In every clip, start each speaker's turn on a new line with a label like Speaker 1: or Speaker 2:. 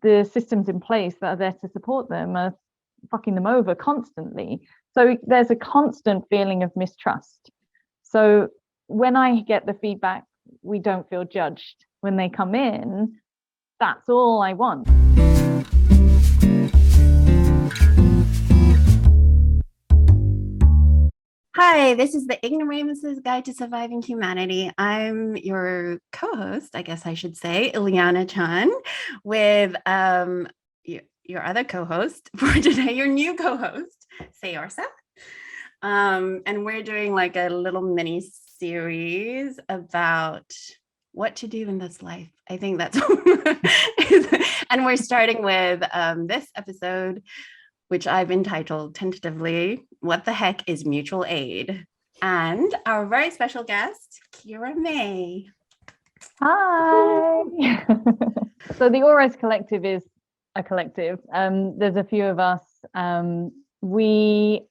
Speaker 1: the systems in place that are there to support them are fucking them over constantly. So there's a constant feeling of mistrust. So when I get the feedback, we don't feel judged when they come in, that's all I want.
Speaker 2: Hi, this is the Ignoramus's Guide to Surviving Humanity. I'm your co-host, I guess I should say, Ileana Chan, with your other co-host for today, your new co-host, Soairse. And we're doing like a little mini series about what to do in this life. I think that's and we're starting with this episode, which I've entitled tentatively, What the Heck is Mutual Aid? And our very special guest, Keira May.
Speaker 1: Hi. So the Soairse Collective is a collective. There's a few of us. We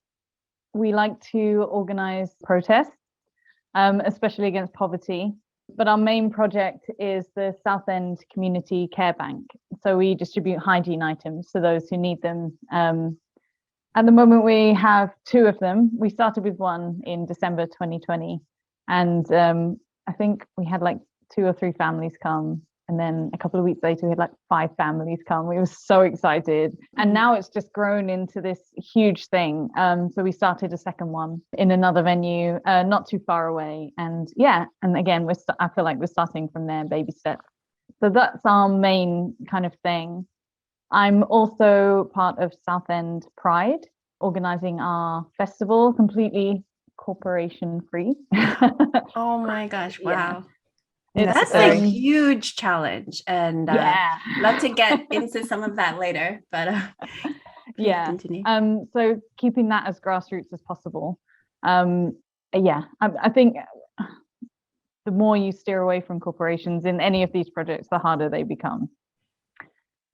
Speaker 1: like to organize protests, especially against poverty. But our main project is the Southend Community Care Bank. So we distribute hygiene items to those who need them. At the moment, we have 2 of them. We started with one in December 2020. And I think we had like 2 or 3 families come. And then a couple of weeks later, we had like 5 families come. We were so excited. And now it's just grown into this huge thing. So we started a second one in another venue, not too far away. And yeah, and again, I feel like we're starting from there, baby steps. So that's our main kind of thing. I'm also part of Southend Pride, organizing our festival, completely corporation free.
Speaker 2: Oh my gosh, wow.
Speaker 1: Yeah.
Speaker 2: That's a huge challenge, and love to get into some of that later, but
Speaker 1: yeah, continue. So keeping that as grassroots as possible. I think the more you steer away from corporations in any of these projects, the harder they become.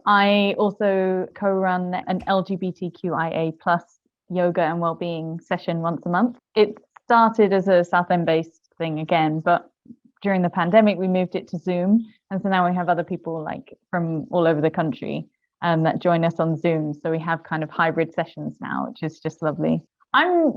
Speaker 1: I also co-run an LGBTQIA+ yoga and wellbeing session once a month. It started as a Southend-based thing again, but during the pandemic, we moved it to Zoom. And so now we have other people like from all over the country that join us on Zoom. So we have kind of hybrid sessions now, which is just lovely. I'm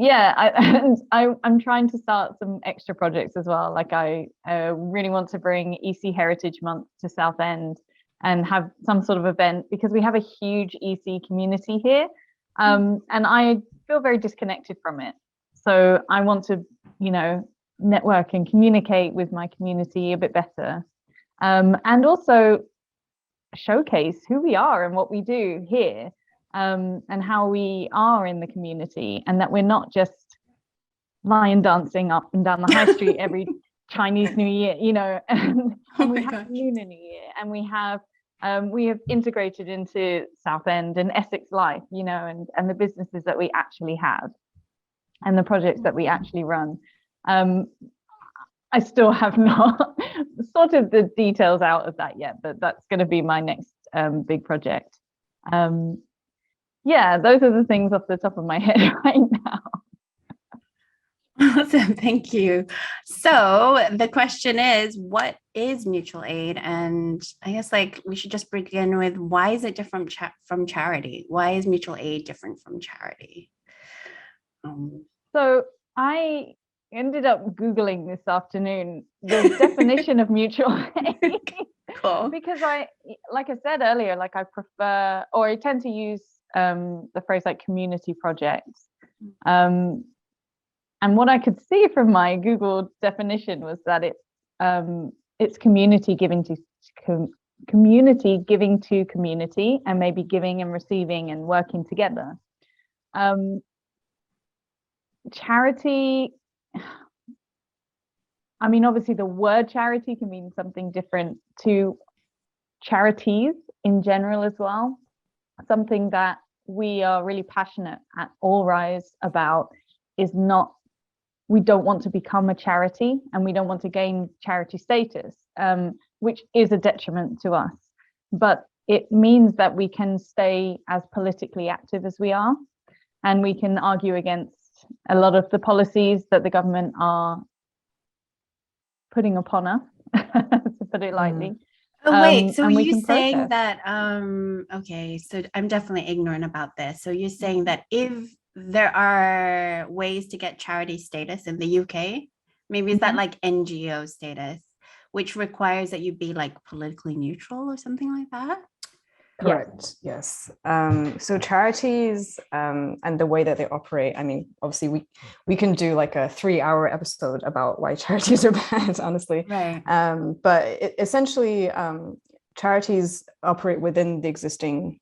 Speaker 1: trying to start some extra projects as well. Like I really want to bring EC Heritage Month to Southend and have some sort of event, because we have a huge EC community here. And I feel very disconnected from it. So I want to, network and communicate with my community a bit better, and also showcase who we are and what we do here, and how we are in the community, and that we're not just lion dancing up and down the high street every Chinese New Year, and we have Lunar New Year, and we have integrated into Southend and Essex life, and the businesses that we actually have and the projects that we actually run. I still have not sorted the details out of that yet, but that's going to be my next big project. Those are the things off the top of my head right now.
Speaker 2: Awesome, thank you. So the question is, what is mutual aid? And I guess we should just begin with, why is it different from charity? Why is mutual aid different from charity?
Speaker 1: So I ended up Googling this afternoon the definition of mutual aid.
Speaker 2: Cool.
Speaker 1: Because like I said earlier, I prefer, or I tend to use the phrase like community projects. And what I could see from my Google definition was that it's community giving to community, and maybe giving and receiving and working together. Charity, I mean, obviously the word charity can mean something different to charities in general as well. Something that we are really passionate at All Rise about is we don't want to become a charity, and we don't want to gain charity status, which is a detriment to us. But it means that we can stay as politically active as we are, and we can argue against a lot of the policies that the government are putting upon us, to put it lightly.
Speaker 2: Oh, wait. So
Speaker 1: and we
Speaker 2: you
Speaker 1: can
Speaker 2: saying
Speaker 1: process.
Speaker 2: that, okay, so I'm definitely ignorant about this. So you're saying that if there are ways to get charity status in the UK, maybe is that
Speaker 1: Mhm.
Speaker 2: like NGO status, which requires that you be like politically neutral or something like that?
Speaker 1: Yes.
Speaker 3: Correct. Yes. So charities and the way that they operate. I mean, obviously, we can do like a 3-hour episode about why charities are bad, honestly.
Speaker 2: Right.
Speaker 3: But essentially, charities operate within the existing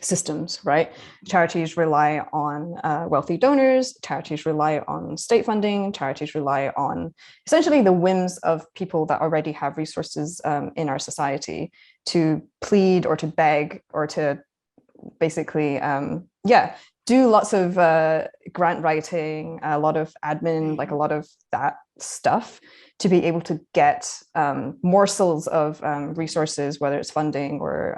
Speaker 3: systems, right? Charities rely on wealthy donors. Charities rely on state funding. Charities rely on essentially the whims of people that already have resources in our society to plead or to beg or to basically, do lots of grant writing, a lot of admin, like a lot of that stuff to be able to get morsels of resources, whether it's funding or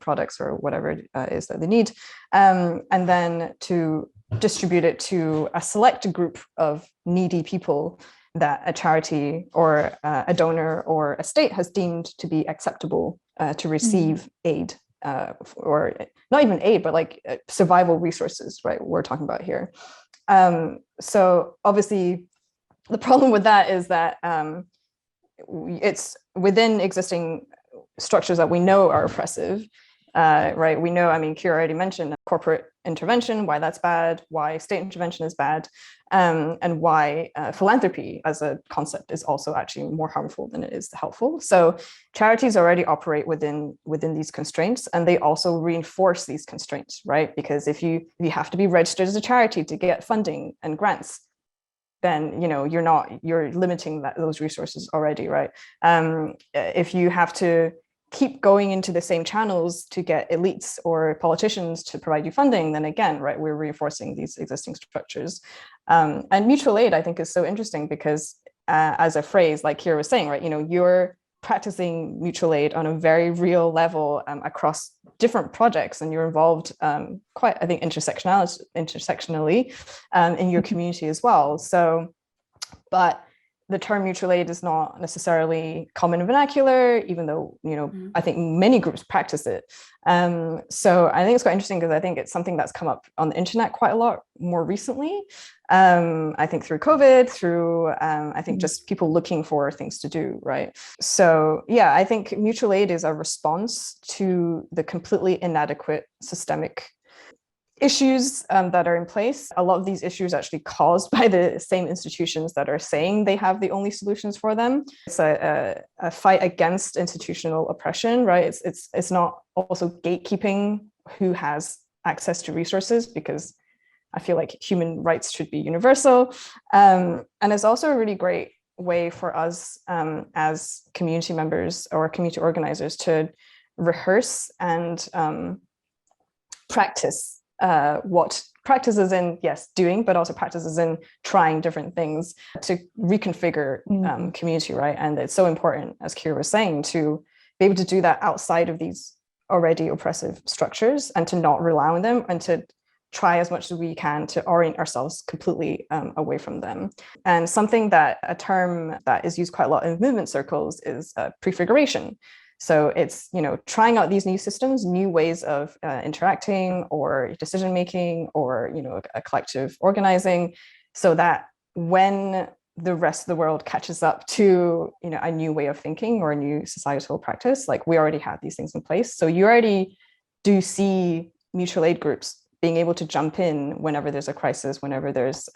Speaker 3: products or whatever it is that they need, and then to distribute it to a select group of needy people that a charity or a donor or a state has deemed to be acceptable to receive aid, or not even aid, but like survival resources, right? We're talking about here. So obviously, the problem with that is that it's within existing structures that we know are oppressive, right? We know, I mean, Keira already mentioned corporate intervention, why that's bad, why state intervention is bad, and why philanthropy as a concept is also actually more harmful than it is helpful. So charities already operate within these constraints, and they also reinforce these constraints, right? Because if you have to be registered as a charity to get funding and grants, then you're limiting those resources already, right? If you have to keep going into the same channels to get elites or politicians to provide you funding, then again, right, we're reinforcing these existing structures. And mutual aid, I think, is so interesting because as a phrase, like Keira was saying, right, you're practicing mutual aid on a very real level across different projects, and you're involved quite, I think, intersectionally in your community as well. So, but the term mutual aid is not necessarily common in vernacular, even though, I think many groups practice it. So I think it's quite interesting because I think it's something that's come up on the internet quite a lot more recently. I think through COVID, through I think just people looking for things to do, right? So yeah, I think mutual aid is a response to the completely inadequate systemic issues that are in place. A lot of these issues are actually caused by the same institutions that are saying they have the only solutions for them. It's a fight against institutional oppression, right? It's not also gatekeeping who has access to resources, because I feel like human rights should be universal. And it's also a really great way for us as community members or community organizers to rehearse and practice what practices in, yes, doing, but also practices in trying different things to reconfigure community, right? And it's so important, as Keira was saying, to be able to do that outside of these already oppressive structures and to not rely on them, and to try as much as we can to orient ourselves completely away from them. And a term that is used quite a lot in movement circles is prefiguration. So it's, trying out these new systems, new ways of interacting or decision making, or, a collective organizing, so that when the rest of the world catches up to, a new way of thinking or a new societal practice, like we already have these things in place. So you already do see mutual aid groups being able to jump in whenever there's a crisis, whenever there's,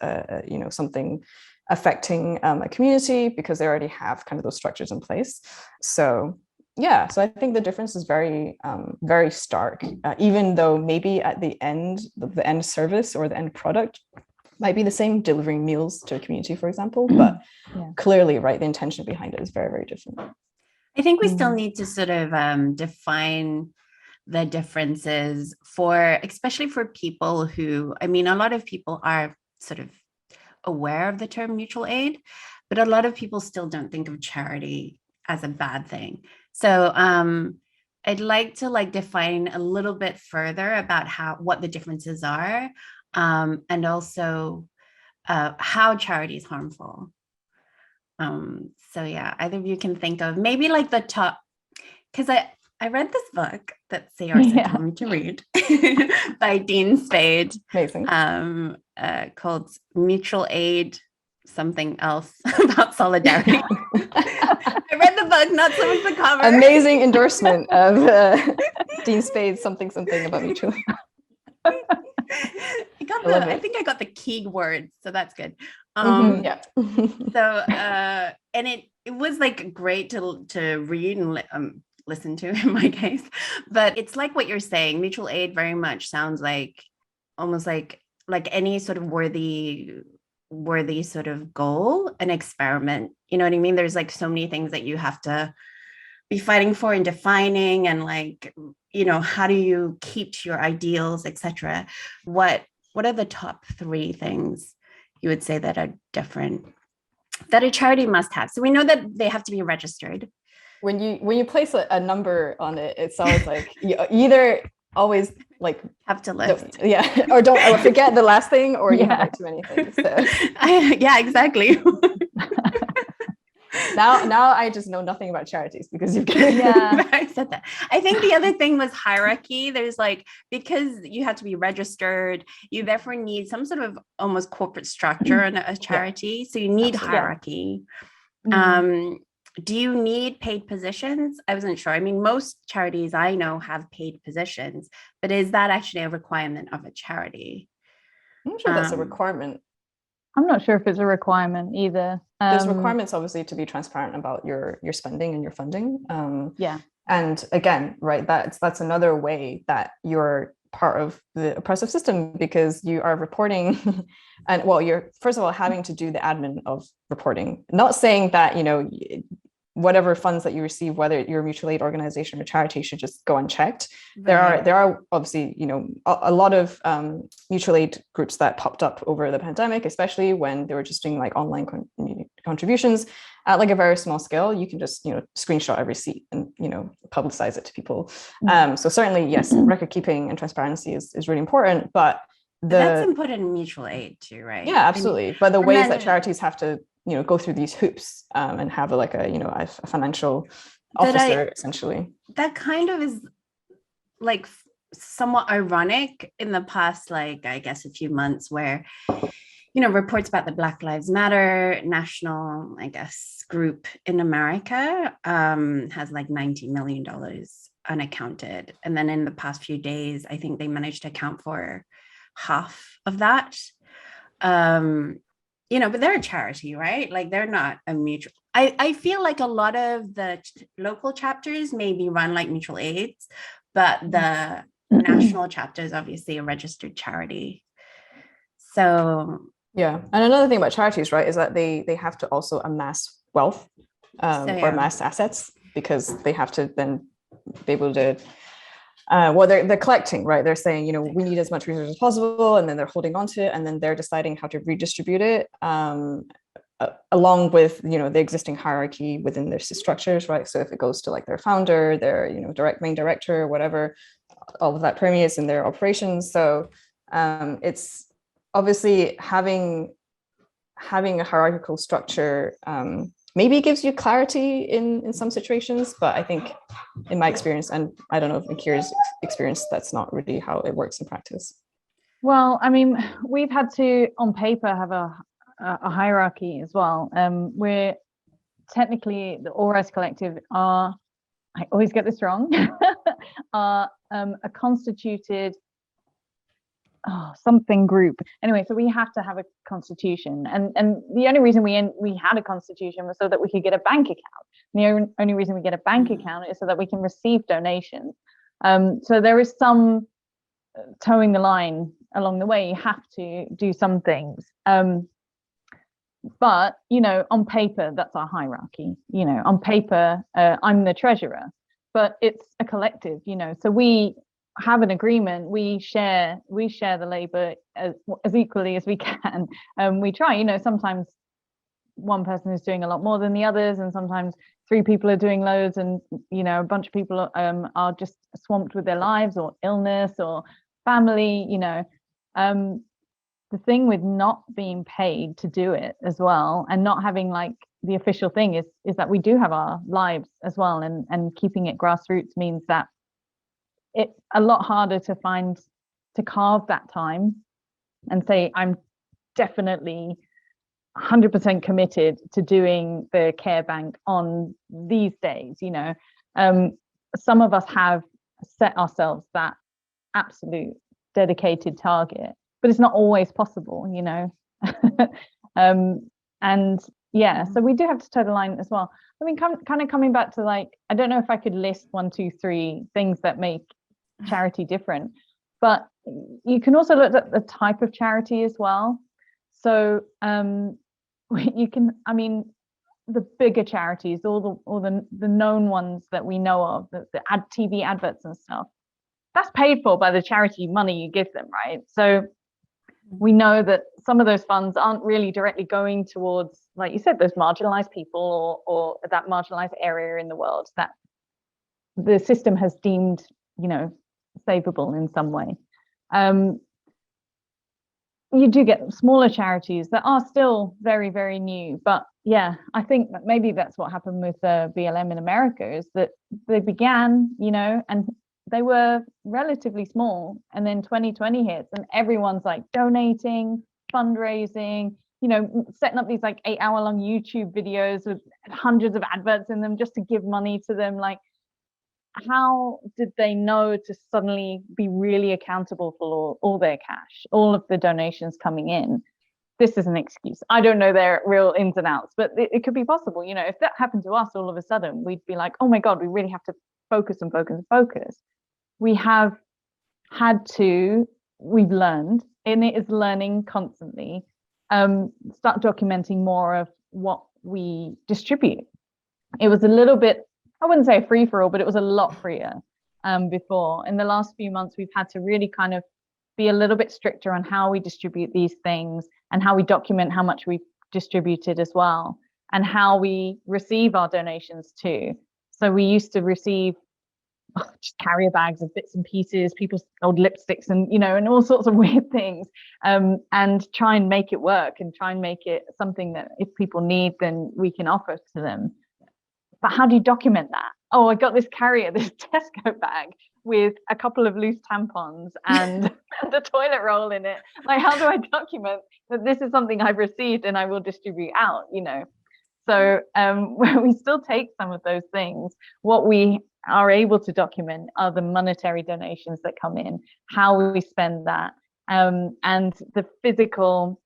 Speaker 3: something affecting a community, because they already have kind of those structures in place. So yeah, so I think the difference is very, very stark, even though maybe at the end service or the end product might be the same, delivering meals to a community, for example, but clearly, right, the intention behind it is very, very different.
Speaker 2: I think we still need to sort of define the differences especially for people who, I mean, a lot of people are sort of aware of the term mutual aid, but a lot of people still don't think of charity as a bad thing. So I'd like to define a little bit further about what the differences are, and also how charity is harmful. So yeah, either of you can think of maybe the top because I read this book that Soairse told me to read by Dean Spade,
Speaker 3: Amazing.
Speaker 2: called Mutual Aid, something else about solidarity. I read the book, not so much the cover.
Speaker 3: Amazing endorsement of Dean Spade's something about mutual.
Speaker 2: I think I got the key words, so that's good.
Speaker 3: Yeah.
Speaker 2: So and it was like great to read and listen to in my case, but it's like what you're saying. Mutual aid very much sounds like almost like any sort of worthy sort of goal, an experiment. You know what I mean? There's like so many things that you have to be fighting for and defining, and like, you know, how do you keep to your ideals, etc. What are the top 3 things you would say that are different that a charity must have? So we know that they have to be registered.
Speaker 3: When you place a number on it, it sounds like you either always like
Speaker 2: have to list,
Speaker 3: or don't or forget the last thing, or you have like too many things. So.
Speaker 2: Yeah, exactly.
Speaker 3: Now I just know nothing about charities because you've given
Speaker 2: I said that. I think the other thing was hierarchy. There's like, because you have to be registered, you therefore need some sort of almost corporate structure in a charity. So you need hierarchy. Do you need paid positions? I wasn't sure. I mean, most charities I know have paid positions, but is that actually a requirement of a charity?
Speaker 3: I'm not sure that's a requirement.
Speaker 1: I'm not sure if it's a requirement either.
Speaker 3: There's requirements, obviously, to be transparent about your spending and your funding.
Speaker 1: Yeah.
Speaker 3: And again, right, that's another way that you're part of the oppressive system, because you are reporting and you're first of all having to do the admin of reporting. Not saying that, you know, whatever funds that you receive, whether you're a mutual aid organization or charity, should just go unchecked. Right. There are obviously, you know, a lot of mutual aid groups that popped up over the pandemic, especially when they were just doing like online contributions at like a very small scale. You can just, you know, screenshot a receipt and, you know, publicize it to people. So certainly, yes, record keeping and transparency is really important, but
Speaker 2: that's important in mutual aid too, right?
Speaker 3: Yeah, absolutely. I mean, but the ways that charities have to, you know, go through these hoops and have a financial officer, essentially.
Speaker 2: That kind of is like somewhat ironic in the past, like I guess a few months, where, you know, reports about the Black Lives Matter national, I guess, group in America has like $90 million unaccounted. And then in the past few days, I think they managed to account for half of that. You know, but they're a charity, right? Like they're not a mutual. I feel like a lot of the local chapters may be run like mutual aids, but the national chapter is obviously a registered charity. So
Speaker 3: yeah, and another thing about charities, right, is that they have to also amass wealth or amass assets, because they have to then be able to. They're collecting, right? They're saying, you know, we need as much resources as possible, and then they're holding on to it, and then they're deciding how to redistribute it along with, you know, the existing hierarchy within their structures, right? So if it goes to like their founder, their, you know, main director, whatever, all of that permeates in their operations. So it's obviously having a hierarchical structure maybe gives you clarity in some situations, but I think in my experience, and I don't know if in Keira's experience, that's not really how it works in practice.
Speaker 1: Well, I mean, we've had to, on paper, have a hierarchy as well. We're technically, the Soairse Collective are, I always get this wrong, are a constituted something group. Anyway, so we have to have a constitution, and the only reason we had a constitution was so that we could get a bank account. The only reason we get a bank account is so that we can receive donations. So there is some towing the line along the way. You have to do some things. But, you know, on paper, that's our hierarchy. You know, on paper, I'm the treasurer, but it's a collective, you know, so we have an agreement, we share the labor as equally as we can. We try, you know, sometimes one person is doing a lot more than the others, and sometimes 3 people are doing loads, and, you know, a bunch of people are just swamped with their lives or illness or family, you know. The thing with not being paid to do it as well, and not having like the official thing is that we do have our lives as well, and keeping it grassroots means that it's a lot harder to carve that time and say, I'm definitely 100% committed to doing the care bank on these days. Some of us have set ourselves that absolute dedicated target, but it's not always possible. And yeah, so we do have to toe the line as well. I mean, kind of coming back to, like, I don't know if I could list 1, 2, 3 things that make charity different, but you can also look at the type of charity as well. So you can, I mean, the bigger charities, all the known ones that we know of, the TV adverts and stuff, that's paid for by the charity money you give them, right? So we know that some of those funds aren't really directly going towards, like you said, those marginalized people or that marginalized area in the world that the system has deemed, savable in some way. You do get smaller charities that are still very, very new. But yeah, I think that maybe that's what happened with BLM in America, is that they began, and they were relatively small. And then 2020 hits and everyone's like donating, fundraising, setting up these like 8-hour-long YouTube videos with hundreds of adverts in them just to give money to them. Like, how did they know to suddenly be really accountable for all their cash, all of the donations coming in? This is an excuse. I don't know their real ins and outs, but it could be possible. If that happened to us all of a sudden, we'd be like, oh my God, we really have to focus and focus and focus. We have had to, we've learned, and it is learning constantly, start documenting more of what we distribute. It was a little bit, I wouldn't say a free for all, but it was a lot freer before. In the last few months, we've had to really kind of be a little bit stricter on how we distribute these things and how we document how much we've distributed as well, and how we receive our donations too. So we used to receive just carrier bags of bits and pieces, people's old lipsticks and, and all sorts of weird things, and try and make it work and try and make it something that if people need, then we can offer to them. But how do you document that? Oh, I got this carrier, this Tesco bag with a couple of loose tampons and the toilet roll in it. Like, how do I document that this is something I've received and I will distribute out, So we still take some of those things. What we are able to document are the monetary donations that come in, how we spend that, and the physical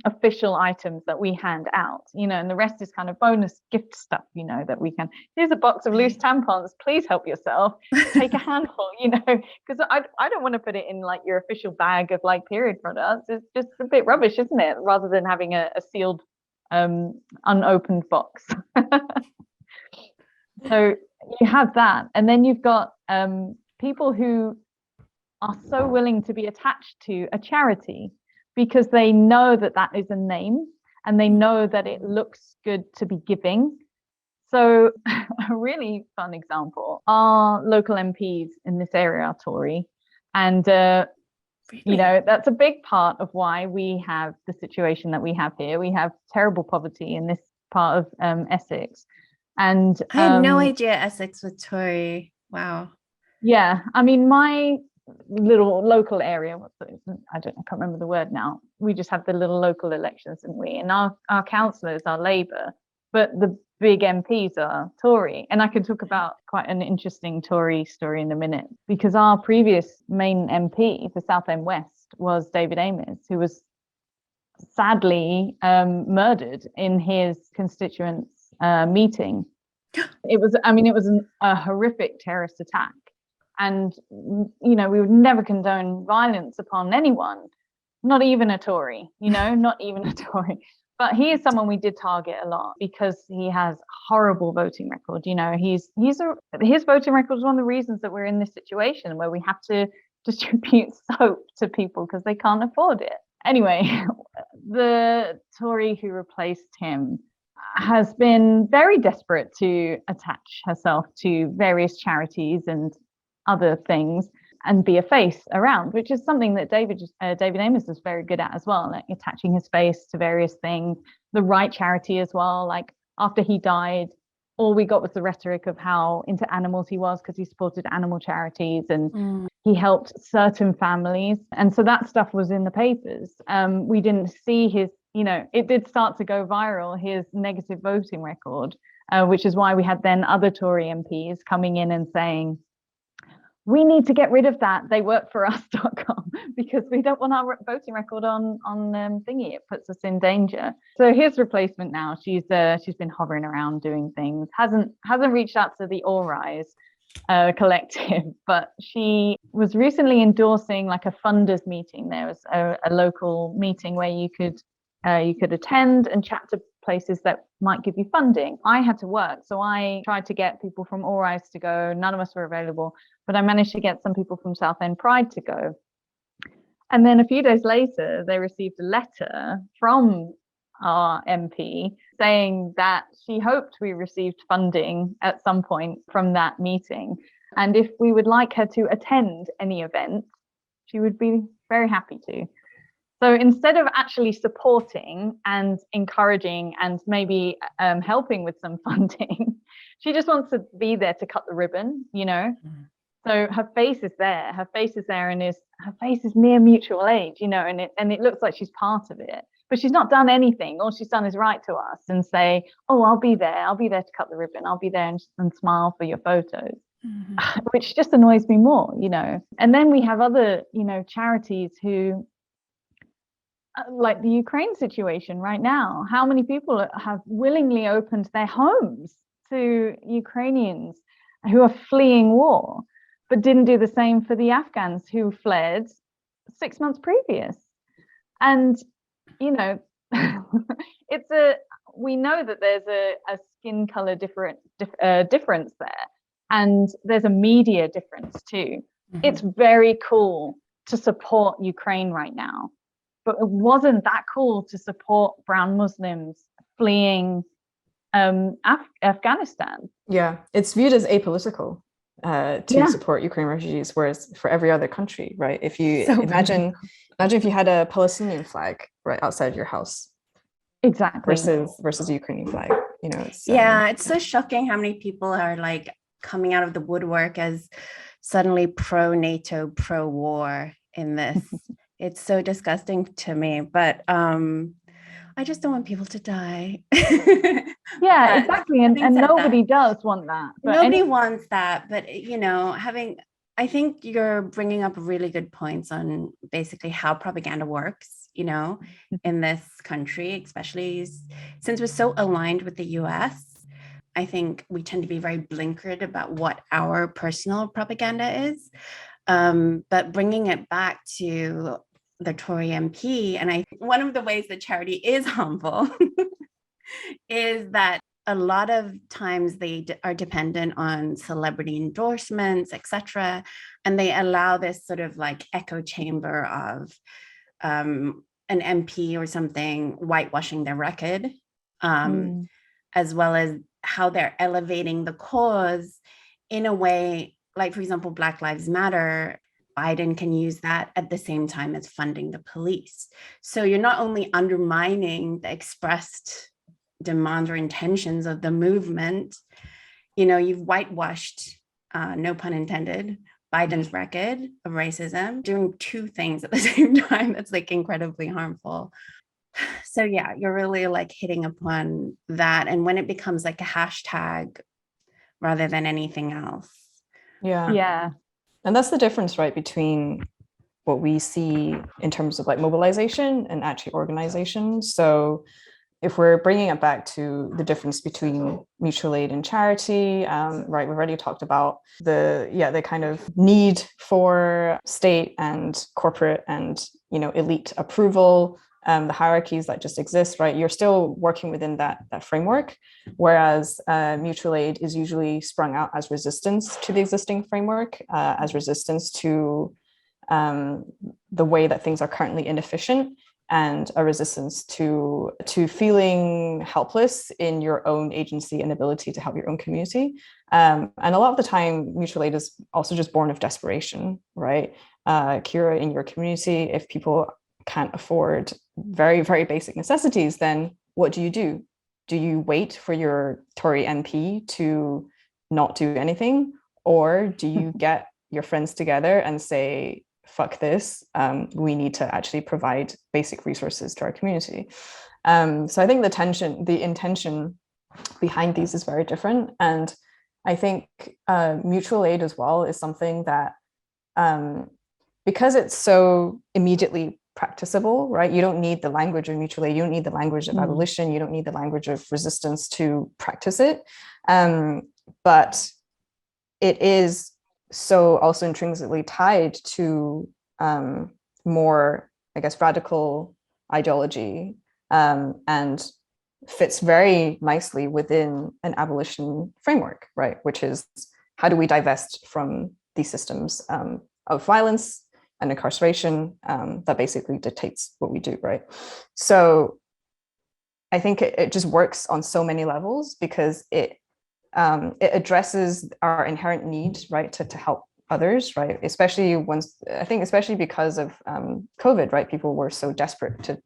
Speaker 1: official items that we hand out, and the rest is kind of bonus gift stuff, that we can, here's a box of loose tampons, please help yourself, take a handful, because I don't want to put it in like your official bag of like period products. It's just a bit rubbish, isn't it, rather than having a sealed unopened box. So you have that, and then you've got people who are so willing to be attached to a charity because they know that is a name and they know that it looks good to be giving. So a really fun example, our local MPs in this area are Tory, and that's a big part of why we have the situation that we have here. We have terrible poverty in this part of Essex, and
Speaker 2: I had no idea Essex was Tory. Wow.
Speaker 1: Yeah, I mean, my little local area, I can't remember the word now. We just had the little local elections, didn't we? And our councillors are Labour, but the big MPs are Tory. And I can talk about quite an interesting Tory story in a minute, because our previous main MP for Southend West was David Amess, who was sadly murdered in his constituents' meeting. It was a horrific terrorist attack. And, we would never condone violence upon anyone, not even a Tory, not even a Tory. But he is someone we did target a lot because he has horrible voting record. His voting record is one of the reasons that we're in this situation where we have to distribute soap to people because they can't afford it. Anyway, the Tory who replaced him has been very desperate to attach herself to various charities and other things and be a face around, which is something that David Amess is very good at as well, like attaching his face to various things, the right charity as well. Like after he died, all we got was the rhetoric of how into animals he was, because he supported animal charities and he helped certain families. And so that stuff was in the papers. We didn't see his, it did start to go viral, his negative voting record, which is why we had then other Tory MPs coming in and saying, we need to get rid of that. They work for us.com because we don't want our voting record on thingy. It puts us in danger. So his replacement now, she's been hovering around doing things. Hasn't reached out to the All Rise collective, but she was recently endorsing like a funders meeting. There was a local meeting where you could attend and chat to places that might give you funding. I had to work, so I tried to get people from All Rise to go. None of us were available, but I managed to get some people from Southend Pride to go. And then a few days later, they received a letter from our MP saying that she hoped we received funding at some point from that meeting. And if we would like her to attend any event, she would be very happy to. So instead of actually supporting and encouraging and maybe helping with some funding, she just wants to be there to cut the ribbon, So her face is there. Her face is there, and her face is near mutual aid, and it looks like she's part of it. But she's not done anything. All she's done is write to us and say, "Oh, I'll be there. I'll be there to cut the ribbon. I'll be there and smile for your photos," which just annoys me more, And then we have other, charities who, like the Ukraine situation right now, how many people have willingly opened their homes to Ukrainians who are fleeing war, but didn't do the same for the Afghans who fled 6 months previous. And, we know that there's a skin color difference there. And there's a media difference too. It's very cool to support Ukraine right now. But it wasn't that cool to support brown Muslims fleeing Afghanistan.
Speaker 3: Yeah, it's viewed as apolitical to support Ukrainian refugees, whereas for every other country, right? If you imagine if you had a Palestinian flag right outside your house,
Speaker 1: exactly,
Speaker 3: versus the Ukrainian flag, it's
Speaker 2: it's so shocking how many people are like coming out of the woodwork as suddenly pro-NATO, pro-war in this. It's so disgusting to me, but I just don't want people to die.
Speaker 1: Yeah, exactly. And nobody does want that.
Speaker 2: Nobody wants that. But, I think you're bringing up really good points on basically how propaganda works, in this country, especially since we're so aligned with the US. I think we tend to be very blinkered about what our personal propaganda is. But bringing it back to the Tory MP, and one of the ways that charity is harmful is that a lot of times they are dependent on celebrity endorsements, etc., and they allow this sort of like echo chamber of an MP or something whitewashing their record, as well as how they're elevating the cause in a way, like, for example, Black Lives Matter. Biden can use that at the same time as funding the police. So you're not only undermining the expressed demands or intentions of the movement, you've whitewashed, no pun intended, Biden's record of racism, doing two things at the same time that's like incredibly harmful. So yeah, you're really like hitting upon that. And when it becomes like a hashtag rather than anything else.
Speaker 1: Yeah.
Speaker 3: And that's the difference, right, between what we see in terms of like mobilization and actually organization. So if we're bringing it back to the difference between mutual aid and charity, right, we've already talked about the kind of need for state and corporate and, elite approval, the hierarchies that just exist, right? You're still working within that framework, whereas mutual aid is usually sprung out as resistance to the existing framework, as resistance to the way that things are currently inefficient, and a resistance to feeling helpless in your own agency and ability to help your own community. And a lot of the time, mutual aid is also just born of desperation, right? Keira, in your community, if people can't afford very, very basic necessities, then what do? do you wait for your Tory MP to not do anything, or do you get your friends together and say, fuck this, we need to actually provide basic resources to our community? So I think the intention behind these is very different. And I think mutual aid as well is something that, because it's so immediately practicable, right? You don't need the language of mutual aid, you don't need the language of abolition, you don't need the language of resistance to practice it. But it is so also intrinsically tied to more, I guess, radical ideology, and fits very nicely within an abolition framework, right? Which is, how do we divest from these systems of violence and incarceration that basically dictates what we do, right? So I think it just works on so many levels, because it addresses our inherent need, right, to help others, right? Especially because of COVID, right? People were so desperate to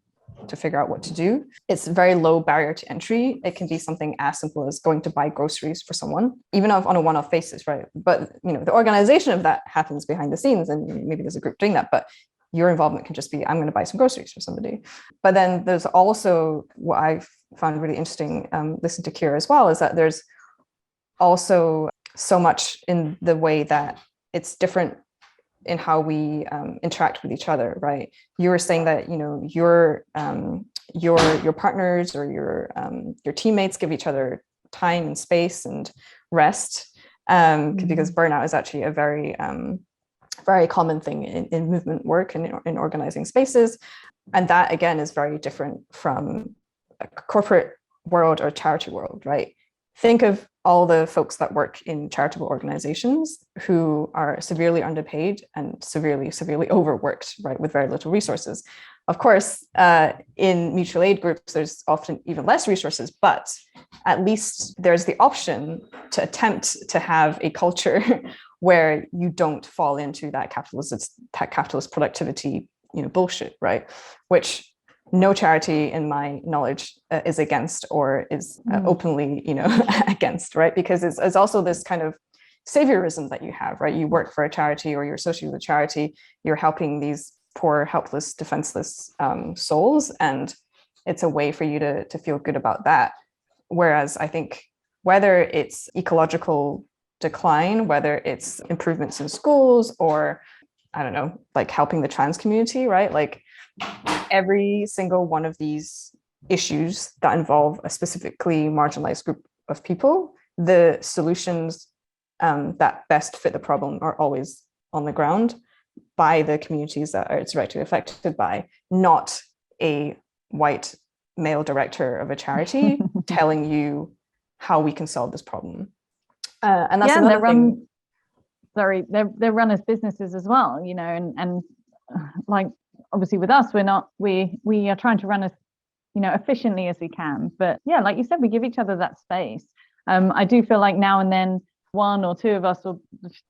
Speaker 3: figure out what to do. It's a very low barrier to entry. It can be something as simple as going to buy groceries for someone, even on a one-off basis, right? But the organization of that happens behind the scenes, and maybe there's a group doing that, but your involvement can just be, I'm going to buy some groceries for somebody. But then there's also, what I've found really interesting, listening to Keira as well, is that there's also so much in the way that it's different in how we interact with each other, right? You were saying that your partners or your teammates give each other time and space and rest, because burnout is actually a very very common thing in movement work and in organizing spaces, and that again is very different from a corporate world or charity world, right? Think of all the folks that work in charitable organizations who are severely underpaid and severely overworked, right, with very little resources. Of course, in mutual aid groups, there's often even less resources, but at least there's the option to attempt to have a culture where you don't fall into that capitalist productivity, bullshit, right? Which no charity, in my knowledge, is against or is openly, against, right? Because it's also this kind of saviorism that you have, right? You work for a charity or you're associated with a charity, you're helping these poor, helpless, defenseless souls, and it's a way for you to feel good about that. Whereas I think whether it's ecological decline, whether it's improvements in schools, or I don't know, like helping the trans community, right? Like every single one of these issues that involve a specifically marginalized group of people, the solutions that best fit the problem are always on the ground by the communities that are directly affected by, not a white male director of a charity telling you how we can solve this problem. And that's another thing.
Speaker 1: They're run as businesses as well, and like obviously with us, we are trying to run as efficiently as we can. But yeah, like you said, we give each other that space. I do feel like now and then one or two of us will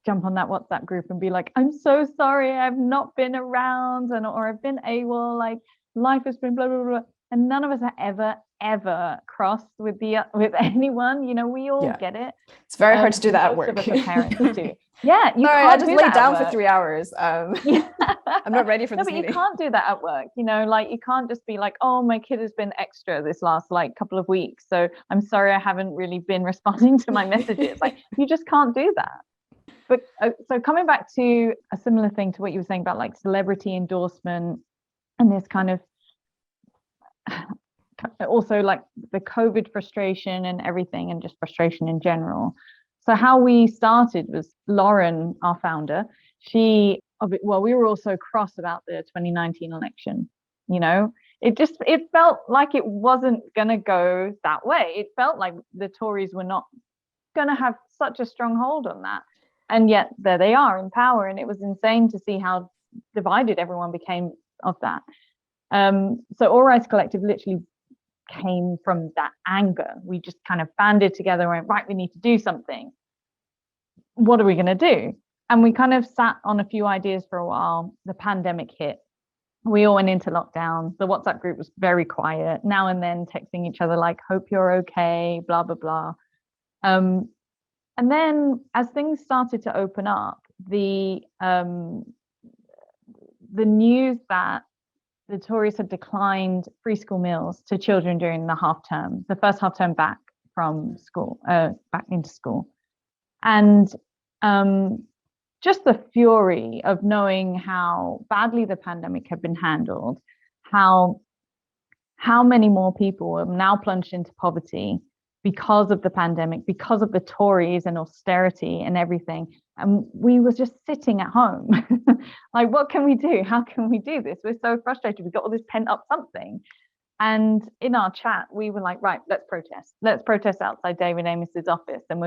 Speaker 1: jump on that WhatsApp group and be like, I'm so sorry, I've not been around, or I've been AWOL, like life has been blah blah blah, and none of us are ever crossed with anyone. We all get it.
Speaker 3: It's very hard to do that at work.
Speaker 1: Most of us are parents too. Yeah, you
Speaker 3: Sorry,
Speaker 1: can't
Speaker 3: I just
Speaker 1: do
Speaker 3: laid
Speaker 1: that
Speaker 3: down
Speaker 1: at
Speaker 3: for 3 hours. I'm not ready for this
Speaker 1: but
Speaker 3: meeting.
Speaker 1: You can't do that at work. Like you can't just be like, oh, my kid has been extra this last couple of weeks, so I'm sorry I haven't really been responding to my messages. Like you just can't do that. But so coming back to a similar thing to what you were saying about like celebrity endorsement and this kind of also like the COVID frustration and everything, and just frustration in general. So how we started was Lauren, our founder, we were also cross about the 2019 election. It felt like it wasn't going to go that way. It felt like the Tories were not going to have such a strong hold on that. And yet there they are in power. And it was insane to see how divided everyone became of that. So All Rise Collective literally came from that anger. We just kind of banded together and went, right, we need to do something. What are we going to do? And we kind of sat on a few ideas for a while. The pandemic hit. we all went into lockdown. The WhatsApp group was very quiet, now and then texting each other like, hope you're okay, blah, blah, blah. And then as things started to open up, the news that the Tories had declined free school meals to children during the half term, the first half term back from school, back into school. And just the fury of knowing how badly the pandemic had been handled, how many more people are now plunged into poverty because of the pandemic, because of the Tories and austerity and everything. And we were just sitting at home. Like, what can we do? How can we do this? We're so frustrated. We've got all this pent up something. And in our chat, we were like, right, let's protest. Let's protest outside David Amos's office. And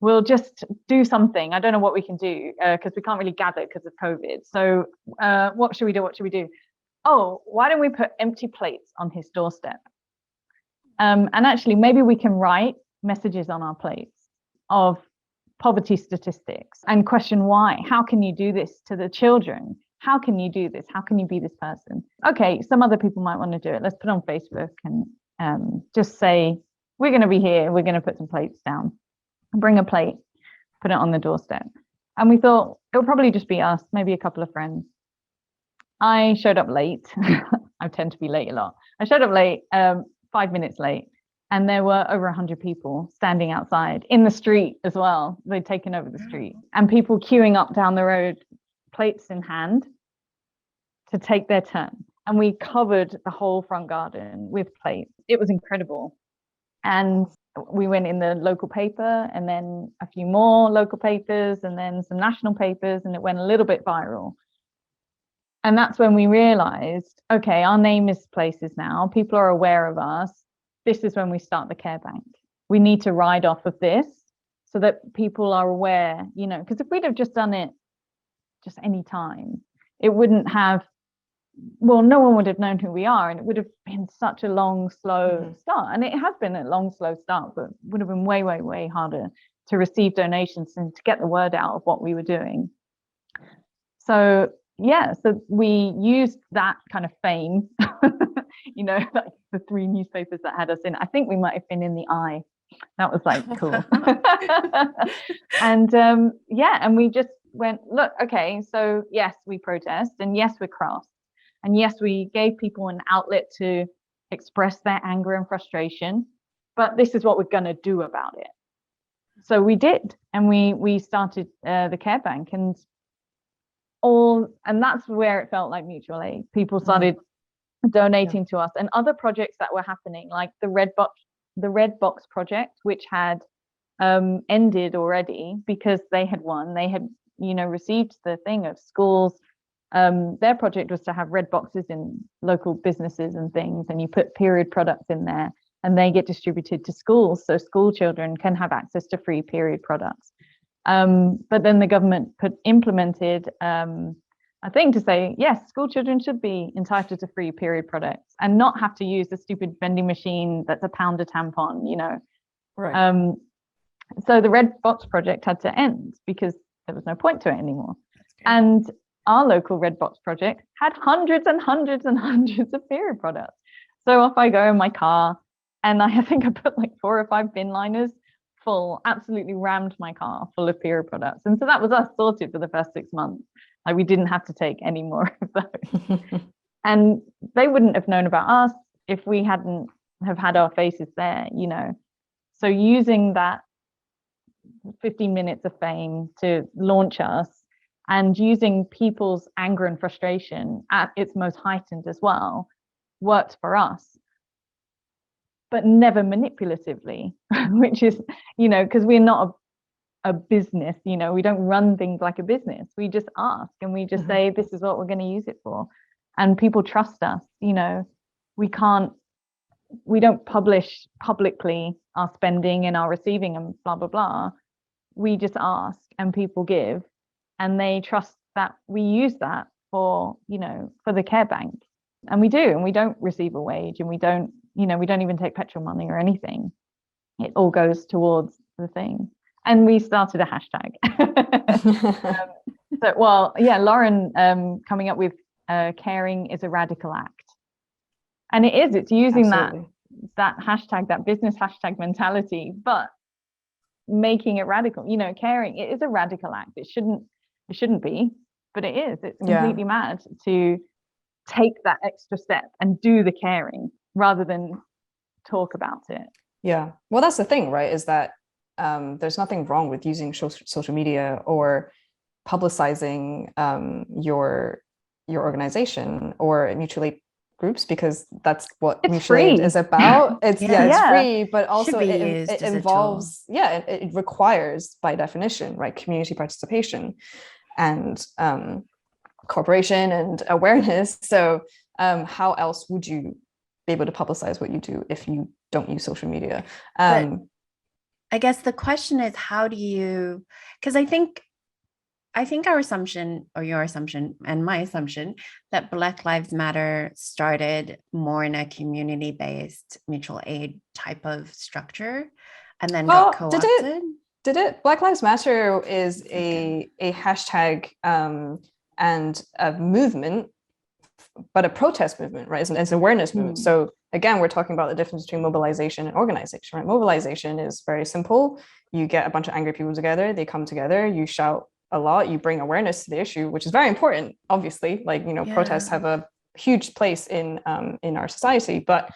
Speaker 1: we'll just do something. I don't know what we can do because we can't really gather because of COVID. So what should we do? What should we do? Oh, why don't we put empty plates on his doorstep? And actually, maybe we can write messages on our plates of poverty statistics and question why. How can you do this to the children? How can you do this? How can you be this person? Okay, some other people might want to do it. Let's put on Facebook and just say, we're going to be here. We're going to put some plates down. Bring a plate, put it on the doorstep. And we thought it'll probably just be us, maybe a couple of friends. I showed up late. I tend to be late a lot. I showed up late, 5 minutes late, and there were over 100 people standing outside in the street as well. They'd taken over the street, and people queuing up down the road, plates in hand, to take their turn. And we covered the whole front garden with plates. It was incredible. And we went in the local paper, and then a few more local papers, and then some national papers, and it went a little bit viral. And that's when we realized, okay, our name is places now. People are aware of us. This is when we start the care bank. We need to ride off of this so that people are aware, you know, because if we'd have just done it just any time, it wouldn't have, well, no one would have known who we are, and it would have been such a long, slow start. And it has been a long, slow start, but would have been way, way, way harder to receive donations and to get the word out of what we were doing. So yeah, so we used that kind of fame, you know, like the 3 newspapers that had us in. I think we might have been in the Eye. That was like cool. And yeah, and we just went, look, okay, so yes, we protest, and yes, we're cross, and yes, we gave people an outlet to express their anger and frustration, but this is what we're going to do about it. So we did, and we started the care bank, and that's where it felt like mutual aid. People started donating to us, and other projects that were happening, like the Red Box project, which had ended already because they had won. They had, you know, received the thing of schools. Their project was to have red boxes in local businesses and things, and you put period products in there, and they get distributed to schools, so school children can have access to free period products. But then the government implemented a thing to say, yes, school children should be entitled to free period products and not have to use the stupid vending machine that's £1 a tampon, you know.
Speaker 3: Right.
Speaker 1: So the Red Box project had to end because there was no point to it anymore. And our local Red Box project had hundreds and hundreds and hundreds of period products. So off I go in my car, and I think I put like 4 or 5 bin liners full, absolutely rammed my car full of period products. And so that was us sorted for the first 6 months. Like, we didn't have to take any more of those. And they wouldn't have known about us if we hadn't have had our faces there, you know. So using that 15 minutes of fame to launch us, and using people's anger and frustration at its most heightened as well, worked for us, but never manipulatively, which is, you know, because we're not a business, you know, we don't run things like a business. We just ask, and we just say, this is what we're going to use it for. And people trust us, you know. We don't publish publicly our spending and our receiving and blah, blah, blah. We just ask, and people give, and they trust that we use that for, you know, for the care bank. And we do, and we don't receive a wage, and we don't, you know, we don't even take petrol money or anything. It all goes towards the thing. And we started a hashtag. So, well, yeah, Lauren coming up with caring is a radical act. And it is, it's using
Speaker 3: Absolutely.
Speaker 1: that hashtag, that business hashtag mentality, but making it radical. You know, caring, it is a radical act. It shouldn't be, but it is. It's completely mad to take that extra step and do the caring rather than talk about it.
Speaker 3: Yeah. Well, that's the thing, right? Is that there's nothing wrong with using social media or publicizing your organization or mutual aid groups, because that's what
Speaker 1: It's
Speaker 3: mutual aid
Speaker 1: free.
Speaker 3: is about. It's it's
Speaker 1: Yeah.
Speaker 3: free, but also
Speaker 2: be
Speaker 3: it
Speaker 2: used as a
Speaker 3: involves it requires, by definition, right, community participation and cooperation and awareness. So how else would you be able to publicize what you do if you don't use social media?
Speaker 2: But I guess the question is, how do you, because I think our assumption, or your assumption and my assumption, that Black Lives Matter started more in a community-based mutual aid type of structure and then got co-opted.
Speaker 3: Did it? Black Lives Matter is a hashtag and a movement, but a protest movement, right? It's an awareness movement. So again, we're talking about the difference between mobilization and organization, right? Mobilization is very simple. You get a bunch of angry people together, they come together, you shout a lot, you bring awareness to the issue, which is very important, obviously. Like, you know, protests have a huge place in our society, but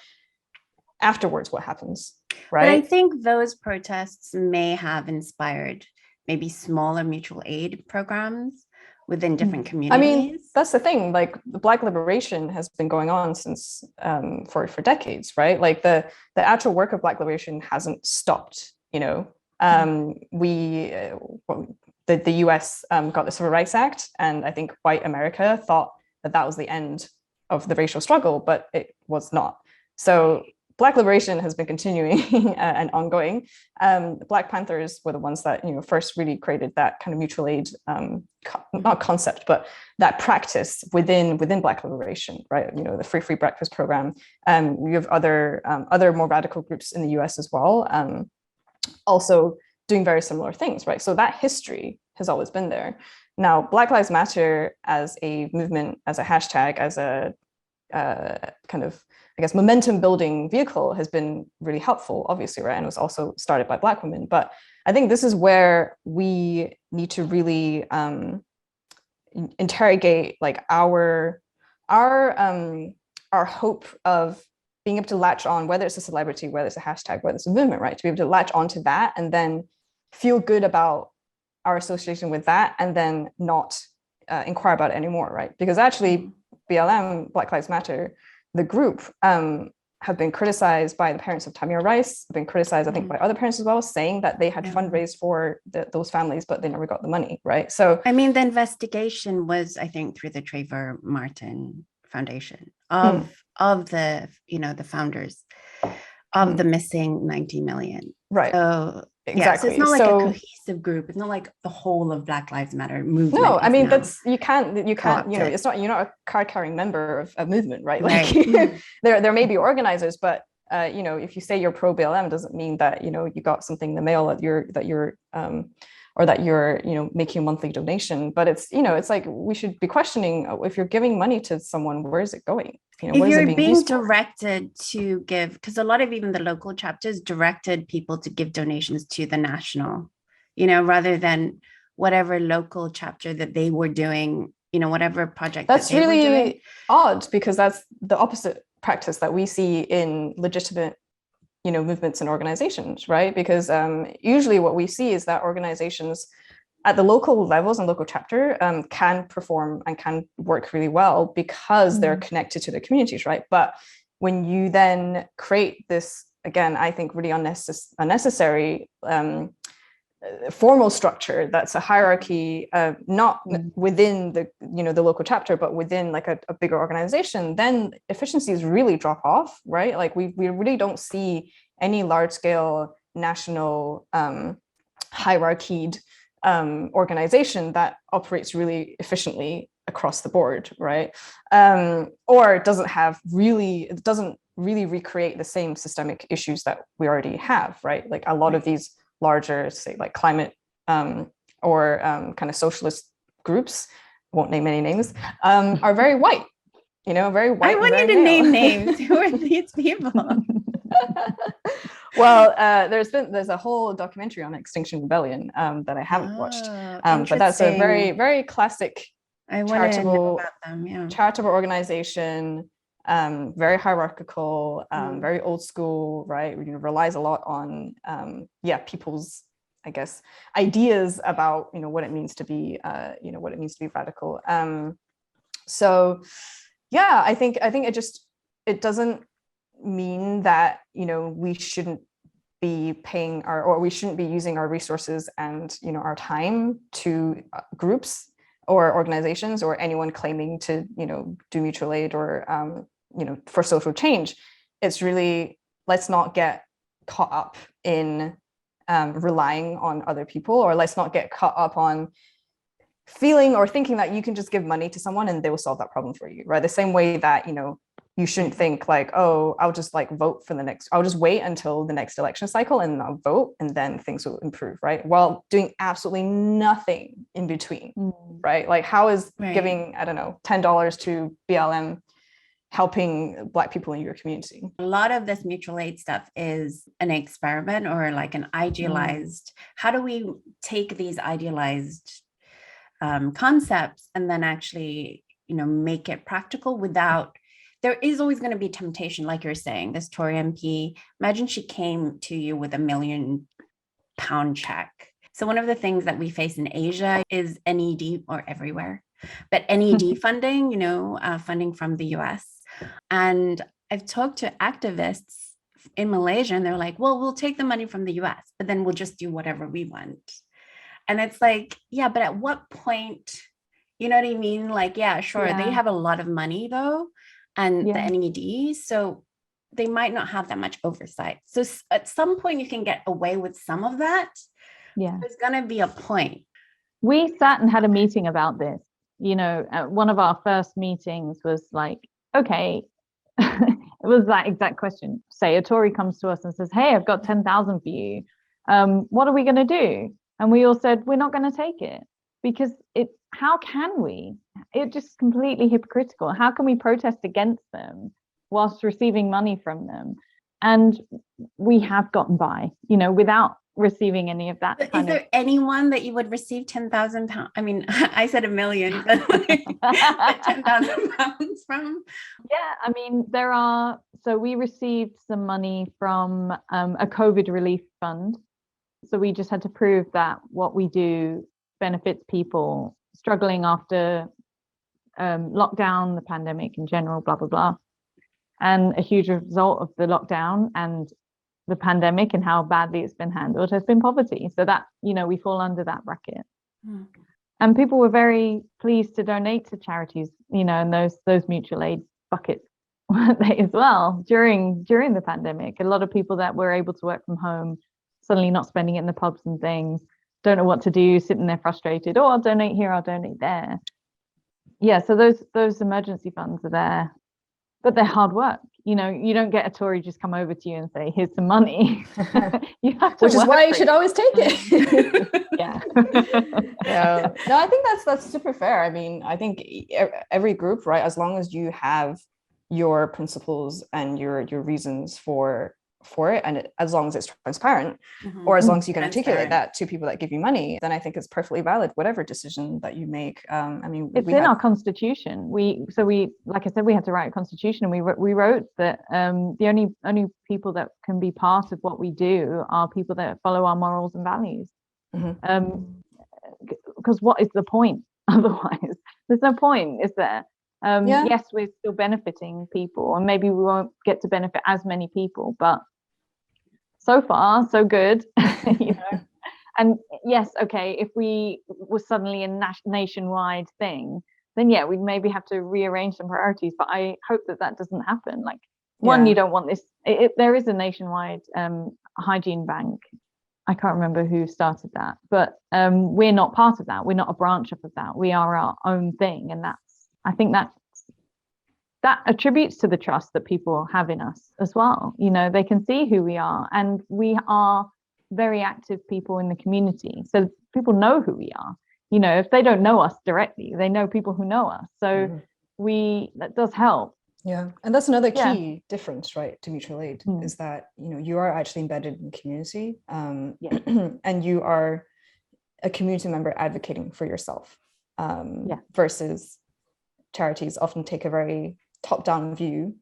Speaker 3: afterwards, what happens, right?
Speaker 2: But I think those protests may have inspired maybe smaller mutual aid programs within different communities.
Speaker 3: I mean, that's the thing. Like, the Black liberation has been going on since for decades, right? Like the actual work of Black liberation hasn't stopped. You know, the US got the Civil Rights Act, and I think white America thought that was the end of the racial struggle, but it was not. So Black liberation has been continuing and ongoing. Black Panthers were the ones that, you know, first really created that kind of mutual aid, not concept, but that practice within Black liberation, right? You know, the free breakfast program. We have other more radical groups in the US as well, also doing very similar things, right? So that history has always been there. Now, Black Lives Matter as a movement, as a hashtag, as a kind of, I guess, momentum building vehicle has been really helpful, obviously, right? And it was also started by Black women. But I think this is where we need to really interrogate like our hope of being able to latch on, whether it's a celebrity, whether it's a hashtag, whether it's a movement, right? To be able to latch onto that and then feel good about our association with that, and then not inquire about it anymore, right? Because actually, BLM, Black Lives Matter, the group, have been criticized by the parents of Tamir Rice, have been criticized, I think, by other parents as well, saying that they had fundraised for those families, but they never got the money, right? So,
Speaker 2: I mean, the investigation was, I think, through the Trayvon Martin Foundation of the, you know, the founders of the missing 90 million.
Speaker 3: Right.
Speaker 2: So,
Speaker 3: exactly.
Speaker 2: Yeah, so it's not like a cohesive group. It's not like the whole of Black Lives Matter movement.
Speaker 3: No, I mean, that's, you can't, you know, it's not, you're not a card carrying member of a movement, right? Like there may be organizers, but you know, if you say you're pro BLM, doesn't mean that, you know, you got something in the mail that you're or that you're, you know, making a monthly donation. But it's, you know, it's like, we should be questioning, if you're giving money to someone, where is it going? You know,
Speaker 2: if you're being directed to give, because a lot of even the local chapters directed people to give donations to the national, you know, rather than whatever local chapter that they were doing, you know, whatever project
Speaker 3: that's
Speaker 2: that they
Speaker 3: really
Speaker 2: were doing.
Speaker 3: Odd, because that's the opposite practice that we see in legitimate, you know, movements and organizations, right? Because usually what we see is that organizations at the local levels and local chapter can perform and can work really well because they're connected to the communities, right? But when you then create this, again, I think really unnecessary formal structure that's a hierarchy, not within the, you know, the local chapter, but within like a bigger organization, then efficiencies really drop off, right? Like we really don't see any large scale national hierarchied organization that operates really efficiently across the board, right? Or it doesn't really recreate the same systemic issues that we already have, right? Like a lot of these larger, say, like climate or kind of socialist groups, won't name any names, are very white, very white.
Speaker 2: I want you
Speaker 3: very
Speaker 2: to
Speaker 3: male.
Speaker 2: name names. Who are these people?
Speaker 3: Well, there's a whole documentary on Extinction Rebellion that I haven't watched, but that's a very, very classic
Speaker 2: I want to know about them. Yeah,
Speaker 3: charitable organization, very hierarchical, very old school, right? Relies a lot on people's, I guess, ideas about what it means to be radical. So yeah, I think it doesn't mean that we shouldn't be paying or we shouldn't be using our resources and our time to groups or organizations or anyone claiming to do mutual aid or for social change. It's really, let's not get caught up in relying on other people, or let's not get caught up on feeling or thinking that you can just give money to someone and they will solve that problem for you, right? The same way that you shouldn't think like, oh, I'll just vote for I'll just wait until the next election cycle and I'll vote and then things will improve, right? While doing absolutely nothing in between, right? Like, how is giving, I don't know, $10 to BLM helping Black people in your community?
Speaker 2: A lot of this mutual aid stuff is an experiment or like an idealized, how do we take these idealized concepts and then actually, make it practical without, there is always going to be temptation. Like you're saying, this Tory MP, imagine she came to you with £1 million check. So one of the things that we face in Asia is NED, or everywhere, but NED funding, funding from the US. And I've talked to activists in Malaysia and they're like, well, we'll take the money from the US, but then we'll just do whatever we want. And it's like, yeah, but at what point, you know what I mean? Like, yeah, sure. They have a lot of money though, and the NED. So they might not have that much oversight. So at some point you can get away with some of that. Yeah. There's going to be a point.
Speaker 1: We sat and had a meeting about this. One of our first meetings was like, okay, it was that exact question. Say a Tory comes to us and says, hey, I've got 10,000 for you. What are we going to do? And we all said, we're not going to take it, because how can we? It's just completely hypocritical. How can we protest against them whilst receiving money from them? And we have gotten by, without receiving any of that.
Speaker 2: Is there anyone that you would receive £10,000? I mean, I said £1 million, but £10,000 from?
Speaker 1: Yeah, I mean, so we received some money from a COVID relief fund. So we just had to prove that what we do benefits people struggling after lockdown, the pandemic in general, blah, blah, blah. And a huge result of the lockdown and the pandemic and how badly it's been handled has been poverty. So that, we fall under that bracket. And people were very pleased to donate to charities, and those mutual aid buckets, weren't they, as well, during the pandemic. A lot of people that were able to work from home, suddenly not spending it in the pubs and things, don't know what to do, sitting there frustrated, oh, I'll donate here, I'll donate there. Yeah, so those emergency funds are there, but they're hard work. You don't get a Tory just come over to you and say, here's some money. You have to,
Speaker 3: which is why you should always take it.
Speaker 1: Yeah.
Speaker 3: No, I think that's super fair. I mean, I think every group, right, as long as you have your principles and your reasons for it, and as long as it's transparent, or as long as you can articulate that to people that give you money, then I think it's perfectly valid, whatever decision that you make. I mean,
Speaker 1: it's in our constitution. We like I said, we had to write a constitution, and we wrote that the only people that can be part of what we do are people that follow our morals and values. Because what is the point otherwise? There's no point, is there? Yes, we're still benefiting people, and maybe we won't get to benefit as many people, but so far so good. And yes, okay, if we were suddenly a nationwide thing, then we'd maybe have to rearrange some priorities, but I hope that doesn't happen. Like, one, you don't want this. There is a nationwide hygiene bank. I can't remember who started that, but we're not part of that. We're not a branch of that. We are our own thing, and I think that attributes to the trust that people have in us as well. They can see who we are, and we are very active people in the community. So people know who we are. if they don't know us directly, they know people who know us. So that does help.
Speaker 3: Yeah. And that's another key difference, right, to mutual aid, is that, you are actually embedded in community, and you are a community member advocating for yourself, versus charities often take a very top-down view,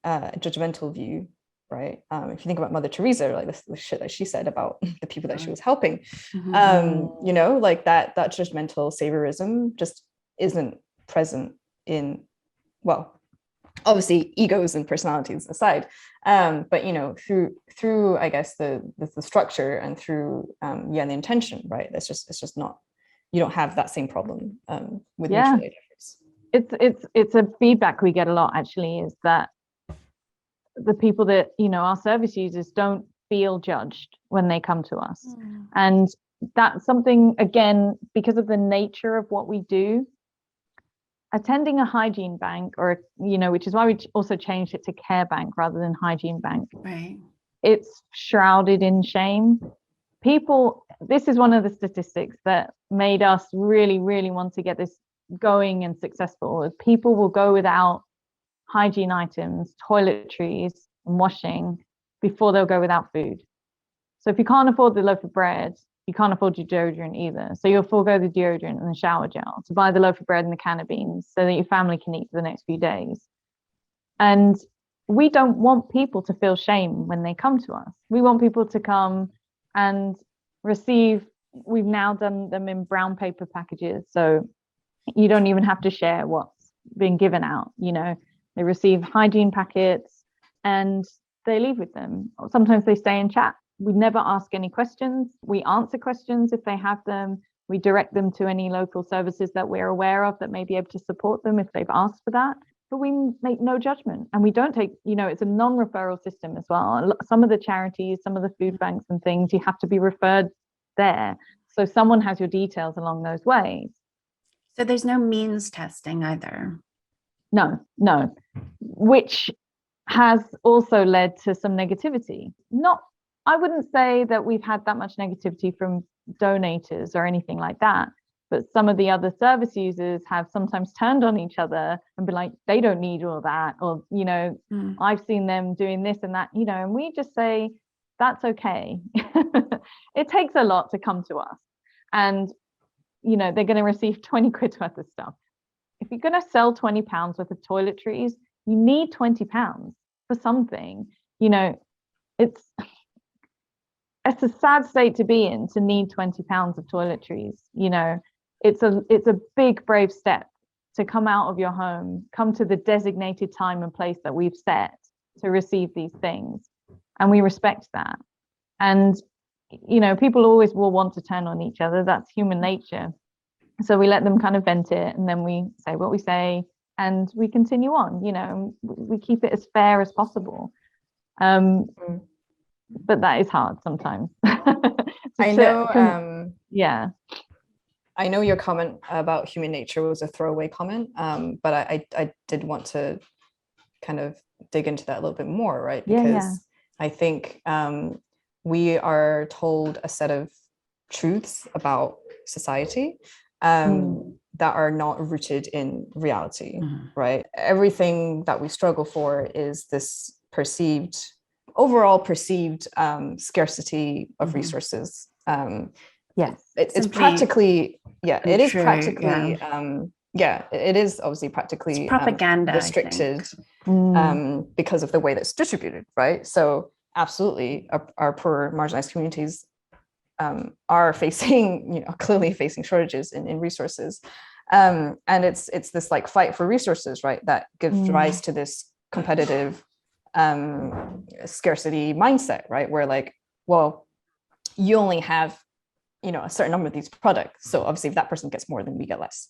Speaker 3: judgmental view, right? If you think about Mother Teresa, like the shit that she said about the people that she was helping, like that judgmental saviorism just isn't present in, well, obviously egos and personalities aside, but through I guess the structure and through the intention, right? It's just not, you don't have that same problem with mutual aid efforts.
Speaker 1: It's a feedback we get a lot, actually, is that the people that our service users don't feel judged when they come to us. And that's something, again, because of the nature of what we do. Attending a hygiene bank, or which is why we also changed it to care bank rather than hygiene bank,
Speaker 2: right?
Speaker 1: It's shrouded in shame. This is one of the statistics that made us really, really want to get this going and successful. People will go without hygiene items, toiletries, and washing before they'll go without food. So if you can't afford the loaf of bread, you can't afford your deodorant either. So you'll forego the deodorant and the shower gel to buy the loaf of bread and the can of beans so that your family can eat for the next few days. And we don't want people to feel shame when they come to us. We want people to come and receive. We've now done them in brown paper packages, so you don't even have to share what's been given out. They receive hygiene packets and they leave with them. Sometimes they stay and chat. We never ask any questions. We answer questions if they have them. We direct them to any local services that we're aware of that may be able to support them if they've asked for that. But we make no judgment, and we don't take, it's a non-referral system as well. Some of the charities, some of the food banks and things, you have to be referred there. So someone has your details along those ways.
Speaker 2: So there's no means testing either.
Speaker 1: No, which has also led to some negativity. I wouldn't say that we've had that much negativity from donators or anything like that, but some of the other service users have sometimes turned on each other and been like, they don't need all that, or I've seen them doing this and that, and we just say, that's okay. It takes a lot to come to us, and they're going to receive 20 quid worth of stuff. If you're going to sell 20 pounds worth of toiletries, you need 20 pounds for something. It's a sad state to be in, to need 20 pounds of toiletries. It's a big, brave step to come out of your home, come to the designated time and place that we've set to receive these things. And we respect that. And, people always will want to turn on each other. That's human nature. So we let them kind of vent it, and then we say what we say, and we continue on. We keep it as fair as possible. But that is hard sometimes.
Speaker 3: I know.
Speaker 1: I
Speaker 3: know your comment about human nature was a throwaway comment, but I did want to kind of dig into that a little bit more, right? Because I think we are told a set of truths about society that are not rooted in reality, right? Everything that we struggle for is this overall perceived scarcity of resources. It's practically, it is practically, it is obviously practically
Speaker 2: propaganda,
Speaker 3: restricted because of the way that's distributed, right? So absolutely, our poor marginalized communities are facing, clearly facing shortages in resources. And it's this like fight for resources, right, that gives rise to this competitive scarcity mindset, right, where like, well, you only have a certain number of these products, so obviously if that person gets more, then we get less.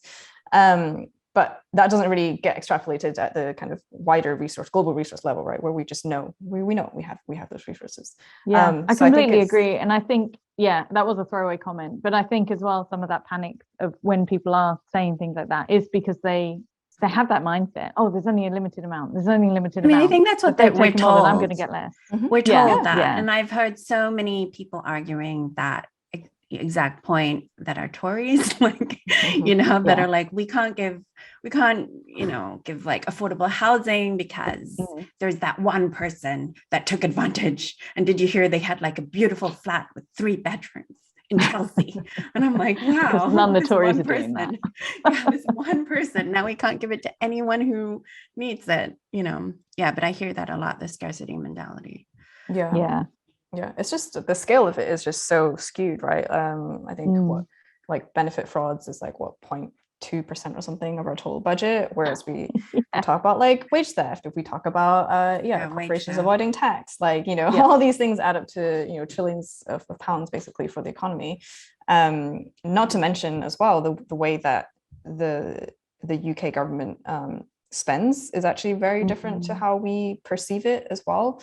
Speaker 3: But that doesn't really get extrapolated at the kind of wider global resource level, right, where we just know we know we have those resources.
Speaker 1: I completely agree. And I think that was a throwaway comment, but I think as well some of that panic of when people are saying things like that is because they have that mindset. Oh, there's only a limited amount. I
Speaker 2: think that's what we're told.
Speaker 1: I'm going to get less.
Speaker 2: We're told that. And I've heard so many people arguing that exact point that are Tories, like,
Speaker 3: Mhm.
Speaker 2: that are like, we can't give like affordable housing because there's that one person that took advantage. And did you hear they had like a beautiful flat with 3 bedrooms in Chelsea? And I'm like, wow,
Speaker 1: Because none of the
Speaker 2: this
Speaker 1: Tories
Speaker 2: one
Speaker 1: are doing that.
Speaker 2: person, yeah, this one person. Now we can't give it to anyone who needs it, Yeah, but I hear that a lot, the scarcity mentality.
Speaker 3: Yeah. It's just the scale of it is just so skewed, right? I think what like benefit frauds is like what 0.2% or something of our total budget, whereas we talk about like wage theft, if we talk about corporations avoiding tax, like all these things add up to trillions of pounds basically for the economy. Not to mention as well the way that the UK government spends is actually very different to how we perceive it as well.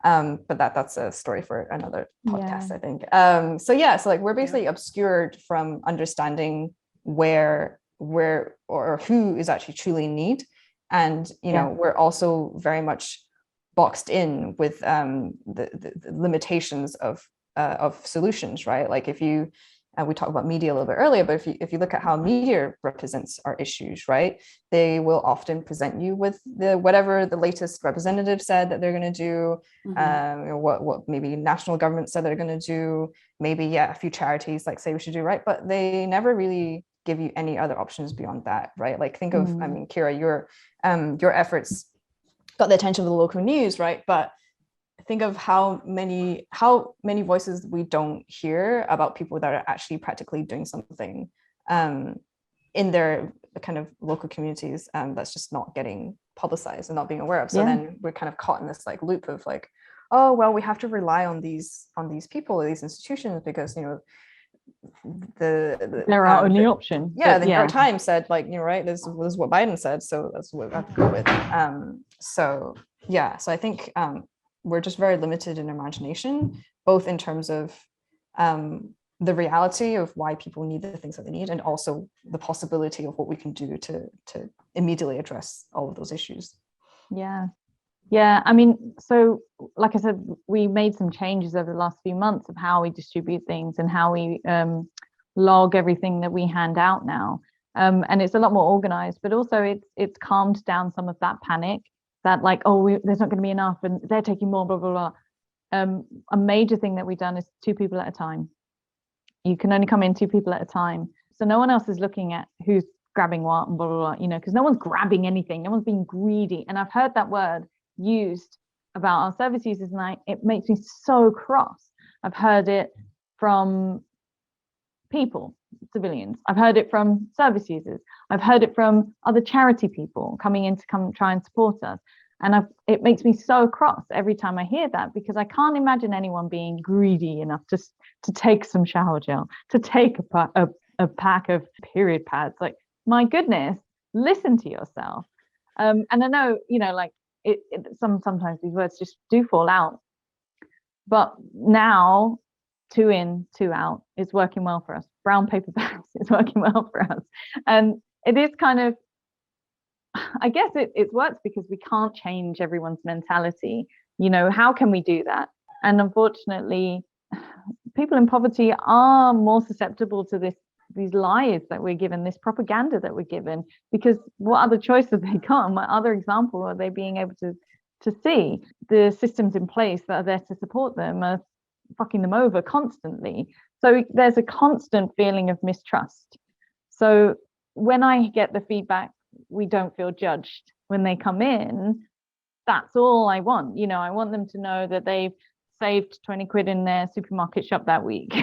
Speaker 3: But that's a story for another podcast, I think. So like we're basically obscured from understanding where or who is actually truly in need, and we're also very much boxed in with the limitations of solutions, right? Like if you we talked about media a little bit earlier, but if you look at how media represents our issues, right, they will often present you with whatever the latest representative said that they're going to do, what maybe national government said they're going to do, maybe a few charities like say we should do, right, but they never really give you any other options beyond that, right? Like think of, I mean, Keira, your efforts got the attention of the local news, right? But think of how many voices we don't hear about people that are actually practically doing something in their kind of local communities that's just not getting publicized and not being aware of. So then we're kind of caught in this like loop of like, oh well, we have to rely on these people or these institutions because
Speaker 1: they're our only option.
Speaker 3: The New York Times said like, right, this is what Biden said, so that's what we have to go with. So I think we're just very limited in imagination, both in terms of the reality of why people need the things that they need, and also the possibility of what we can do to immediately address all of those issues.
Speaker 1: I mean, so like I said, we made some changes over the last few months of how we distribute things and how we log everything that we hand out now, and it's a lot more organized, but also it's calmed down some of that panic that like, there's not going to be enough and they're taking more, blah blah blah. A major thing that we've done is 2 people at a time. You can only come in 2 people at a time, so no one else is looking at who's grabbing what and blah blah blah, because no one's grabbing anything, no one's being greedy. And I've heard that word used about our service users, and it makes me so cross. I've heard it from people, civilians, I've heard it from service users, I've heard it from other charity people coming in to come try and support us, and it makes me so cross every time I hear that, because I can't imagine anyone being greedy enough to take some shower gel, to take a pack of period pads. Like, my goodness, listen to yourself. And I know, like sometimes these words just do fall out, but now 2 in, 2 out is working well for us. Brown paper bags is working well for us, and it is kind of, I guess it works because we can't change everyone's mentality. How can we do that? And unfortunately, people in poverty are more susceptible to these lies that we're given, this propaganda that we're given, because what other choice have they got? What other example are they being able to see? The systems in place that are there to support them are fucking them over constantly. So there's a constant feeling of mistrust. So when I get the feedback, we don't feel judged when they come in, that's all I want. I want them to know that they've saved 20 quid in their supermarket shop that week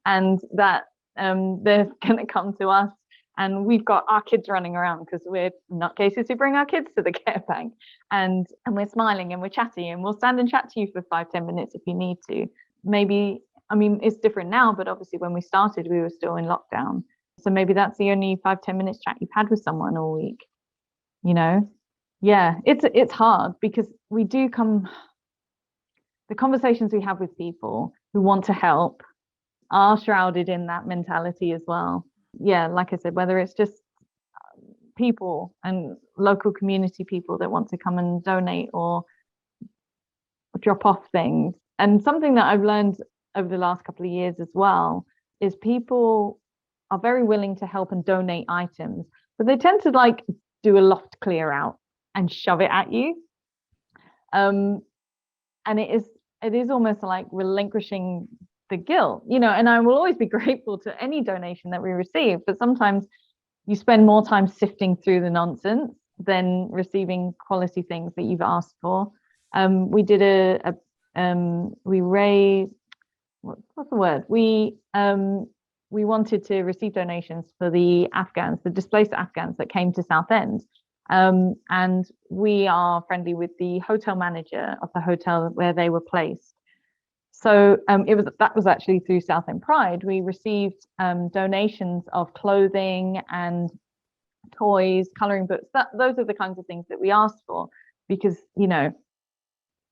Speaker 1: and that they're going to come to us, and we've got our kids running around because we're nutcases who bring our kids to the care bank, and we're smiling and we're chatty, and we'll stand and chat to you for 5-10 minutes if you need to. Maybe, I mean, it's different now, but obviously when we started we were still in lockdown, so maybe that's the only 5-10 minutes chat you've had with someone all week. It's hard because the conversations we have with people who want to help are shrouded in that mentality as well. Like I said, whether it's just people and local community people that want to come and donate or drop off things. And something that I've learned over the last couple of years as well is people are very willing to help and donate items, but they tend to like do a loft clear out and shove it at you. And it is almost like relinquishing the guilt, you know, and I will always be grateful to any donation that we receive, but sometimes you spend more time sifting through the nonsense than receiving quality things that you've asked for. We did we raised, what's the word? We wanted to receive donations for the displaced Afghans that came to Southend. And we are friendly with the hotel manager of the hotel where they were placed. So that was actually through Southend Pride. We received donations of clothing and toys, coloring books. Those are the kinds of things that we asked for, because, you know,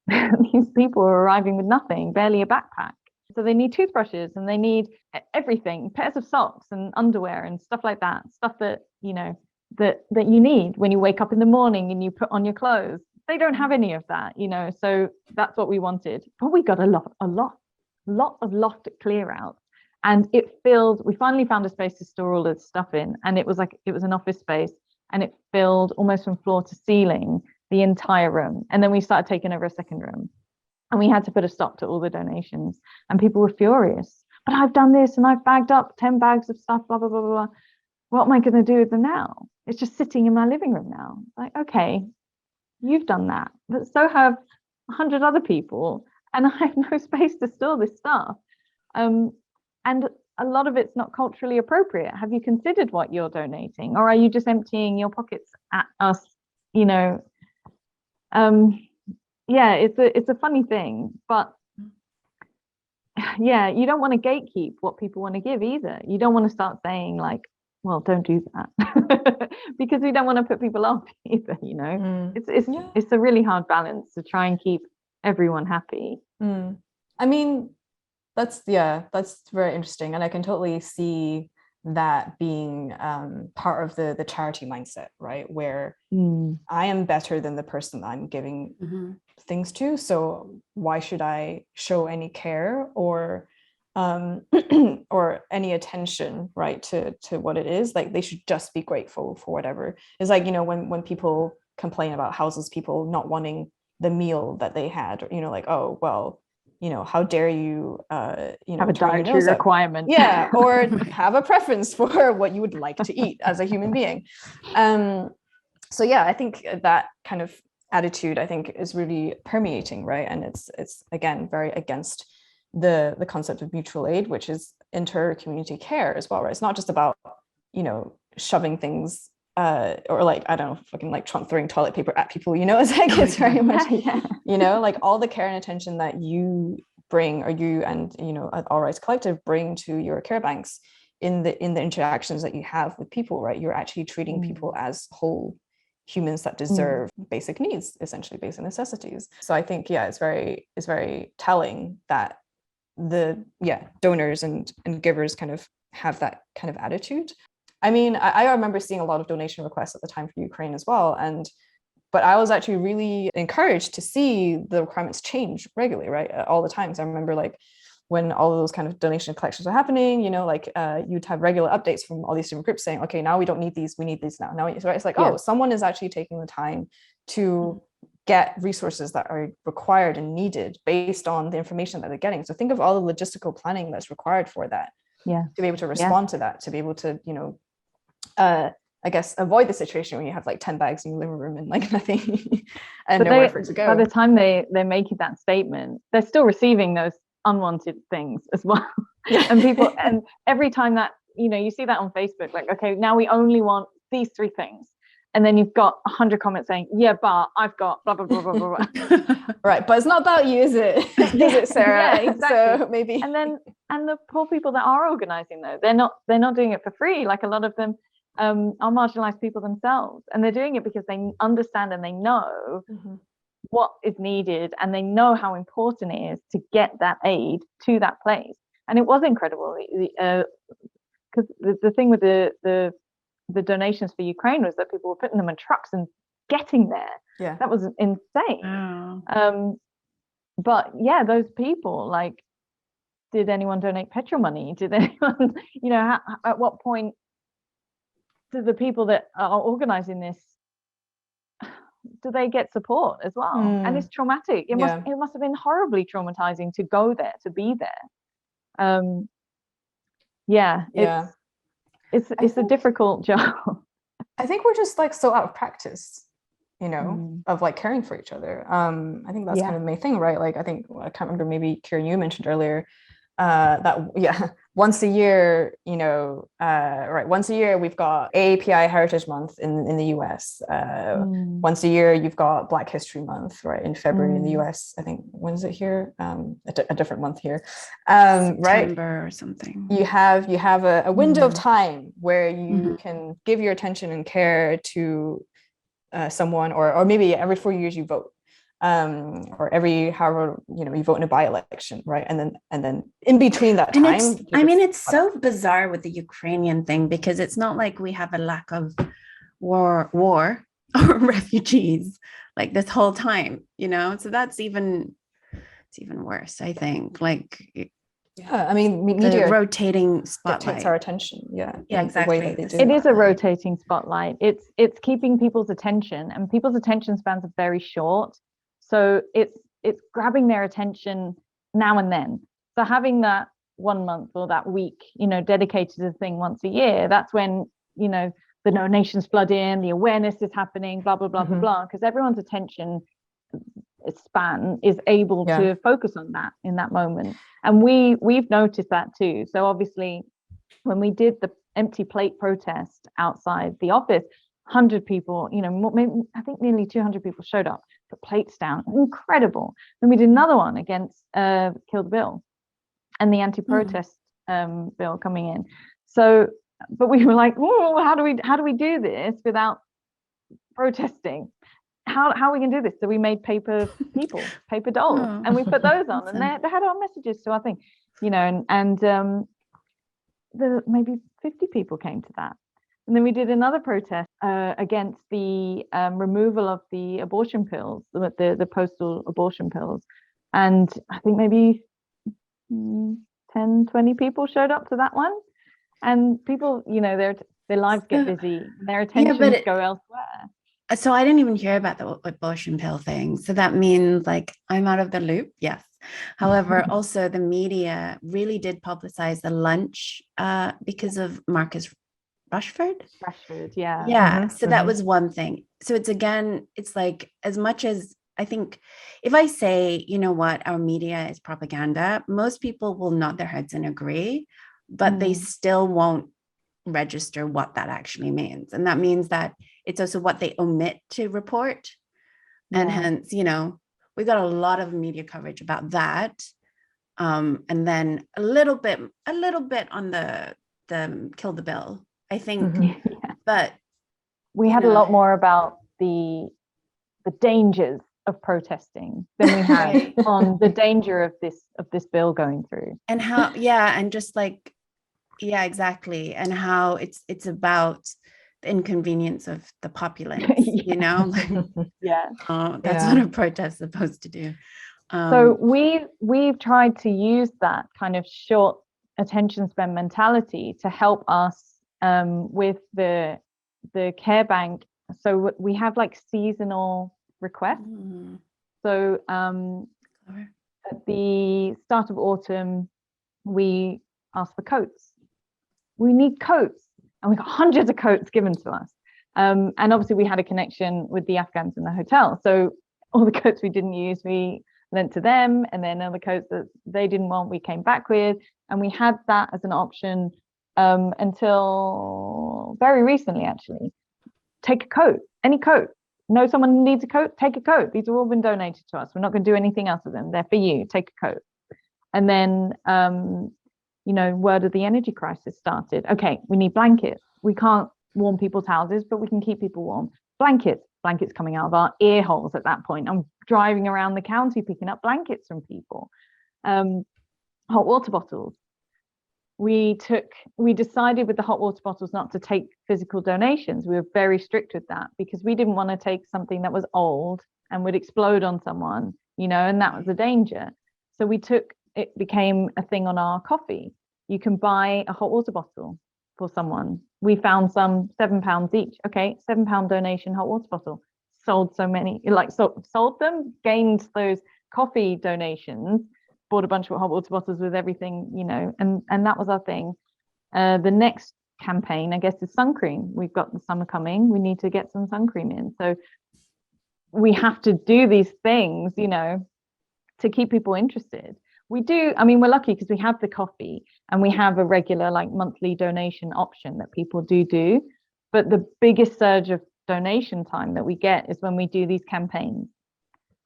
Speaker 1: these people are arriving with nothing, barely a backpack. So they need toothbrushes and they need everything, pairs of socks and underwear and stuff like that, stuff that, you know, that you need when you wake up in the morning and you put on your clothes. They don't have any of that, you know, so that's what we wanted. But we got a lot of loft clear out, and we finally found a space to store all the stuff in, and it was an office space, and it filled almost from floor to ceiling the entire room. And then we started taking over a second room, and we had to put a stop to all the donations, and people were furious. But I've done this and I've bagged up 10 bags of stuff, blah, blah, blah, blah. What am I going to do with them now? It's just sitting in my living room now. Like, okay, you've done that, but so have 100 other people, and I have no space to store this stuff. And a lot of it's not culturally appropriate. Have you considered what you're donating, or are you just emptying your pockets at us? You know, yeah, it's a funny thing, but yeah, you don't want to gatekeep what people want to give either. You don't want to start saying like, well, don't do that, because we don't want to put people off either, you know. It's a really hard balance to try and keep everyone happy.
Speaker 3: I mean, that's very interesting, and I can totally see that being part of the charity mindset, right, where I am better than the person that I'm giving things to, so why should I show any care or or any attention, right, to what it is. Like, they should just be grateful for whatever. It's like, you know, when people complain about houses people not wanting the meal that they had, or, you know, like, oh, well, you know, how dare you you know,
Speaker 1: have a dietary requirement.
Speaker 3: Yeah, or have a preference for what you would like to eat as a human being. So yeah, I think that kind of attitude, I think, is really permeating, right? And it's again very against the concept of mutual aid, which is inter-community care as well, right? It's not just about, you know, shoving things or like, I don't know, fucking like throwing toilet paper at people, you know. It's like, it's very much, you know, like all the care and attention that you bring, or you and, you know, All Rights Collective bring to your care banks in the interactions that you have with people, right? You're actually treating people as whole humans that deserve basic needs, essentially basic necessities. So I think, yeah, it's very telling that the donors and givers kind of have that kind of attitude. I mean, I remember seeing a lot of donation requests at the time for Ukraine as well, but I was actually really encouraged to see the requirements change regularly, right, all the time. So I remember, like, when all of those kind of donation collections are happening, you know, like you'd have regular updates from all these different groups saying, okay, now we don't need these, we need these now. So it's like, oh, someone is actually taking the time to get resources that are required and needed based on the information that they're getting. So think of all the logistical planning that's required for that, to be able to respond to that, to be able to, you know, I guess avoid the situation where you have like 10 bags in your living room and like nothing and nowhere for it to go.
Speaker 1: By the time they're making that statement, they're still receiving those unwanted things as well. And people, and every time that, you know, you see that on Facebook, like, okay, now we only want these 3 things. And then you've got 100 comments saying, yeah, but I've got blah, blah, blah, blah, blah, blah.
Speaker 3: Right. But it's not about you, is it? Is it, Sarah?
Speaker 1: Yeah, exactly.
Speaker 3: So maybe.
Speaker 1: And the poor people that are organizing, though, they're not doing it for free. Like, a lot of them are marginalized people themselves. And they're doing it because they understand and they know what is needed, and they know how important it is to get that aid to that place. And it was incredible, because the thing with the donations for Ukraine was that people were putting them in trucks and getting there. Yeah, that was insane. But yeah, those people, like, did anyone donate petrol money? Did anyone, at what point do the people that are organizing this, do they get support as well? And it's traumatic. It must have been horribly traumatizing to go there, to be there. It's a difficult job.
Speaker 3: I think we're just like so out of practice, of like caring for each other. I think that's kind of the main thing, right? Like I can't remember, maybe Keira, you mentioned earlier that once a year, once a year we've got AAPI Heritage Month in the US. Once a year you've got Black History Month, right, in February in the US. I think, when is it here? A different month here,
Speaker 2: September or something.
Speaker 3: You have a window of time where you can give your attention and care to someone, or maybe every 4 years you vote, or every however you vote in a by-election, right? And then in between that time,
Speaker 2: it's so bizarre with the Ukrainian thing, because it's not like we have a lack of war or refugees like this whole time, so it's even worse, I think. Like,
Speaker 3: media
Speaker 2: the rotating spotlight
Speaker 3: takes our attention.
Speaker 2: Exactly.
Speaker 1: It is a rotating spotlight. It's keeping people's attention, and people's attention spans are very short. So it's grabbing their attention now and then. So having that 1 month or that week, dedicated to the thing once a year, that's when, the donations flood in, the awareness is happening, blah, blah, blah, blah, blah, because everyone's attention span is able to focus on that in that moment. And we've noticed that too. So obviously, when we did the empty plate protest outside the office, 100 people, maybe, I think nearly 200 people showed up, put plates down. Incredible. Then we did another one against Kill the Bill and the anti-protest bill coming in. So, but we were like, oh, how do we do this without protesting? How are we going to do this? So we made paper dolls, and we put those on, and they had our messages to our thing, and there maybe 50 people came to that. And then we did another protest against the removal of the abortion pills, the postal abortion pills. And I think maybe 10, 20 people showed up to that one. And people, their lives get busy, their attentions go elsewhere.
Speaker 2: So I didn't even hear about the abortion pill thing. So that means, like, I'm out of the loop. Yes. However, also the media really did publicize the lunch because of Marcus Rashford,
Speaker 1: yeah.
Speaker 2: So that was one thing. So it's like, as much as I think, if I say, our media is propaganda, most people will nod their heads and agree, but they still won't register what that actually means. And that means that it's also what they omit to report. And hence, we got a lot of media coverage about that. And then a little bit on the Kill the Bill, I think. But
Speaker 1: we had a lot more about the dangers of protesting than we had on the danger of this bill going through.
Speaker 2: And how, and just like, exactly. And how it's about the inconvenience of the populace, that's what a protest is supposed to do.
Speaker 1: So we've tried to use that kind of short attention span mentality to help us with the care bank. So we have like seasonal requests. So at the start of autumn, we asked for coats. We need coats, and we got hundreds of coats given to us. And obviously we had a connection with the Afghans in the hotel. So all the coats we didn't use, we lent to them, and then other coats that they didn't want, we came back with. And we had that as an option until very recently, actually. Take a coat, any coat. Know someone needs a coat, take a coat. These have all been donated to us. We're not going to do anything else with them. They're for you. Take a coat. And then, word of the energy crisis started. Okay, we need blankets. We can't warm people's houses, but we can keep people warm. Blankets coming out of our ear holes at that point. I'm driving around the county picking up blankets from people. Hot water bottles. We decided with the hot water bottles not to take physical donations. We were very strict with that because we didn't want to take something that was old and would explode on someone, and that was a danger. So we took it became a thing on our coffee. You can buy a hot water bottle for someone. We found some £7 each. Okay, £7 donation hot water bottle. Sold so many, like sold them, gained those coffee donations, bought a bunch of hot water bottles with everything, and that was our thing. The next campaign, I guess, is sun cream. We've got the summer coming. We need to get some sun cream in. So we have to do these things, to keep people interested. We do, I mean, we're lucky because we have the coffee and we have a regular like monthly donation option that people do. But the biggest surge of donation time that we get is when we do these campaigns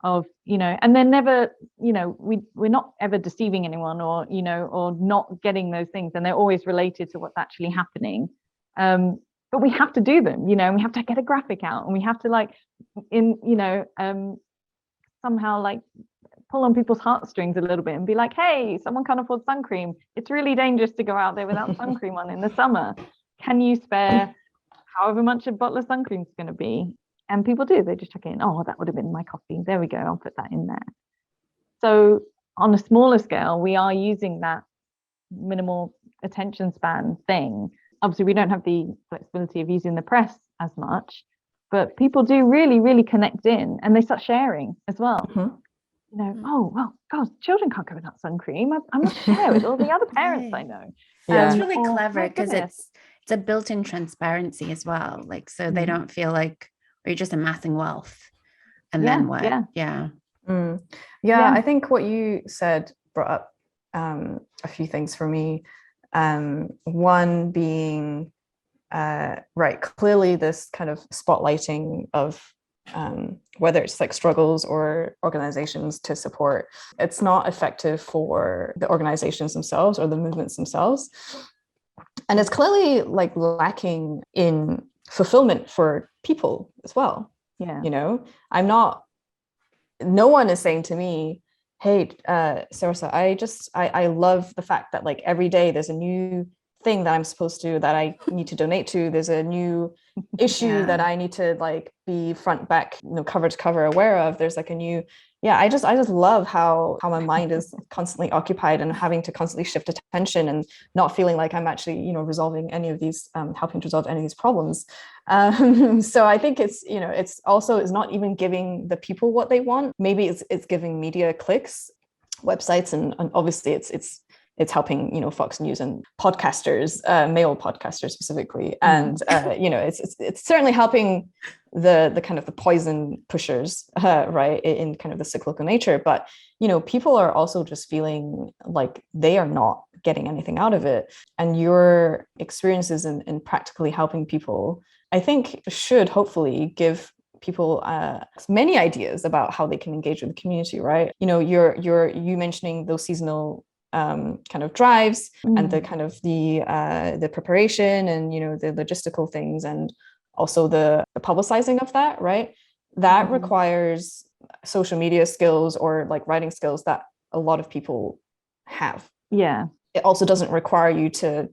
Speaker 1: of, and they're never, we're not ever deceiving anyone or, or not getting those things. And they're always related to what's actually happening. But we have to do them, we have to get a graphic out and we have to somehow like pull on people's heartstrings a little bit and be like, hey, someone can't afford sun cream. It's really dangerous to go out there without sun cream on in the summer. Can you spare however much a bottle of sun cream is going to be? And people do. They just check in. Oh, that would have been my coffee. There we go. I'll put that in there. So on a smaller scale, we are using that minimal attention span thing. Obviously, we don't have the flexibility of using the press as much, but people do really, really connect in and they start sharing as well.
Speaker 3: Mhm.
Speaker 1: Oh, well, gosh, children can't go without sun cream. I must share with all the other parents I know.
Speaker 2: That's
Speaker 3: Yeah.
Speaker 2: really
Speaker 1: Oh,
Speaker 2: clever
Speaker 1: my
Speaker 2: because
Speaker 1: goodness.
Speaker 2: it's a built-in transparency as well. Like, so they don't feel like you're just amassing wealth. And then what?
Speaker 3: Yeah.
Speaker 1: Yeah.
Speaker 3: I think what you said brought up a few things for me. One being, right, clearly this kind of spotlighting of whether it's like struggles or organizations to support, it's not effective for the organizations themselves or the movements themselves. And it's clearly like lacking in fulfillment for people as well.
Speaker 1: Yeah.
Speaker 3: No one is saying to me, hey, Soairse, I love the fact that like every day there's a new thing that I'm supposed to, that I need to donate to. There's a new issue that I need to like be front, back, cover to cover aware of. There's like a new, I just love how my mind is constantly occupied and having to constantly shift attention and not feeling like I'm actually, resolving any of these, helping to resolve any of these problems. So I think it's not even giving the people what they want. Maybe it's giving media clicks, websites, and obviously it's helping, Fox News and podcasters, male podcasters specifically. And, it's certainly helping the kind of the poison pushers, right, in kind of the cyclical nature. But, people are also just feeling like they are not getting anything out of it. And your experiences in practically helping people, I think, should hopefully give people many ideas about how they can engage with the community, right? You mentioning those seasonal kind of drives and the kind of the preparation and the logistical things, and also the publicizing of that, right? That requires social media skills or like writing skills that a lot of people have.
Speaker 1: Yeah.
Speaker 3: It also doesn't require you to,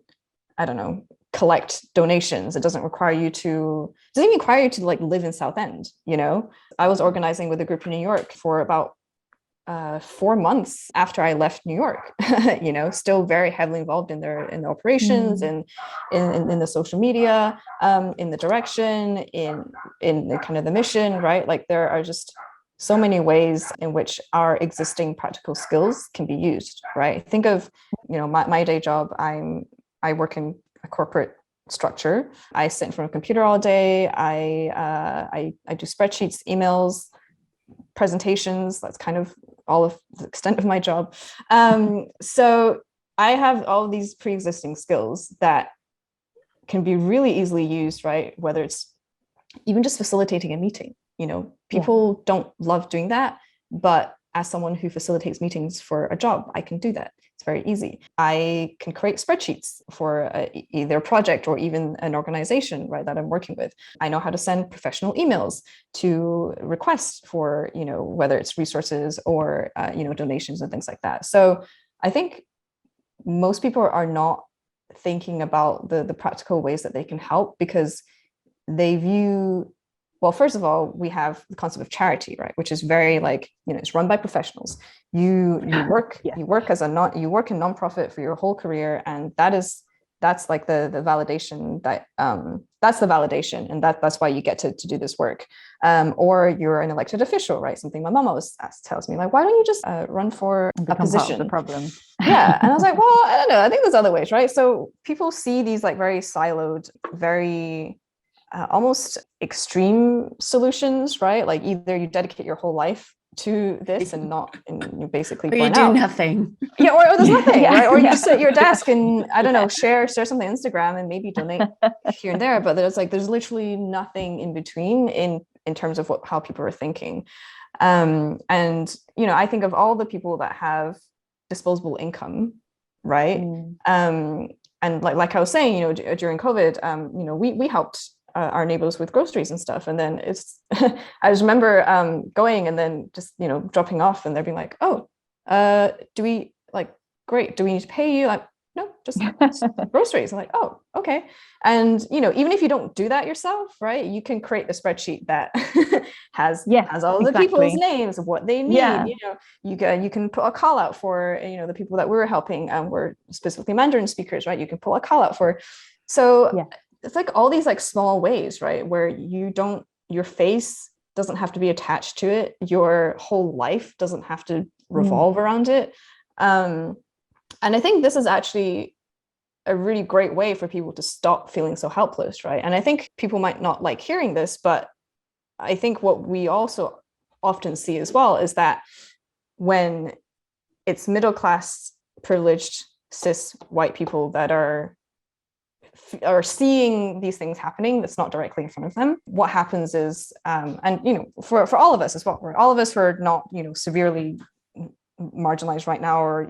Speaker 3: I don't know, collect donations. It doesn't even require you to like live in Southend. I was organizing with a group in New York for about 4 months after I left New York, still very heavily involved in the operations and in the social media, in the direction, in the kind of the mission, right? Like there are just so many ways in which our existing practical skills can be used, right? Think of, my day job. I work in a corporate structure. I sit in front of a computer all day. I do spreadsheets, emails, presentations. That's kind of all of the extent of my job. So I have all these pre-existing skills that can be really easily used, right? Whether it's even just facilitating a meeting. People don't love doing that, but as someone who facilitates meetings for a job, I can do that. It's very easy. I can create spreadsheets for either a project or even an organization, right, that I'm working with. I know how to send professional emails to requests for, whether it's resources or, donations and things like that. So I think most people are not thinking about the practical ways that they can help because they view well, first of all, we have the concept of charity, right, which is very like, it's run by professionals. You work
Speaker 1: Yeah.
Speaker 3: you work you work in nonprofit for your whole career, and that's like the validation that that's the validation, and that's why you get to do this work. Or you're an elected official, right? Something my mom always tells me, like, why don't you just run for a position?
Speaker 1: The problem.
Speaker 3: Yeah. And I was like, well, I don't know, I think there's other ways, right? So people see these like very siloed, very almost extreme solutions, right? Like either you dedicate your whole life to this and you basically
Speaker 2: or you
Speaker 3: burn
Speaker 2: do
Speaker 3: out.
Speaker 2: nothing.
Speaker 3: Yeah, or there's nothing,
Speaker 1: Yeah,
Speaker 3: right? Or you
Speaker 1: yeah.
Speaker 3: just sit at your desk and I don't know, share something on Instagram and maybe donate here and there. But there's literally nothing in between in terms of how people are thinking. And I think of all the people that have disposable income, right? And like I was saying, during COVID, we helped our neighbors with groceries and stuff. And then I just remember going and then just, dropping off, and they're being like, oh, do we great. Do we need to pay you? Like, no, just groceries. I'm like, oh, okay. And, even if you don't do that yourself, right, you can create a spreadsheet that has all the people's names of what they need.
Speaker 1: Yeah.
Speaker 3: You can put a call out for, the people that we were helping were specifically Mandarin speakers, right? You can pull a call out for. So it's like all these like small ways, right, where your face doesn't have to be attached to it. Your whole life doesn't have to revolve around it. And I think this is actually a really great way for people to stop feeling so helpless, right? And I think people might not like hearing this, but I think what we also often see as well is that when it's middle class, privileged, cis white people that are seeing these things happening that's not directly in front of them, what happens is, and for all of us as well, all of us who are not severely marginalized right now or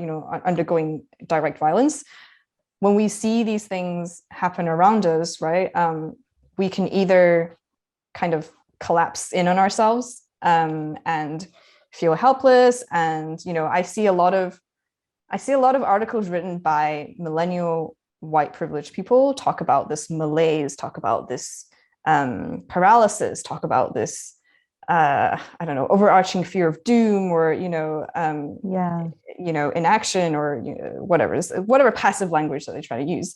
Speaker 3: undergoing direct violence, when we see these things happen around us, right, we can either kind of collapse in on ourselves and feel helpless. And I see a lot of articles written by millennial white privileged people talk about this malaise, talk about this paralysis, talk about this I don't know, overarching fear of doom, or inaction, or whatever passive language that they try to use.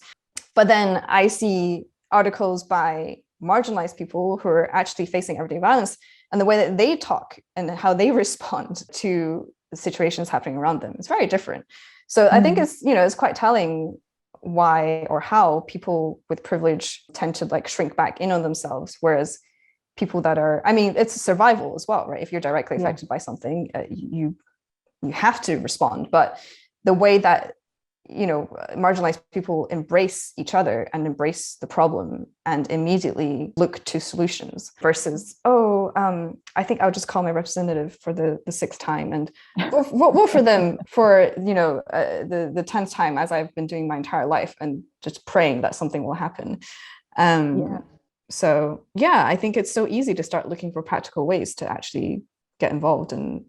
Speaker 3: But then I see articles by marginalized people who are actually facing everyday violence, and the way that they talk and how they respond to the situations happening around them is very different. So I think it's quite telling why or how people with privilege tend to like shrink back in on themselves, whereas people that are, it's survival as well, right? If you're directly affected by something, you have to respond. But the way that marginalized people embrace each other and embrace the problem and immediately look to solutions versus, I think I'll just call my representative for the 6th time and vote for them for the 10th time, as I've been doing my entire life, and just praying that something will happen. So I think it's so easy to start looking for practical ways to actually get involved and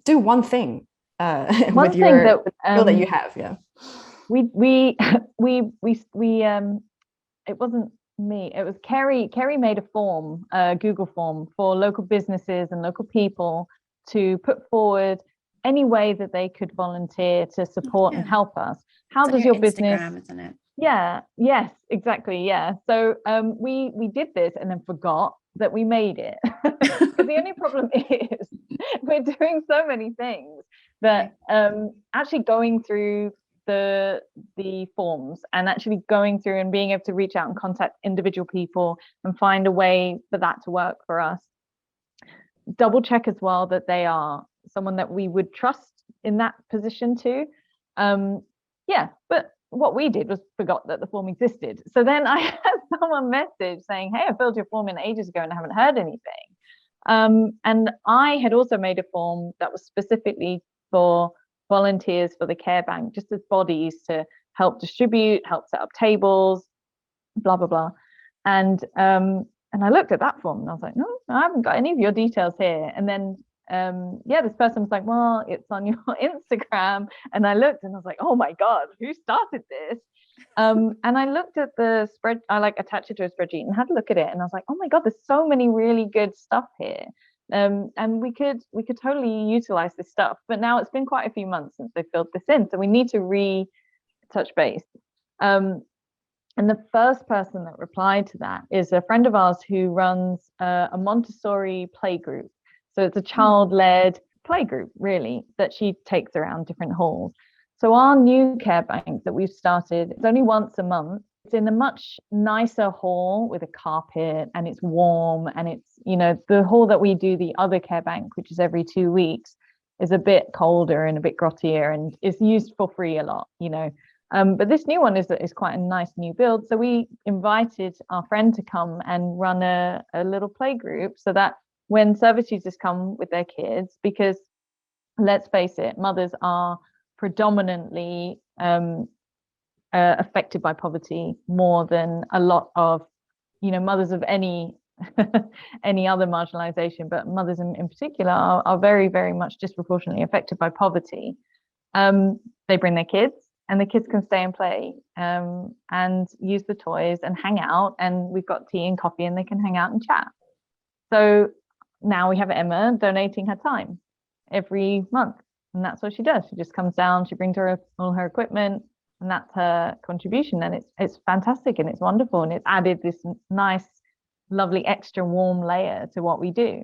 Speaker 3: do one thing with your skill that you have.
Speaker 1: It wasn't me, it was Kerry made a form, a Google form for local businesses and local people to put forward any way that they could volunteer to support and help us. How does your business,
Speaker 2: isn't it?
Speaker 1: Yes, exactly. So we did this and then forgot that we made it. Because the only problem is we're doing so many things that actually going through the forms and actually going through and being able to reach out and contact individual people and find a way for that to work for us. Double check as well that they are someone that we would trust in that position too. But what we did was forgot that the form existed. So then I had someone message saying, hey, I filled your form in ages ago and I haven't heard anything. And I had also made a form that was specifically for volunteers for the care bank, just as bodies to help distribute, help set up tables, blah, blah, blah. And I looked at that form and I was like, no, I haven't got any of your details here. And then this person was like, well, it's on your Instagram. And I looked and I was like, oh my God, who started this? And I looked at the spread, I like attached it to a spreadsheet and had a look at it, and I was like, oh my God, there's so many really good stuff here. And we could totally utilize this stuff. But now it's been quite a few months since they filled this in, so we need to touch base. And the first person that replied to that is a friend of ours who runs a Montessori play group. So it's a child-led play group, really, that she takes around different halls. So our new care bank that we've started, it's only once a month. It's in a much nicer hall with a carpet, and it's warm, and it's, the hall that we do the other care bank, which is every 2 weeks, is a bit colder and a bit grottier and is used for free a lot, but this new one is quite a nice new build. So we invited our friend to come and run a little play group, so that when service users come with their kids, because let's face it, mothers are predominantly affected by poverty more than a lot of mothers of any other marginalization, but mothers in particular are very, very much disproportionately affected by poverty. They bring their kids, and the kids can stay and play and use the toys and hang out, and we've got tea and coffee, and they can hang out and chat. So now we have Emma donating her time every month, and that's what she does. She just comes down, she brings her all her equipment, and that's her contribution. And it's fantastic, and it's wonderful, and it's added this nice, lovely, extra warm layer to what we do.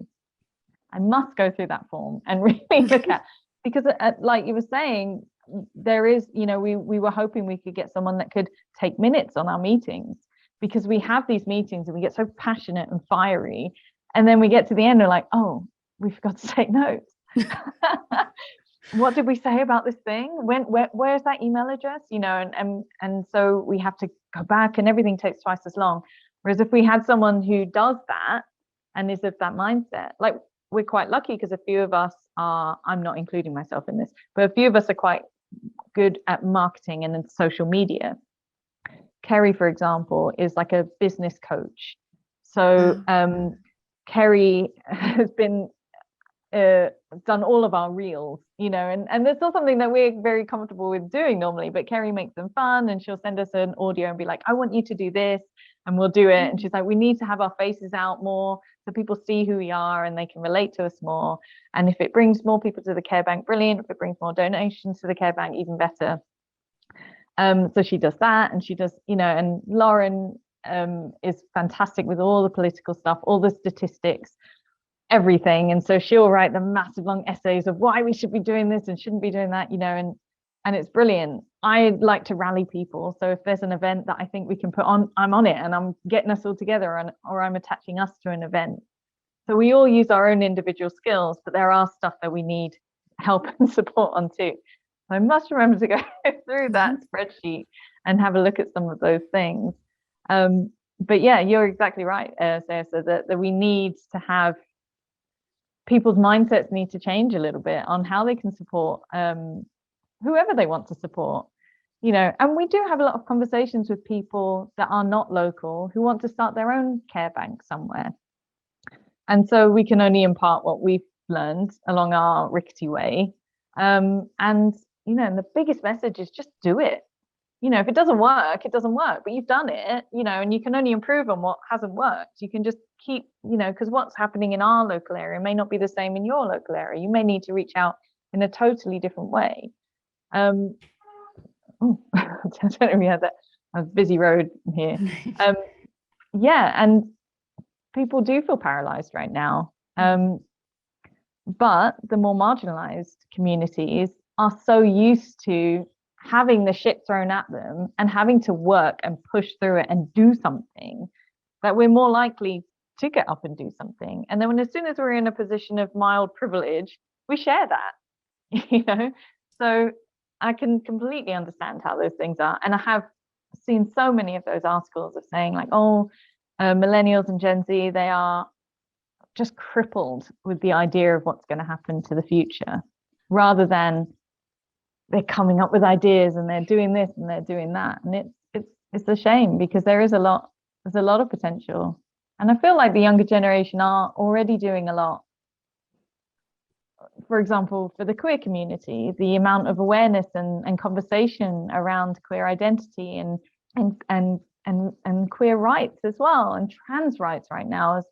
Speaker 1: I must go through that form and really look at, because like you were saying, there is, we were hoping we could get someone that could take minutes on our meetings, because we have these meetings and we get so passionate and fiery, and then we get to the end and we're like, oh, we forgot to take notes. What did we say about this thing? Where's that email address? And so we have to go back, and everything takes twice as long. Whereas if we had someone who does that and is of that mindset, like, we're quite lucky because a few of us are, I'm not including myself in this, but a few of us are quite good at marketing and in social media. Kerry, for example, is like a business coach. So Kerry has been done all of our reels, and it's not something that we're very comfortable with doing normally, but Kerry makes them fun, and she'll send us an audio and be like, I want you to do this, and we'll do it. And she's like, we need to have our faces out more so people see who we are and they can relate to us more. And if it brings more people to the care bank, brilliant. If it brings more donations to the care bank, even better. So she does that, and she does, and Lauren is fantastic with all the political stuff, all the statistics, everything. And so she'll write the massive long essays of why we should be doing this and shouldn't be doing that, and it's brilliant. I like to rally people. So if there's an event that I think we can put on, I'm on it, and I'm getting us all together, or I'm attaching us to an event. So we all use our own individual skills, but there are stuff that we need help and support on too. So I must remember to go through that spreadsheet and have a look at some of those things. But yeah, you're exactly right, Soairse, that we need to have, people's mindsets need to change a little bit on how they can support whoever they want to support, and we do have a lot of conversations with people that are not local who want to start their own care bank somewhere. And so we can only impart what we've learned along our rickety way. And the biggest message is just do it. If it doesn't work, it doesn't work, but you've done it, and you can only improve on what hasn't worked. You can just keep, because what's happening in our local area may not be the same in your local area. You may need to reach out in a totally different way. I don't know if you had that. I was busy road here. And people do feel paralyzed right now. But the more marginalized communities are so used to having the shit thrown at them and having to work and push through it and do something, that we're more likely to get up and do something. And then as soon as we're in a position of mild privilege, we share that, So I can completely understand how those things are. And I have seen so many of those articles of saying like, millennials and Gen Z, they are just crippled with the idea of what's going to happen to the future, rather than they're coming up with ideas and they're doing this and they're doing that. And it's a shame, because there's a lot of potential. And I feel like the younger generation are already doing a lot. For example, for the queer community, the amount of awareness and conversation around queer identity and and queer rights as well, and trans rights right now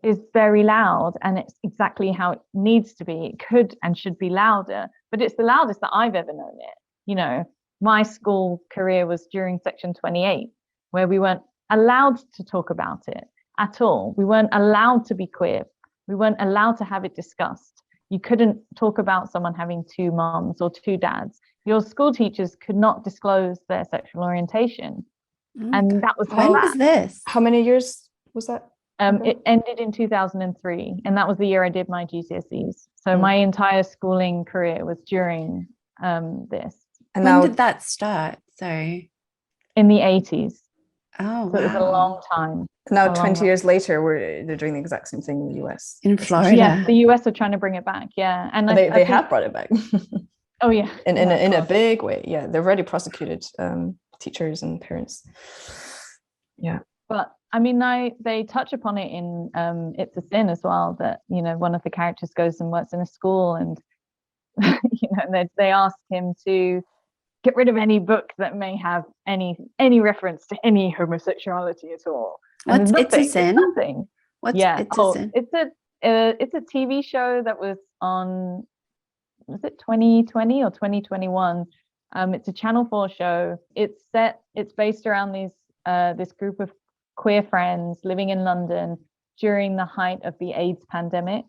Speaker 1: is very loud, and it's exactly how it needs to be. It could and should be louder, but it's the loudest that I've ever known it. You know, my school career was during Section 28, where we weren't allowed to talk about it at all. We weren't allowed to be queer. We weren't allowed to have it discussed. You couldn't talk about someone having two moms or two dads. Your school teachers could not disclose their sexual orientation. And that was
Speaker 2: when was this?
Speaker 3: How many years was that?
Speaker 1: It ended in 2003, and that was the year I did my GCSEs. So my entire schooling career was during this.
Speaker 3: And
Speaker 2: when
Speaker 3: now,
Speaker 2: did that start? Sorry.
Speaker 1: In the 80s.
Speaker 2: Oh,
Speaker 1: so it was a long time.
Speaker 3: Now 20 years later, they're doing the exact same thing in the US.
Speaker 2: In Florida.
Speaker 1: Yeah, the US are trying to bring it back. Yeah, and
Speaker 3: they think, have brought it back.
Speaker 1: Oh yeah,
Speaker 3: in a big way. Yeah, they've already prosecuted teachers and parents. Yeah,
Speaker 1: but I mean, they touch upon it in It's a Sin as well, that, you know, one of the characters goes and works in a school, and you know, they ask him to get rid of any book that may have any reference to any homosexuality at all.
Speaker 2: What's It's a Sin?
Speaker 1: Nothing.
Speaker 2: What's It's a Sin?
Speaker 1: It's a TV show that was on, was it 2020 or 2021? It's a Channel 4 show. It's based around this group of queer friends living in London during the height of the AIDS pandemic.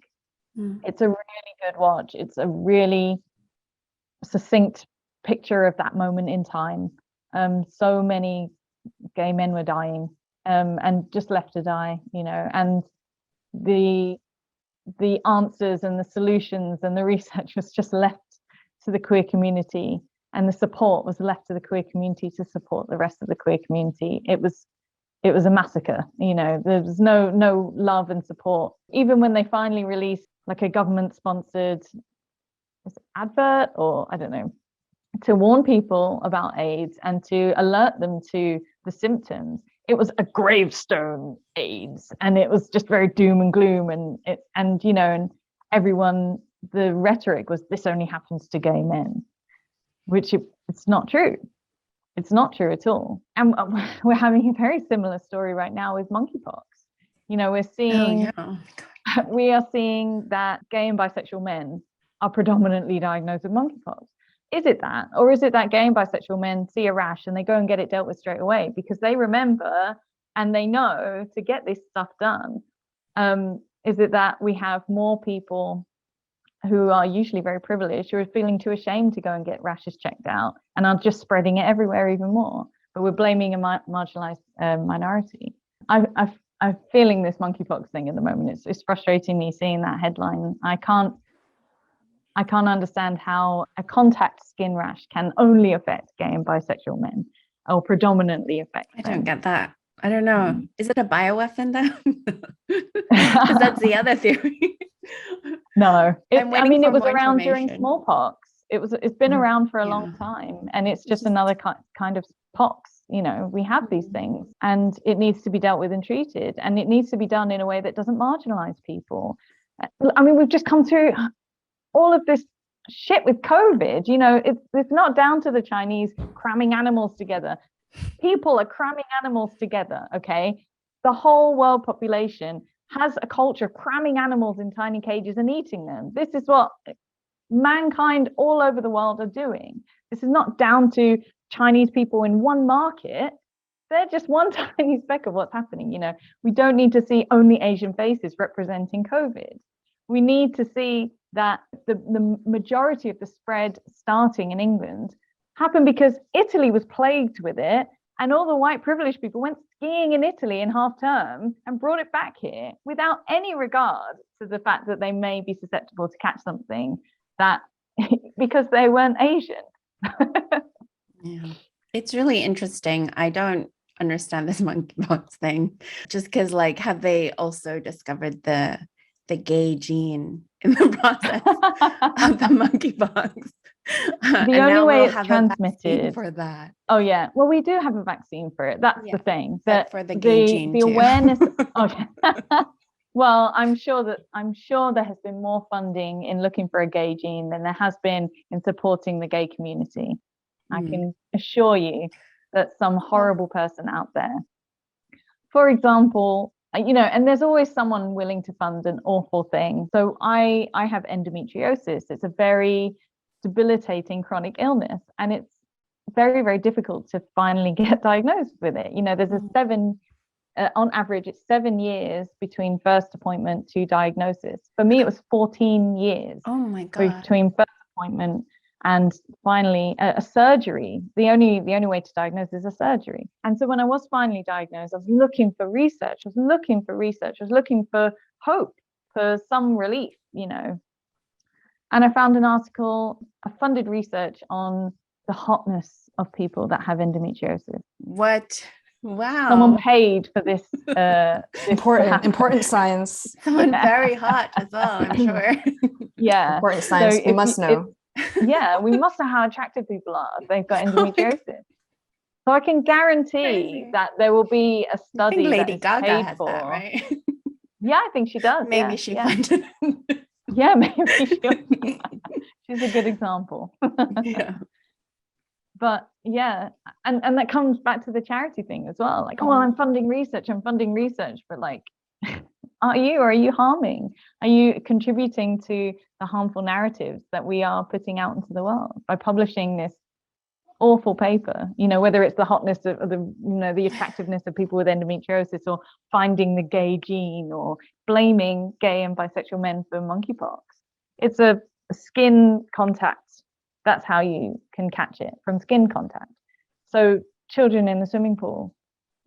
Speaker 1: It's a really good watch. It's a really succinct picture of that moment in time. So many gay men were dying, and just left to die, you know, and the answers and the solutions and the research was just left to the queer community, and the support was left to the queer community to support the rest of the queer community. It was a massacre, you know. There was no love and support. Even when they finally released like a government sponsored advert, or I don't know, to warn people about AIDS and to alert them to the symptoms, it was a gravestone AIDS, and it was just very doom and gloom, and you know, and everyone, the rhetoric was, this only happens to gay men, which it's not true. It's not true at all. And we're having a very similar story right now with monkeypox. You know, we're seeing we are seeing that gay and bisexual men are predominantly diagnosed with monkeypox. Is it that? Or is it that gay and bisexual men see a rash and they go and get it dealt with straight away because they remember and they know to get this stuff done? Is it that we have more people who are usually very privileged who are feeling too ashamed to go and get rashes checked out and are just spreading it everywhere even more? But we're blaming a marginalized minority. I'm feeling this monkeypox thing at the moment. It's frustrating me seeing that headline. I can't understand how a contact skin rash can only affect gay and bisexual men, or predominantly affect them.
Speaker 2: I don't get that. I don't know. Is it a bioweapon then? Because that's the other theory.
Speaker 1: No, it was around during smallpox. It's been around for a long time, and it's just another kind of pox. You know, we have these things, and it needs to be dealt with and treated, and it needs to be done in a way that doesn't marginalize people. I mean, we've just come through all of this shit with COVID. You know, it's not down to the Chinese cramming animals together. People are cramming animals together, okay? The whole world population has a culture of cramming animals in tiny cages and eating them. This is what mankind all over the world are doing. This is not down to Chinese people in one market. They're just one tiny speck of what's happening. You know, we don't need to see only Asian faces representing COVID. We need to see that the majority of the spread starting in England happened because Italy was plagued with it, and all the white privileged people went skiing in Italy in half term and brought it back here without any regard to the fact that they may be susceptible to catch something that because they weren't Asian.
Speaker 2: Yeah, it's really interesting. I don't understand this monkeypox thing, just because, like, have they also discovered the gay gene in the process of the monkeypox?
Speaker 1: The only way it's transmitted
Speaker 2: for that.
Speaker 1: Oh yeah, well, we do have a vaccine for it. That's the thing. That
Speaker 2: for the gay gene
Speaker 1: the
Speaker 2: too.
Speaker 1: awareness. Well, I'm sure there has been more funding in looking for a gay gene than there has been in supporting the gay community. I can assure you that some horrible person out there, for example, and there's always someone willing to fund an awful thing. So I have endometriosis. It's a very debilitating chronic illness, and it's very, very difficult to finally get diagnosed with it. There's on average, it's 7 years between first appointment to diagnosis. For me, it was 14 years.
Speaker 2: Oh my God.
Speaker 1: Between first appointment and finally a surgery. The only way to diagnose is a surgery. And so when I was finally diagnosed, I was looking for research. I was looking for hope, for some relief, And I found an article, a funded research on the hotness of people that have endometriosis.
Speaker 2: What? Wow.
Speaker 1: Someone paid for this.
Speaker 3: Important science.
Speaker 2: Someone very hot as well, I'm sure.
Speaker 1: Yeah.
Speaker 3: Important science.
Speaker 1: So
Speaker 3: we must know.
Speaker 1: We must know how attractive people are if they've got endometriosis. So I can guarantee that there will be a study.
Speaker 2: I think Lady
Speaker 1: that
Speaker 2: Gaga
Speaker 1: paid
Speaker 2: has
Speaker 1: for.
Speaker 2: that, right?
Speaker 1: Yeah, I think she does.
Speaker 2: Maybe she funded.
Speaker 1: Yeah, maybe she's a good example.
Speaker 2: Yeah.
Speaker 1: But yeah, and that comes back to the charity thing as well. Like, oh, I'm funding research, but like, are you harming? Are you contributing to the harmful narratives that we are putting out into the world by publishing this awful paper? Whether it's the hotness of the attractiveness of people with endometriosis, or finding the gay gene, or blaming gay and bisexual men for monkeypox. It's a skin contact. That's how you can catch it, from skin contact. So children in the swimming pool,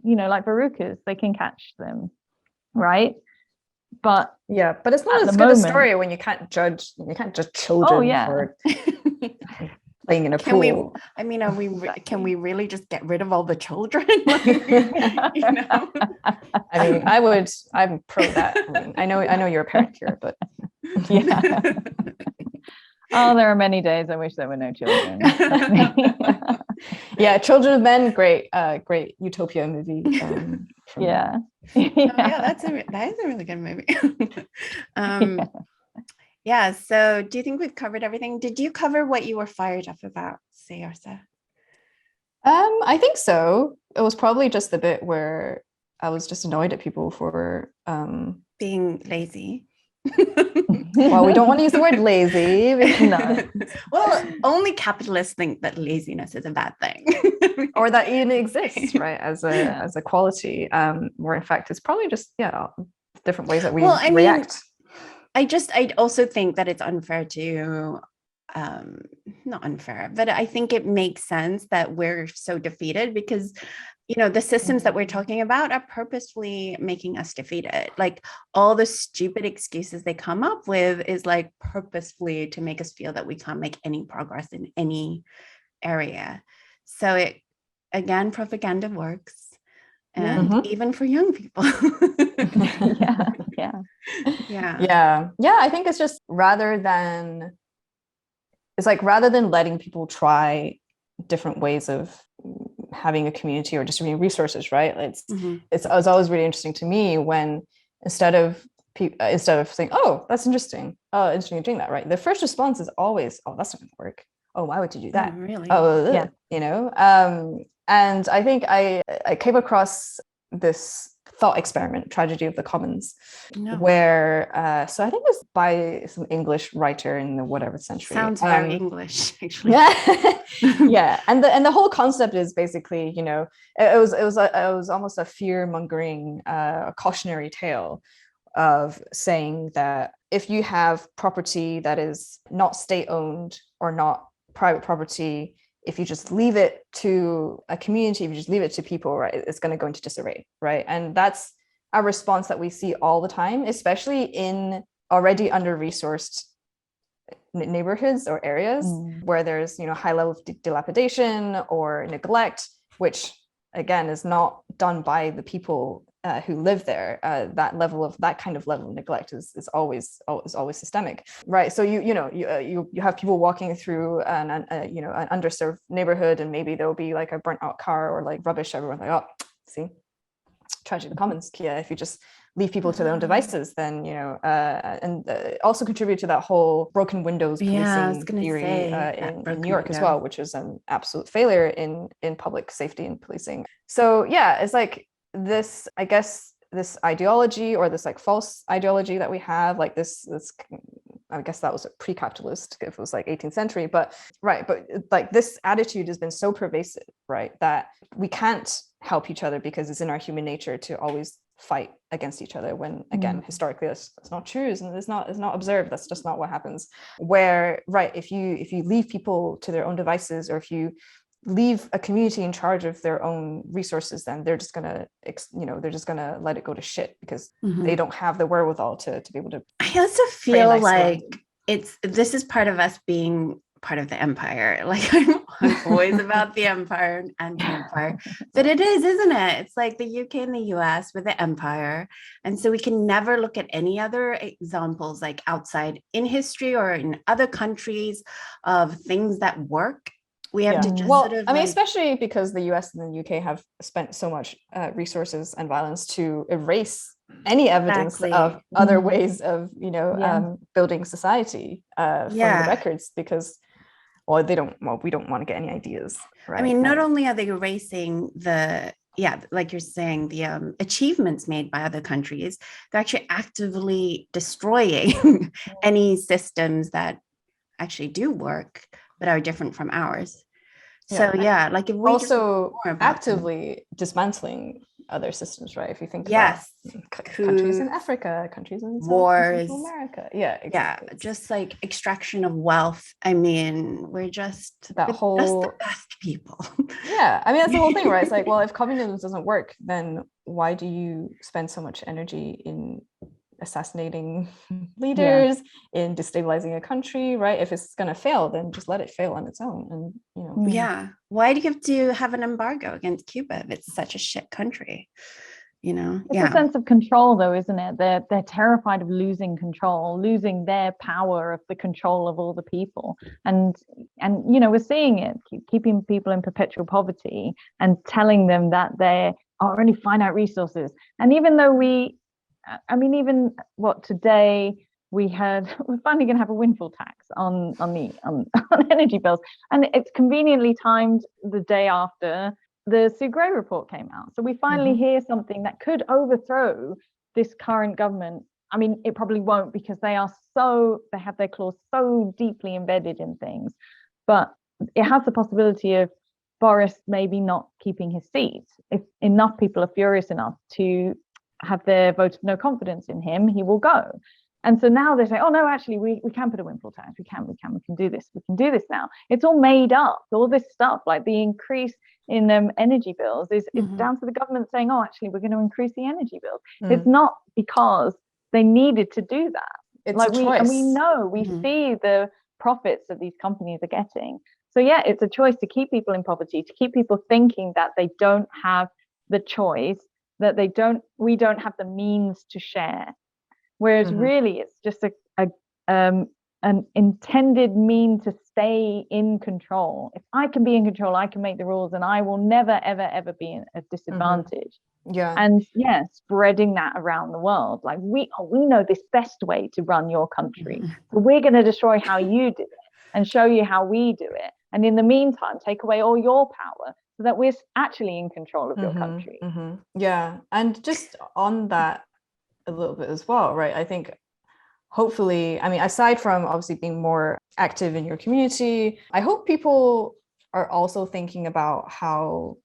Speaker 1: like verrucas, they can catch them, right? But
Speaker 3: it's not as good a story when you can't judge children for playing in a pool.
Speaker 2: Can we really just get rid of all the children?
Speaker 3: I'm pro that. I know you're a parent here, but
Speaker 1: yeah. Oh, there are many days I wish there were no children.
Speaker 3: Yeah, Children of Men, great utopia movie.
Speaker 1: Yeah.
Speaker 2: That is a really good movie. Yeah. So do you think we've covered everything? Did you cover what you were fired up about, Soairse?
Speaker 3: I think so. It was probably just the bit where I was just annoyed at people for
Speaker 2: being lazy.
Speaker 3: Well, we don't want to use the word lazy.
Speaker 2: No. Well, only capitalists think that laziness is a bad thing.
Speaker 3: Or that even exists, right, as a quality, where in fact it's probably just different ways that we react.
Speaker 2: I also think that it's unfair to not unfair, but I think it makes sense that we're so defeated because the systems that we're talking about are purposefully making us defeated. Like all the stupid excuses they come up with is like purposefully to make us feel that we can't make any progress in any area. So propaganda works. And even for young people.
Speaker 3: Yeah. I think it's just rather than letting people try different ways of having a community or distributing resources, right? It's always really interesting to me when instead of saying, oh, that's interesting, interesting you're doing that, right? The first response is always, oh, that's not going to work. Oh, why would you do that?
Speaker 2: Oh, really?
Speaker 3: Oh, yeah. And I think I came across this thought experiment, Tragedy of the Commons, where so I think it was by some English writer in the whatever century.
Speaker 2: Sounds very English, actually.
Speaker 3: Yeah. And the whole concept is basically, it was almost a fear-mongering, cautionary tale of saying that if you have property that is not state-owned or not private property, if you just leave it to a community, if you just leave it to people, right, it's going to go into disarray, right? And that's a response that we see all the time, especially in already under-resourced neighborhoods or areas where there's, high level of dilapidation or neglect, which again is not done by the people who live there. That kind of level of neglect is always systemic, right? So you have people walking through an underserved neighborhood, and maybe there'll be like a burnt out car or like rubbish everywhere. Like, oh, see, tragic the commons, Kia. If you just leave people to their own devices, then and also contribute to that whole broken windows policing theory in New York as well, which is an absolute failure in public safety and policing. So yeah, it's like this, I guess, this ideology, or this like false ideology that we have, like this I guess that was pre-capitalist if it was like 18th century, but like this attitude has been so pervasive, right, that we can't help each other because it's in our human nature to always fight against each other, when again historically that's not true, and it's not observed. That's just not what happens. Where if you leave people to their own devices, or if you leave a community in charge of their own resources, then they're just gonna let it go to shit, because they don't have the wherewithal to be able to.
Speaker 2: I also feel like this is part of us being part of the empire. Like I'm always about the empire and anti-empire, but it is, isn't it? It's like the UK and the US with the empire, and so we can never look at any other examples like outside in history or in other countries of things that work. We have to just sort of,
Speaker 3: I mean, especially because the US and the UK have spent so much resources and violence to erase any evidence of other ways of, building society from the records, because, we don't want to get any ideas, right?
Speaker 2: I mean, not only are they erasing like you're saying, the achievements made by other countries, they're actually actively destroying any systems that actually do work but are different from ours. So like if we
Speaker 3: also actively dismantling other systems, right? If you think about countries in Africa, countries in
Speaker 2: wars,
Speaker 3: South America,
Speaker 2: just like extraction of wealth. I mean, we're just the best people.
Speaker 3: I mean, that's the whole thing, right? It's like, well, if communism doesn't work, then why do you spend so much energy in assassinating leaders, in destabilizing a country, right? If it's going to fail, then just let it fail on its own. And
Speaker 2: why do you have to have an embargo against Cuba if it's such a shit country?
Speaker 1: It's a sense of control, though, isn't it? They're terrified of losing control, losing their power of the control of all the people, and we're seeing it, keeping people in perpetual poverty and telling them that there are only finite resources. And even though today we heard we're finally going to have a windfall tax on energy bills, and it's conveniently timed the day after the Sue Gray report came out. So we finally hear something that could overthrow this current government. I mean, it probably won't, because they have their claws so deeply embedded in things, but it has the possibility of Boris maybe not keeping his seat. If enough people are furious enough to have their vote of no confidence in him, he will go. And so now they say, oh no, actually we can put a windfall tax. We can do this. We can do this now. It's all made up. All this stuff, like the increase in energy bills, is down to the government saying, oh, actually we're going to increase the energy bills. It's not because they needed to do that.
Speaker 3: It's
Speaker 1: like
Speaker 3: a choice.
Speaker 1: We see the profits that these companies are getting. So yeah, it's a choice to keep people in poverty, to keep people thinking that they don't have the choice, that we don't have the means to share. Whereas really it's just an intended mean to stay in control. If I can be in control, I can make the rules, and I will never, ever, ever be at a disadvantage. And spreading that around the world. Like we know this best way to run your country. So we're going to destroy how you do it and show you how we do it. And in the meantime, take away all your power so that we're actually in control of your country.
Speaker 3: Yeah. And just on that a little bit as well, right? I think hopefully, I mean, aside from obviously being more active in your community, I hope people are also thinking about how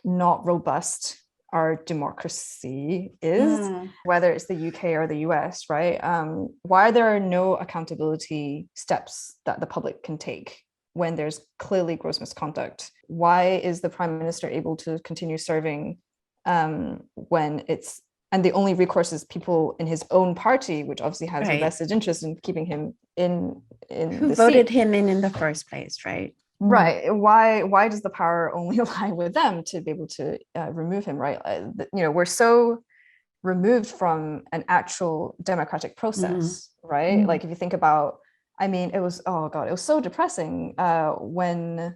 Speaker 3: not robust our democracy is, whether it's the UK or the US, right? Why there are no accountability steps that the public can take when there's clearly gross misconduct? Why is the Prime Minister able to continue serving when it's, and the only recourse is people in his own party, which obviously has a vested interest in keeping him in
Speaker 2: who
Speaker 3: the
Speaker 2: voted
Speaker 3: seat.
Speaker 2: him in the first place, right?
Speaker 3: Right. Why does the power only lie with them to be able to remove him, right? We're so removed from an actual democratic process, right? Like if you think about, I mean, it was so depressing when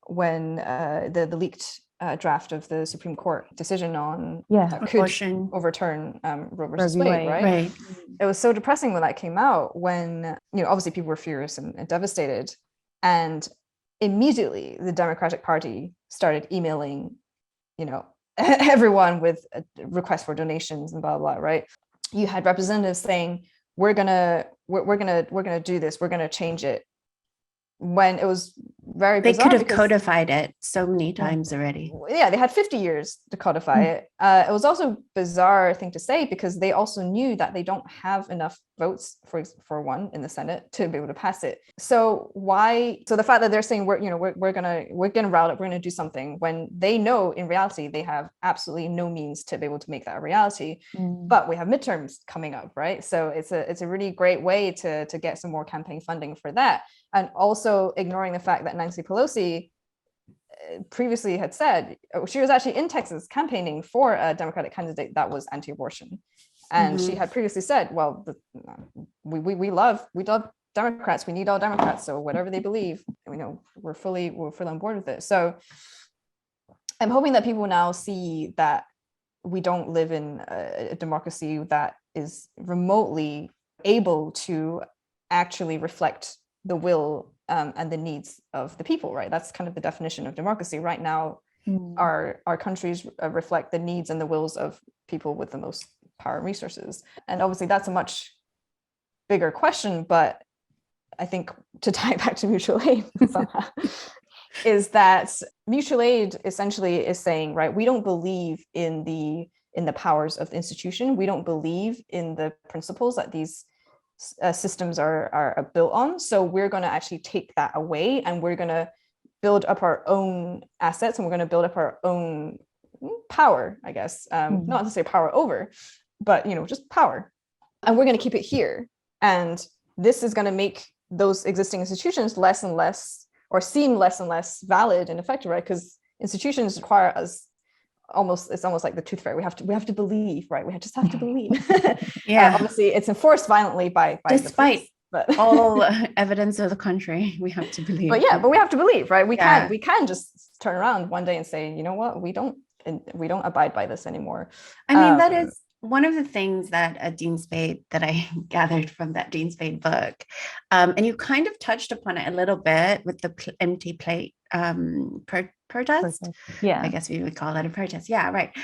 Speaker 3: the leaked draft of the Supreme Court decision on
Speaker 1: Yeah.
Speaker 3: that could
Speaker 2: Abortion.
Speaker 3: overturn Roe versus
Speaker 1: Roe v.
Speaker 3: Wade,
Speaker 1: Wade.
Speaker 3: right?
Speaker 2: Right.
Speaker 3: It was so depressing when that came out, when, obviously people were furious and devastated. And immediately the Democratic Party started emailing, everyone with requests for donations and blah, blah, right? You had representatives saying, we're gonna do this, we're gonna change it. When it was very
Speaker 2: They
Speaker 3: bizarre,
Speaker 2: could have
Speaker 3: because
Speaker 2: codified it so many times already.
Speaker 3: yeah, they had 50 years to codify it. It was also a bizarre thing to say, because they also knew that they don't have enough votes for one in the Senate to be able to pass it. So the fact that they're saying we're gonna route it, we're gonna do something, when they know in reality they have absolutely no means to be able to make that a reality. But we have midterms coming up, right? So it's a really great way to get some more campaign funding for that. And also ignoring the fact that Nancy Pelosi previously had said she was actually in Texas campaigning for a Democratic candidate that was anti-abortion. And she had previously said, well, we love Democrats. We need all Democrats. So whatever they believe, we're fully on board with it. So I'm hoping that people now see that we don't live in a democracy that is remotely able to actually reflect the will and the needs of the people, right? That's kind of the definition of democracy right now. Our countries reflect the needs and the wills of people with the most power and resources. And obviously that's a much bigger question, but I think to tie it back to mutual aid somehow, is that mutual aid essentially is saying, right, we don't believe in the powers of the institution. We don't believe in the principles that these systems are built on. So we're going to actually take that away, and we're going to build up our own assets, and we're going to build up our own power, I guess, not to say power over, but just power, and we're going to keep it here. And this is going to make those existing institutions less and less, or seem less and less valid and effective, right? Because institutions require us it's almost like the tooth fairy. We have to believe, right? We just have to believe.
Speaker 2: Yeah.
Speaker 3: Obviously it's enforced violently by
Speaker 2: despite
Speaker 3: the police, but
Speaker 2: all evidence of the contrary, we have to believe.
Speaker 3: But we have to believe, right? We can't just turn around one day and say, you know what, we don't abide by this anymore.
Speaker 2: I mean, that is one of the things that Dean Spade, that I gathered from that Dean Spade book, and you kind of touched upon it a little bit with the empty plate protest.
Speaker 1: Yeah,
Speaker 2: I guess we would call that a protest. Yeah, right.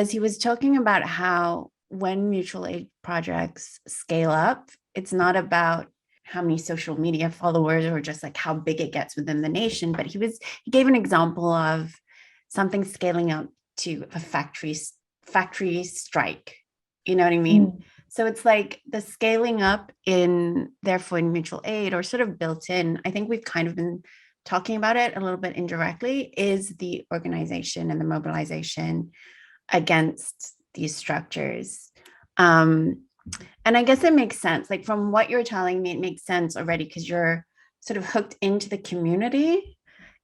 Speaker 2: He was talking about how when mutual aid projects scale up, it's not about how many social media followers or just like how big it gets within the nation, but he gave an example of something scaling up to a factory strike. You know what I mean? So it's like the scaling up in mutual aid, or sort of built in, I think we've kind of been talking about it a little bit indirectly, is the organization and the mobilization against these structures. And I guess it makes sense. Like from what you're telling me, it makes sense already, because you're sort of hooked into the community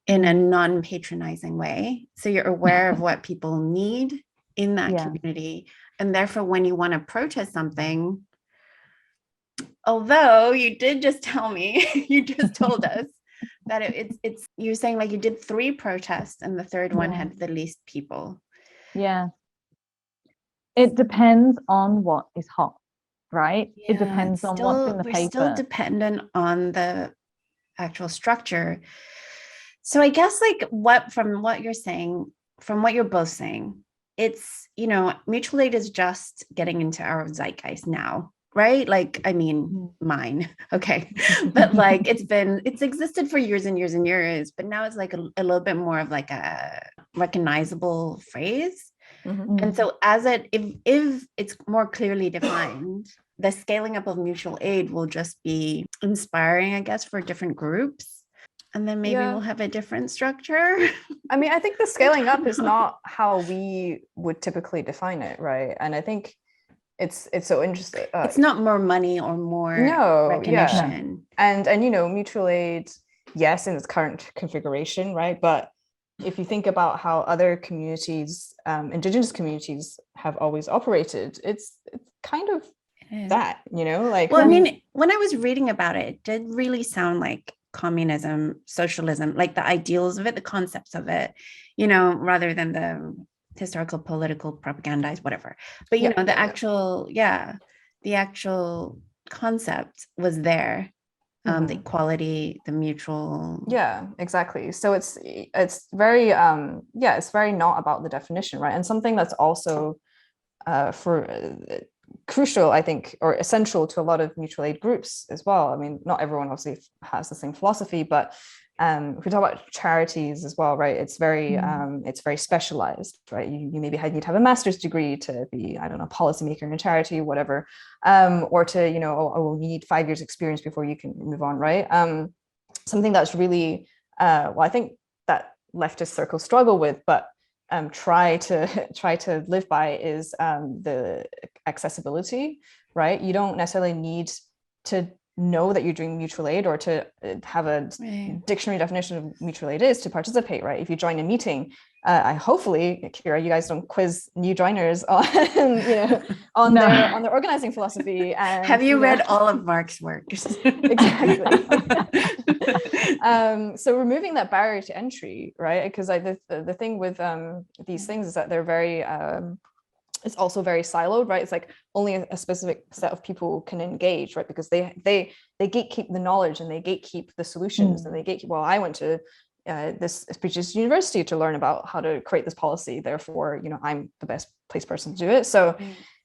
Speaker 2: in a non-patronizing way. So you're aware of what people need in that community. And therefore, when you want to protest something, although you did just tell me, you just told us that it's you're saying like you did 3 protests and the third one had the least people.
Speaker 1: Yeah. It depends on what is hot, right?
Speaker 2: Yeah,
Speaker 1: it depends on what's in the paper.
Speaker 2: We're still dependent on the actual structure. So I guess from what you're both saying, it's, mutual aid is just getting into our zeitgeist now, right? Like, I mean, mine. Okay. But like, it's existed for years and years and years, but now it's like a little bit more of like a recognizable phrase. And so if it's more clearly defined, the scaling up of mutual aid will just be inspiring, I guess, for different groups. And then maybe we'll have a different structure.
Speaker 3: I mean, I think the scaling up is not how we would typically define it, right? And I think it's so interesting.
Speaker 2: It's not more money or more recognition.
Speaker 3: Yeah. And mutual aid, yes, in its current configuration, right? But if you think about how other communities, Indigenous communities, have always operated, it's kind of that, like.
Speaker 2: Well, I mean, when I was reading about it, it did really sound like communism, socialism, like the ideals of it, the concepts of it, you know, rather than the historical, political, propagandized, whatever. But you know, the actual, the actual concept was there. The equality, the mutual.
Speaker 3: Yeah, exactly. So it's very it's very not about the definition, right? And something that's also crucial, I think, or essential to a lot of mutual aid groups as well. I mean, not everyone obviously has the same philosophy, but if we talk about charities as well, right? It's very specialized, right? You maybe need to have a master's degree to be, I don't know, policymaker in a charity, whatever, or to, you know, you need 5 years experience before you can move on, right? Something that's really, I think that leftist circles struggle with, but try to live by is the accessibility, right? You don't necessarily need to know that you're doing mutual aid or to have a dictionary definition of mutual aid is to participate, right? If you join a meeting, hopefully, Keira, you guys don't quiz new joiners on, you know, on their organizing philosophy. And
Speaker 2: have you read all of Mark's work?
Speaker 3: Exactly. So removing that barrier to entry, right? Because the thing with these things is that they're very it's also very siloed, right? It's like only a specific set of people can engage, right? Because they gatekeep the knowledge and they gatekeep the solutions and they gatekeep. Well, I went to this prestigious university to learn about how to create this policy. Therefore, you know, I'm the best placed person to do it. So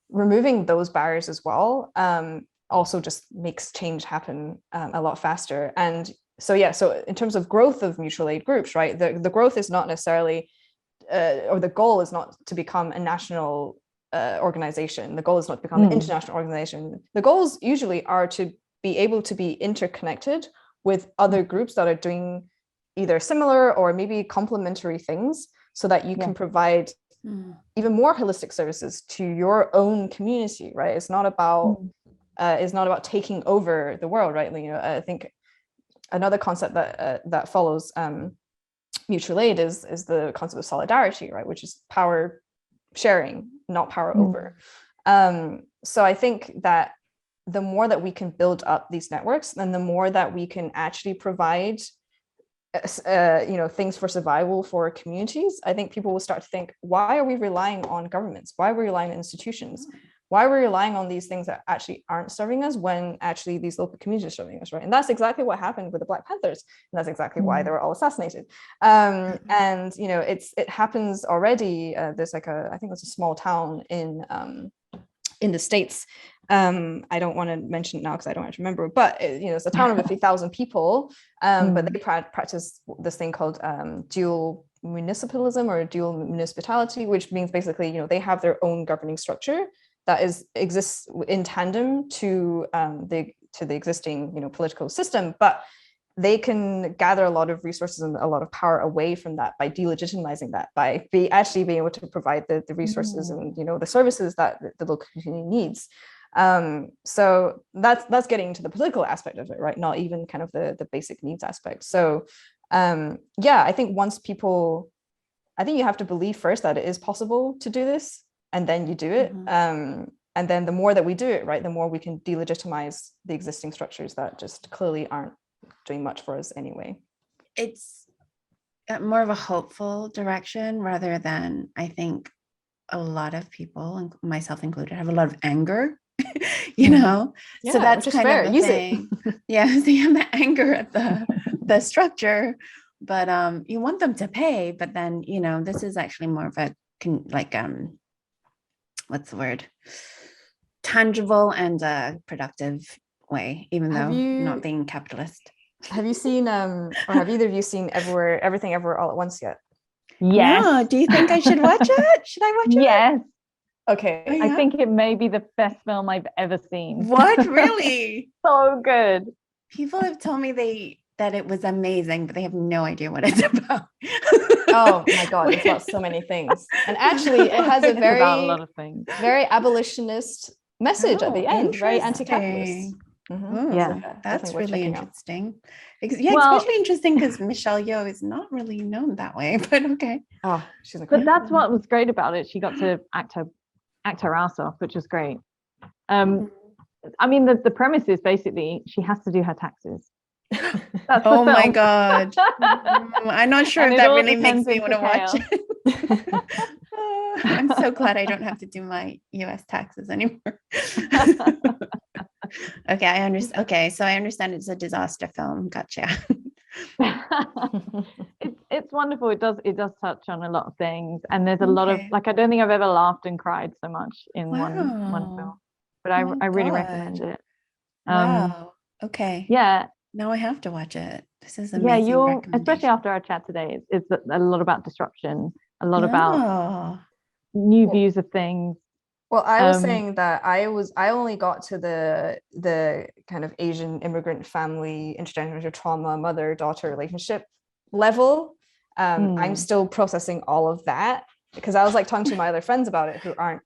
Speaker 3: removing those barriers as well also just makes change happen a lot faster. And so in terms of growth of mutual aid groups, right? The growth is not necessarily or the goal is not to become a national organization. The goal is not to become an international organization. The goals usually are to be able to be interconnected with other groups that are doing either similar or maybe complementary things, so that you can provide even more holistic services to your own community, right? It's not about taking over the world, right? You know, I think another concept that follows mutual aid is the concept of solidarity, right? Which is power sharing, not power over. So I think that the more that we can build up these networks, then the more that we can actually provide you know, things for survival for communities. I think people will start to think, why are we relying on governments? Why are we relying on institutions? Why are we relying on these things that actually aren't serving us when actually these local communities are serving us, right? And that's exactly what happened with the Black Panthers. And that's exactly why they were all assassinated. And, you know, it happens already. There's like I think it's a small town in the States. I don't want to mention it now because I don't actually remember, but you know, it's a town of a few thousand people, but they practice this thing called dual municipalism or dual municipality, which means basically, you know, they have their own governing structure that exists in tandem to the existing, you know, political system, but they can gather a lot of resources and a lot of power away from that by delegitimizing that, by actually being able to provide the resources and, you know, the services that the local community needs. So that's getting into the political aspect of it, right? Not even kind of the basic needs aspect. So I think I think you have to believe first that it is possible to do this, and then you do it. And then the more that we do it, right, the more we can delegitimize the existing structures that just clearly aren't doing much for us anyway.
Speaker 2: It's more of a hopeful direction rather than, I think, a lot of people, myself included, have a lot of anger, you know?
Speaker 3: Yeah,
Speaker 2: so that's kind
Speaker 3: fair.
Speaker 2: of the thing. Yeah, so you have the anger at the structure, but you want them to pay, but then, you know, this is actually more of a what's the word? Tangible and productive way, even though not being capitalist.
Speaker 3: Have you seen or have either of you seen Everything Everywhere All at Once yet?
Speaker 1: Yes.
Speaker 2: No, do you think I should watch it? Should I watch it?
Speaker 1: Yes.
Speaker 3: Okay.
Speaker 2: Oh, yeah?
Speaker 1: I think it may be the best film I've ever seen.
Speaker 2: What? Really?
Speaker 1: So good.
Speaker 2: People have told me that it was amazing, but they have no idea what it's about.
Speaker 3: Oh my God, it's about so many things. And actually it has a
Speaker 1: about a lot of things.
Speaker 3: very abolitionist message at the end, very anti-capitalist.
Speaker 2: Yeah,
Speaker 3: so
Speaker 2: that's really interesting.
Speaker 1: Well,
Speaker 2: Especially interesting because Michelle Yeoh is not really known that way, but okay.
Speaker 3: Oh, she's incredible.
Speaker 1: But that's what was great about it. She got to act her ass off, which was great. I mean, the premise is basically she has to do her taxes. That's
Speaker 2: Oh
Speaker 1: the
Speaker 2: my
Speaker 1: film.
Speaker 2: God. I'm not sure
Speaker 1: And
Speaker 2: if
Speaker 1: it
Speaker 2: that
Speaker 1: all
Speaker 2: really makes
Speaker 1: descends
Speaker 2: me want
Speaker 1: into
Speaker 2: to watch
Speaker 1: chaos.
Speaker 2: it. I'm so glad I don't have to do my US taxes anymore. Okay, I understand. Okay, so I understand it's a disaster film. Gotcha.
Speaker 1: It's wonderful. It does touch on a lot of things, and there's a lot of,
Speaker 2: Okay.
Speaker 1: like, I don't think I've ever laughed and cried so much in one film.
Speaker 2: Wow.
Speaker 1: But
Speaker 2: Oh my
Speaker 1: I really
Speaker 2: God.
Speaker 1: recommend it.
Speaker 2: Wow. Okay.
Speaker 1: Yeah,
Speaker 2: Now I have to watch it. This is
Speaker 1: yeah,
Speaker 2: amazing
Speaker 1: you'll, especially
Speaker 2: recommendation.
Speaker 1: after our chat today, it's a lot about disruption, a lot about
Speaker 2: Oh.
Speaker 1: new
Speaker 3: Well,
Speaker 1: views of things.
Speaker 3: well, I was
Speaker 1: Um,
Speaker 3: saying that I only got to the kind of Asian immigrant family intergenerational trauma mother-daughter relationship level. I'm still processing all of that because I was like talking to my other friends about it who aren't,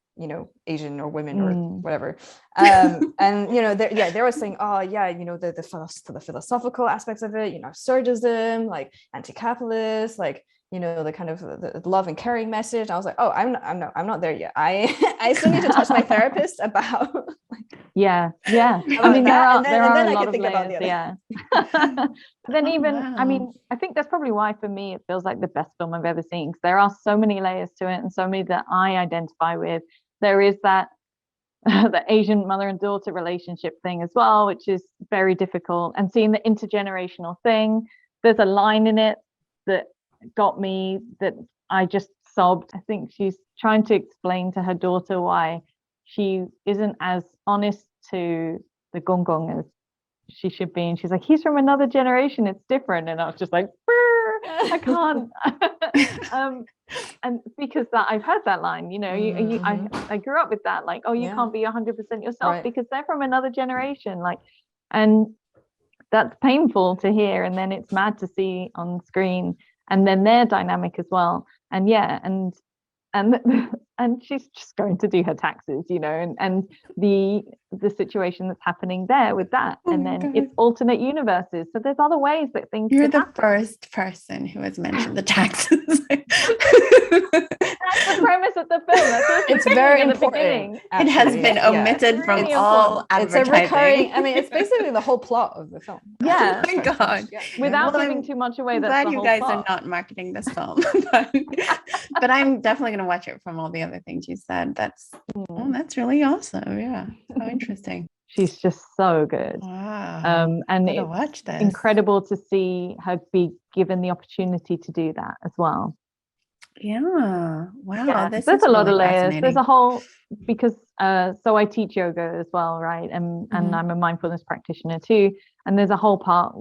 Speaker 3: Asian or women or whatever. And they were saying, oh yeah, the philosophical aspects of it, surgism, like anti-capitalist, like the kind of the love and caring message. I was like, oh, I'm not there yet. I still need to talk to my therapist about
Speaker 1: yeah. I
Speaker 3: about
Speaker 1: mean,
Speaker 3: that,
Speaker 1: there
Speaker 3: and
Speaker 1: are
Speaker 3: then
Speaker 1: a
Speaker 3: I
Speaker 1: lot
Speaker 3: could
Speaker 1: of
Speaker 3: think about the
Speaker 1: layers,
Speaker 3: other.
Speaker 1: yeah. But then
Speaker 2: Oh,
Speaker 1: even, I
Speaker 2: wow.
Speaker 1: mean, I think that's probably why for me it feels like the best film I've ever seen, because there are so many layers to it and so many that I identify with. There is that the Asian mother and daughter relationship thing as well, which is very difficult, and seeing the intergenerational thing. There's a line in it that got me, that I just sobbed. I think she's trying to explain to her daughter why she isn't as honest to the gong gong as she should be, and she's like, he's from another generation, it's different. And I was just like, I can't. And because that, I've heard that line, I grew up with that, like, oh, you
Speaker 3: Yeah.
Speaker 1: can't be 100% yourself
Speaker 3: Right.
Speaker 1: because they're from another generation, like, and that's painful to hear, and then it's mad to see on screen, and then their dynamic as well. And yeah, and and she's just going to do her taxes, and the situation that's happening there with that.
Speaker 2: Oh
Speaker 1: And
Speaker 2: my
Speaker 1: then
Speaker 2: God.
Speaker 1: it's alternate universes, so there's other ways that things
Speaker 2: You're
Speaker 1: could
Speaker 2: the
Speaker 1: happen.
Speaker 2: first person who has mentioned the taxes.
Speaker 1: That's the premise of the film. That's what
Speaker 3: It's very
Speaker 1: at the
Speaker 3: important.
Speaker 1: beginning.
Speaker 2: It has
Speaker 3: Actually,
Speaker 2: been
Speaker 3: yeah.
Speaker 2: omitted
Speaker 1: It's
Speaker 2: from
Speaker 1: really
Speaker 2: all
Speaker 1: important.
Speaker 3: It's a
Speaker 2: advertising.
Speaker 3: recurring. I mean, it's basically the whole plot of the film.
Speaker 1: Yeah.
Speaker 2: Oh my God.
Speaker 3: Yeah.
Speaker 1: Without
Speaker 2: Well,
Speaker 1: giving too much away,
Speaker 2: I'm
Speaker 1: that's
Speaker 2: glad
Speaker 1: the
Speaker 2: you
Speaker 1: whole
Speaker 2: guys
Speaker 1: plot.
Speaker 2: are not marketing this film, but I'm definitely going to watch it from all the other things you said. That's really awesome. Yeah, so interesting.
Speaker 1: She's just so good.
Speaker 2: Wow.
Speaker 1: And
Speaker 2: Gotta
Speaker 1: it's
Speaker 2: watch this.
Speaker 1: incredible to see her be given the opportunity to do that as well.
Speaker 2: Yeah. Wow.
Speaker 1: Yeah,
Speaker 2: This
Speaker 1: there's
Speaker 2: is
Speaker 1: a lot
Speaker 2: really
Speaker 1: of layers. There's
Speaker 2: fascinating.
Speaker 1: a whole, because so I teach yoga as well, right? And
Speaker 2: Mhm.
Speaker 1: I'm a mindfulness practitioner too. And there's a whole part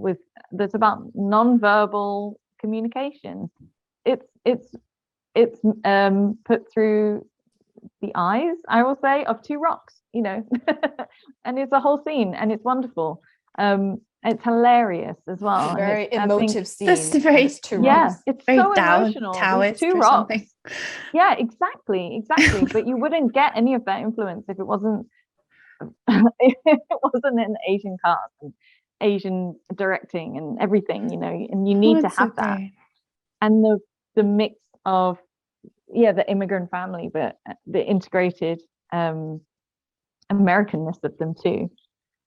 Speaker 1: that's about non-verbal communication. It's put through the eyes, I will say, of two rocks, and it's a whole scene, and it's wonderful. It's hilarious as well.
Speaker 3: It's a
Speaker 1: And
Speaker 3: very
Speaker 1: I think,
Speaker 3: emotive scene.
Speaker 2: That's very-
Speaker 3: It's two
Speaker 1: yeah,
Speaker 3: rocks.
Speaker 1: it's
Speaker 2: Very
Speaker 1: so emotional. These
Speaker 2: Taoist
Speaker 1: two
Speaker 2: or
Speaker 1: rocks.
Speaker 2: something.
Speaker 1: Yeah, exactly. But you wouldn't get any of that influence if it wasn't an Asian cast and Asian directing and everything, and you need to
Speaker 2: That's so
Speaker 1: have that.
Speaker 2: great.
Speaker 1: And the mix of, the immigrant family, but the integrated Americanness of them too,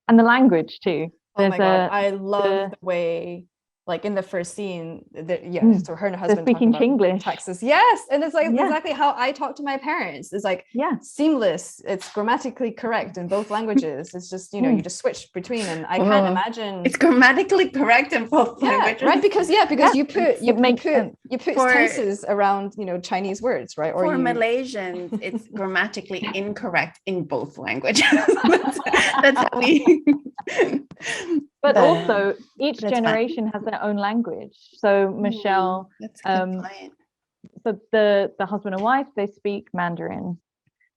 Speaker 1: and the language too.
Speaker 3: Oh my God, I love the way, like in the first scene, so her and her husband
Speaker 1: speaking
Speaker 3: talking about
Speaker 1: Chinglish.
Speaker 3: taxes. Yes, and it's like
Speaker 1: Yeah.
Speaker 3: exactly how I talk to my parents. It's like seamless. It's grammatically correct in both languages. It's just you just switch between, and I can't imagine.
Speaker 2: It's grammatically correct in both languages,
Speaker 3: right? Because you put tenses around Chinese words, right?
Speaker 2: For Malaysians, it's grammatically incorrect in both languages. that's how we.
Speaker 1: But also, each generation has their own language. So Michelle,
Speaker 2: that's a good point.
Speaker 1: So the husband and wife, they speak Mandarin,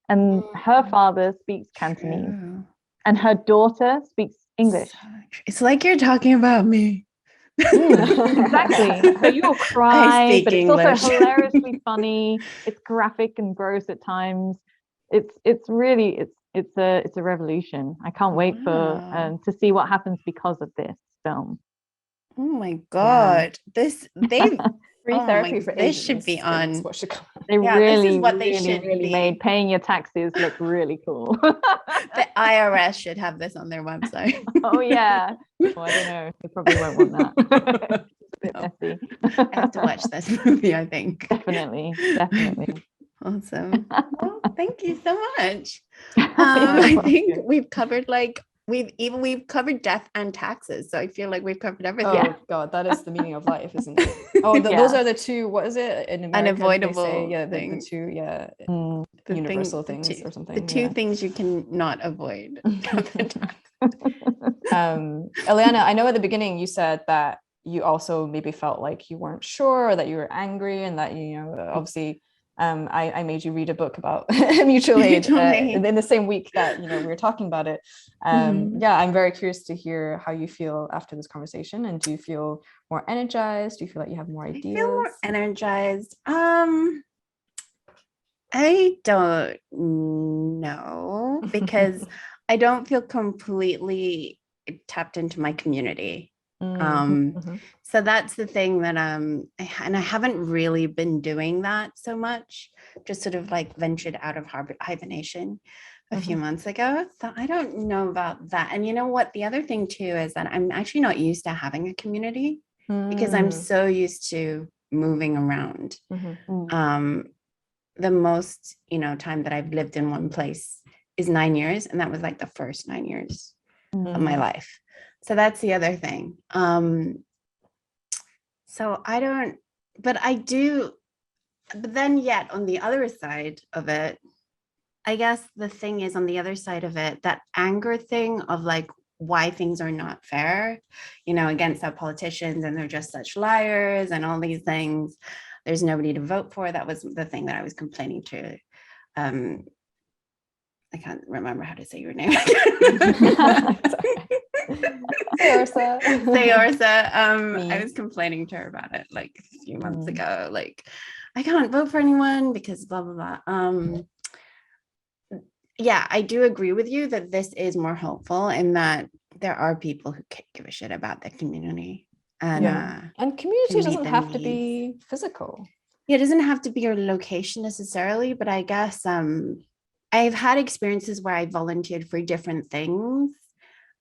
Speaker 1: and her father speaks Cantonese, and her daughter speaks English.
Speaker 2: It's like you're talking about me.
Speaker 1: Exactly. But you'll cry, but it's
Speaker 2: English.
Speaker 1: also hilariously funny. It's graphic and gross at times. It's really it's a revolution. I can't wait for to see what happens because of this film.
Speaker 2: Oh my God. They've
Speaker 3: Free
Speaker 2: Oh
Speaker 3: therapy
Speaker 2: my,
Speaker 3: for
Speaker 2: this
Speaker 3: Asians
Speaker 2: should be
Speaker 3: is
Speaker 2: on.
Speaker 3: what should come.
Speaker 1: They
Speaker 2: Yeah, this is
Speaker 1: really,
Speaker 2: what they
Speaker 1: really,
Speaker 2: should
Speaker 1: really
Speaker 2: be.
Speaker 1: made paying your taxes look really cool.
Speaker 2: The IRS should have this on their website.
Speaker 1: Oh yeah. Oh, I don't know. They probably won't want that. It's a bit messy.
Speaker 2: I have to watch this movie, I think.
Speaker 1: Definitely, definitely.
Speaker 2: Awesome. Well, thank you so much.
Speaker 1: You're
Speaker 2: I
Speaker 1: welcome.
Speaker 2: think we've covered like we've covered death and taxes. So I feel like we've covered everything.
Speaker 3: Oh God, that is the meaning of life, isn't it? Oh, those
Speaker 1: Yeah.
Speaker 3: are the two. What is it in America? They
Speaker 2: Unavoidable
Speaker 3: say, yeah, the
Speaker 2: things.
Speaker 3: two, yeah,
Speaker 1: Mm.
Speaker 2: The
Speaker 3: universal
Speaker 2: thing-
Speaker 3: things
Speaker 2: the
Speaker 3: or something.
Speaker 2: The two
Speaker 3: yeah.
Speaker 2: things you cannot avoid.
Speaker 3: Ileana, I know at the beginning you said that you also maybe felt like you weren't sure, or that you were angry, and that obviously I made you read a book about mutual aid
Speaker 2: Mutual aid.
Speaker 3: in the same week that we were talking about it.
Speaker 2: Mhm.
Speaker 3: Yeah, I'm very curious to hear how you feel after this conversation. And do you feel more energized? Do you feel like you have more
Speaker 2: I
Speaker 3: ideas?
Speaker 2: feel more energized. I don't know because I don't feel completely tapped into my community.
Speaker 3: Mhm.
Speaker 2: So that's the thing that and I haven't really been doing that so much, just sort of like ventured out of hibernation a few months ago. So I don't know about that. And you know what? The other thing too is that I'm actually not used to having a community because I'm so used to moving around. The most, time that I've lived in one place is 9 years. And that was like the first 9 years of my life. So that's the other thing. So I don't, but I do, but then yet on the other side of it, I guess the thing is on the other side of it, that anger thing of like why things are not fair, against our politicians and they're just such liars and all these things. There's nobody to vote for. That was the thing that I was complaining to. I can't remember how to say your name.
Speaker 3: Soairse.
Speaker 2: I was complaining to her about it like a few months ago. Like, I can't vote for anyone because blah, blah, blah. Yeah, I do agree with you that this is more hopeful in that there are people who can't give a shit about their community. And,
Speaker 3: and community
Speaker 2: meet
Speaker 3: doesn't
Speaker 2: their
Speaker 3: have to
Speaker 2: needs.
Speaker 3: be physical.
Speaker 2: Yeah, it doesn't have to be your location necessarily, but I guess I've had experiences where I volunteered for different things.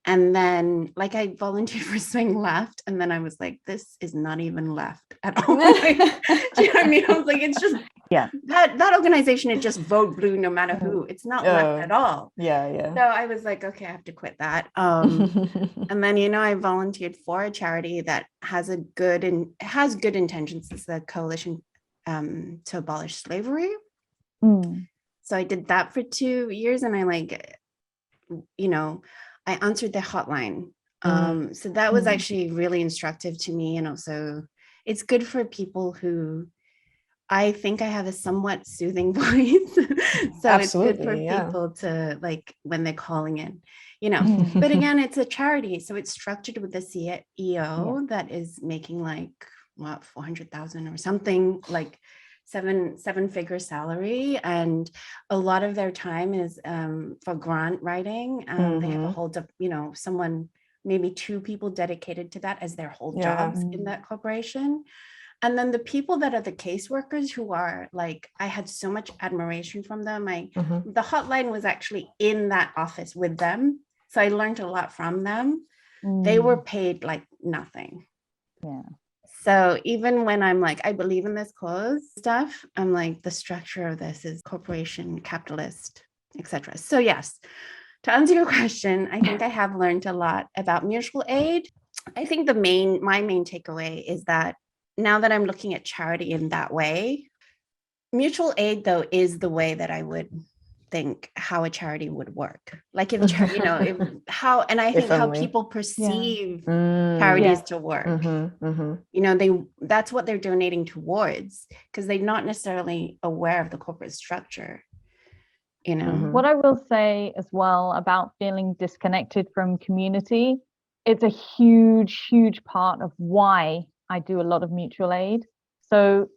Speaker 2: And then like I volunteered for Swing Left. And then I was like, this is not even left at all. Like, do you know what I mean? I was like, it's just,
Speaker 1: yeah,
Speaker 2: that organization is just vote blue no matter who. It's not left at all.
Speaker 3: Yeah.
Speaker 2: So I was like, okay, I have to quit that. And then, I volunteered for a charity that has good intentions. It's the Coalition to Abolish Slavery. So I did that for 2 years and I I answered the hotline. So that was actually really instructive to me. And also it's good for people who I think I have a somewhat soothing voice. So it's good for people to like when they're calling in, but again, it's a charity. So it's structured with the CEO that is making like what, 400,000 or something, like seven-figure salary. And a lot of their time is for grant writing. They have a whole, someone, maybe 2 people dedicated to that as their whole jobs in that corporation. And then the people that are the caseworkers who are like, I had so much admiration from them. The hotline was actually in that office with them. So I learned a lot from them. They were paid like nothing.
Speaker 1: Yeah.
Speaker 2: So even when I'm like, I believe in this cause stuff, I'm like, the structure of this is corporation, capitalist, etc. So yes, to answer your question, I think I have learned a lot about mutual aid. I think my main takeaway is that now that I'm looking at charity in that way, mutual aid though is the way that I would think how a charity would work. Like if how people perceive charities to work. That's what they're donating towards because they're not necessarily aware of the corporate structure.
Speaker 1: What I will say as well about feeling disconnected from community, it's a huge part of why I do a lot of mutual aid. So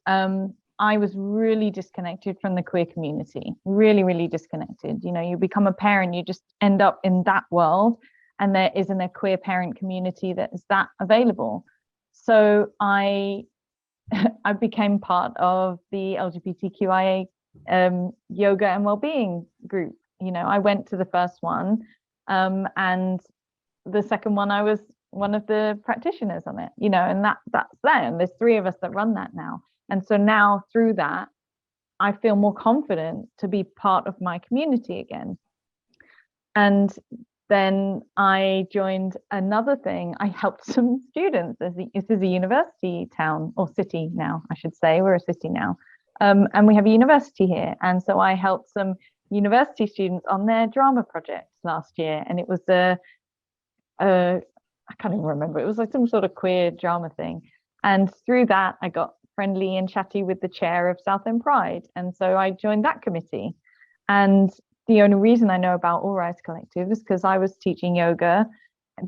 Speaker 1: I was really disconnected from the queer community, really disconnected. You become a parent, you just end up in that world, and there isn't a queer parent community that is that available. So I I became part of the LGBTQIA yoga and wellbeing group. I went to the first one, and the second one I was one of the practitioners on it. And that's there. And there's 3 of us that run that now. And so now through that, I feel more confident to be part of my community again. And then I joined another thing. I helped some students. This is a university town, or city now, I should say. We're a city now. And we have a university here. And so I helped some university students on their drama project last year. And it was I can't even remember. It was like some sort of queer drama thing. And through that, I got friendly and chatty with the chair of Southend Pride. And so I joined that committee. And the only reason I know about All Rise Collective is because I was teaching yoga,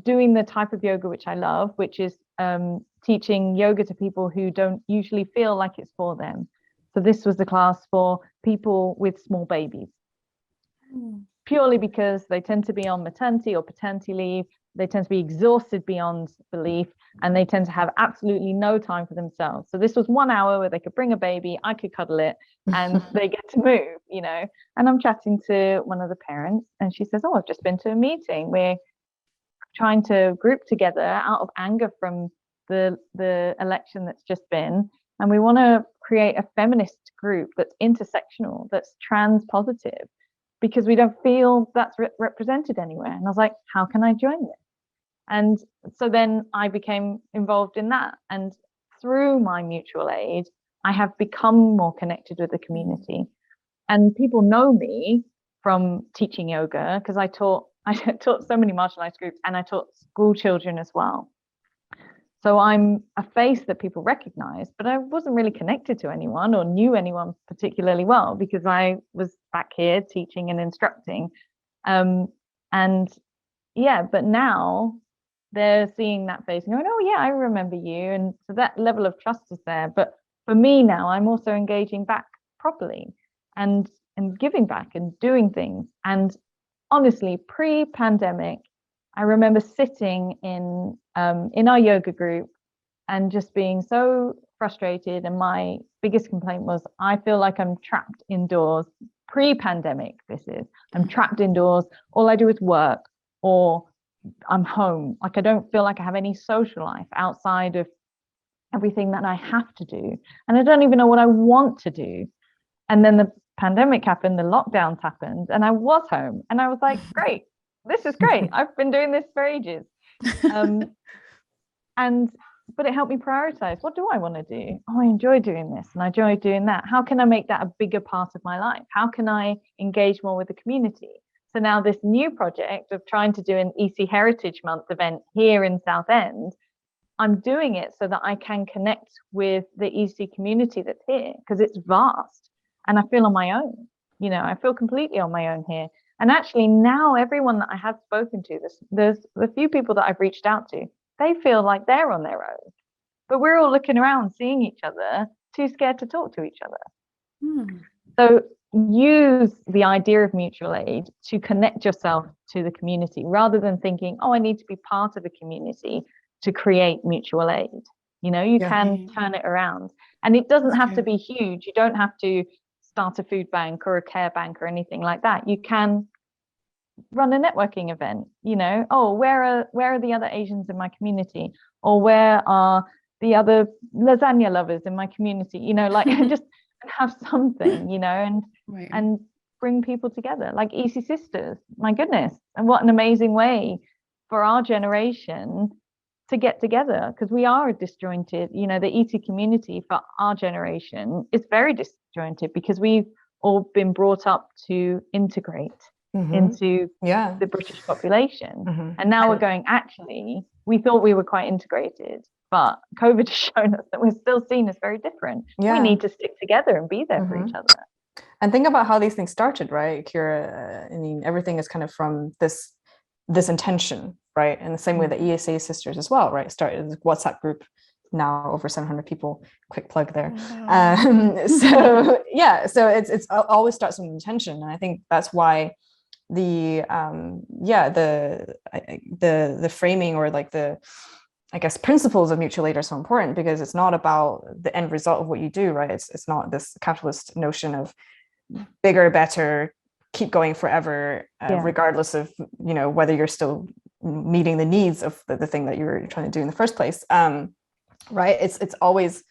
Speaker 1: doing the type of yoga which I love, which is teaching yoga to people who don't usually feel like it's for them. So this was the class for people with small babies, purely because they tend to be on maternity or paternity leave. They tend to be exhausted beyond belief, and they tend to have absolutely no time for themselves. So this was 1 hour where they could bring a baby, I could cuddle it, and they get to move, And I'm chatting to one of the parents, and she says, "Oh, I've just been to a meeting. We're trying to group together out of anger from the election that's just been, and we want to create a feminist group that's intersectional, that's trans positive, because we don't feel that's represented anywhere." And I was like, "How can I join this?" And so then I became involved in that. And through my mutual aid, I have become more connected with the community. And people know me from teaching yoga, because I taught so many marginalized groups, and I taught school children as well. So I'm a face that people recognize, but I wasn't really connected to anyone or knew anyone particularly well, because I was back here teaching and instructing. But now they're seeing that face and going, "Oh yeah, I remember you." And so that level of trust is there. But for me now, I'm also engaging back properly and giving back and doing things. And honestly, pre-pandemic, I remember sitting in our yoga group and just being so frustrated. And my biggest complaint was, I feel like I'm trapped indoors. Pre-pandemic, I'm trapped indoors. All I do is work, or I'm home. Like, I don't feel like I have any social life outside of everything that I have to do. And I don't even know what I want to do. And then the pandemic happened, the lockdowns happened, and I was home. And I was like, great, this is great. I've been doing this for ages. But it helped me prioritize. What do I want to do? Oh, I enjoy doing this and I enjoy doing that. How can I make that a bigger part of my life? How can I engage more with the community? So now this new project of trying to do an EC Heritage Month event here in Southend, I'm doing it so that I can connect with the EC community that's here, because it's vast and I feel on my own. I feel completely on my own here. And actually now everyone that I have spoken to, there's the few people that I've reached out to, they feel like they're on their own. But we're all looking around, seeing each other, too scared to talk to each other. So use the idea of mutual aid to connect yourself to the community, rather than thinking, oh, I need to be part of a community to create mutual aid. You can turn it around. And it doesn't have to be huge. You don't have to start a food bank or a care bank or anything like that. You can run a networking event. Where are the other Asians in my community, or where are the other lasagna lovers in my community? Just have something, and bring people together, like EC Sisters. My goodness, and what an amazing way for our generation to get together, because we are disjointed. The EC community for our generation is very disjointed, because we've all been brought up to integrate into the British population. And now we're going, actually, we thought we were quite integrated, but COVID has shown us that we're still seen as very different. We need to stick together and be there for each other.
Speaker 3: And think about how these things started, right, Keira? I mean, everything is kind of from this intention, right? In the same way that ESA Sisters as well, right? Started as a WhatsApp group, now over 700 people. Quick plug there. So it's always starts with intention, and I think that's why the framing, or like the I guess, principles of mutual aid are so important, because it's not about the end result of what you do, right? It's not this capitalist notion of bigger, better, keep going forever, regardless of, you know, whether you're still meeting the needs of the thing that you're trying to do in the first place. Right? It's always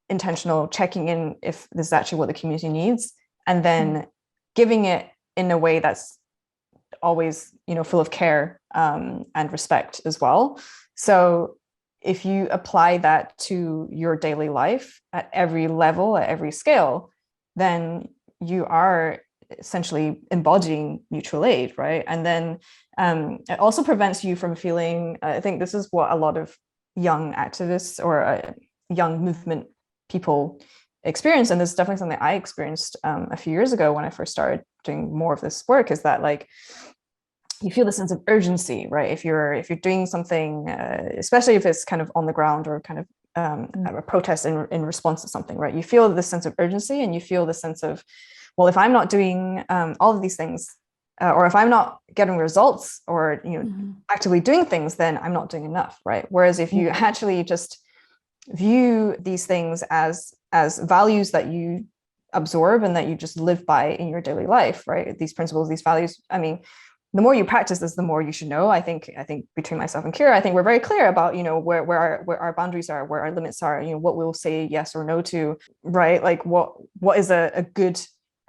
Speaker 3: intentional, checking in if this is actually what the community needs, and then giving it in a way that's always, you know, full of care and respect as well. So if you apply that to your daily life at every level, at every scale, then you are essentially embodying mutual aid, right? And then it also prevents you from feeling, I think this is what a lot of young activists or young movement people experience, and this is definitely something I experienced a few years ago when I first started doing more of this work, is that like you feel the sense of urgency, right? If you're doing something, especially if it's kind of on the ground or kind of a protest in response to something, right? You feel this sense of urgency, and you feel the sense of, well, if I'm not doing all of these things, or if I'm not getting results, or, you know, actively doing things, then I'm not doing enough, right? Whereas if you actually just view these things as values that you absorb and that you just live by in your daily life, right? These principles, these values, I mean, the more you practice this, the more you should know. I think between myself and Keira, I think we're very clear about, you know, where our boundaries are, where our limits are, you know, what we'll say yes or no to, right? Like what is a good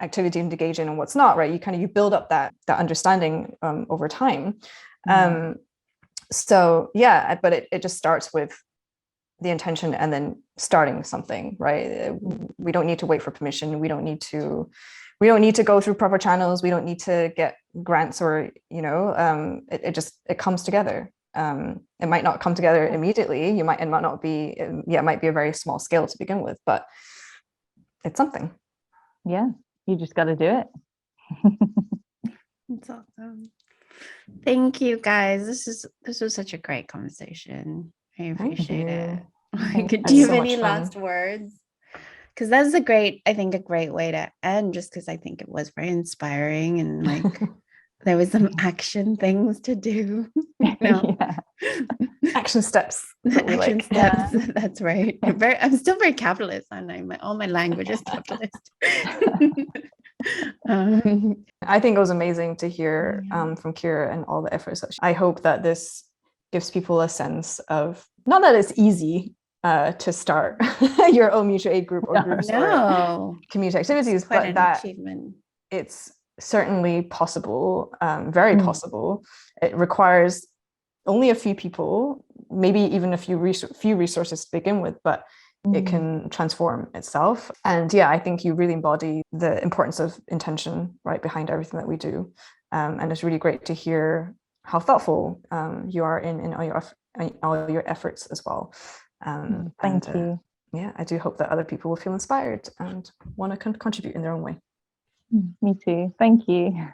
Speaker 3: activity to engage in and what's not, right? You build up that understanding over time. So yeah, but it just starts with the intention and then starting something, right? We don't need to wait for permission. We don't need to go through proper channels. We don't need to get grants, or, you know, it comes together. It might not come together immediately. It might not be, it might be a very small scale to begin with, but it's something.
Speaker 1: Yeah, you just got to do it.
Speaker 2: That's awesome. Thank you, guys. This was such a great conversation. I appreciate it. Do you have any last words? Because that's a great way to end, just because I think it was very inspiring, and like there was some action things to do. You know?
Speaker 3: Action steps.
Speaker 2: Action steps. Yeah. That's right. I'm still very capitalist, aren't I? All my language is capitalist.
Speaker 3: I think it was amazing to hear from Keira and all the efforts. I hope that this gives people a sense of, not that it's easy to start your own mutual aid group or groups or community activities, but that it's certainly possible, very possible. It requires only a few people, maybe even a few resources to begin with, but it can transform itself. And yeah, I think you really embody the importance of intention right behind everything that we do. And it's really great to hear how thoughtful you are in all your efforts as well.
Speaker 1: Thank you.
Speaker 3: Yeah, I do hope that other people will feel inspired and want to contribute in their own way.
Speaker 1: Me too. Thank you.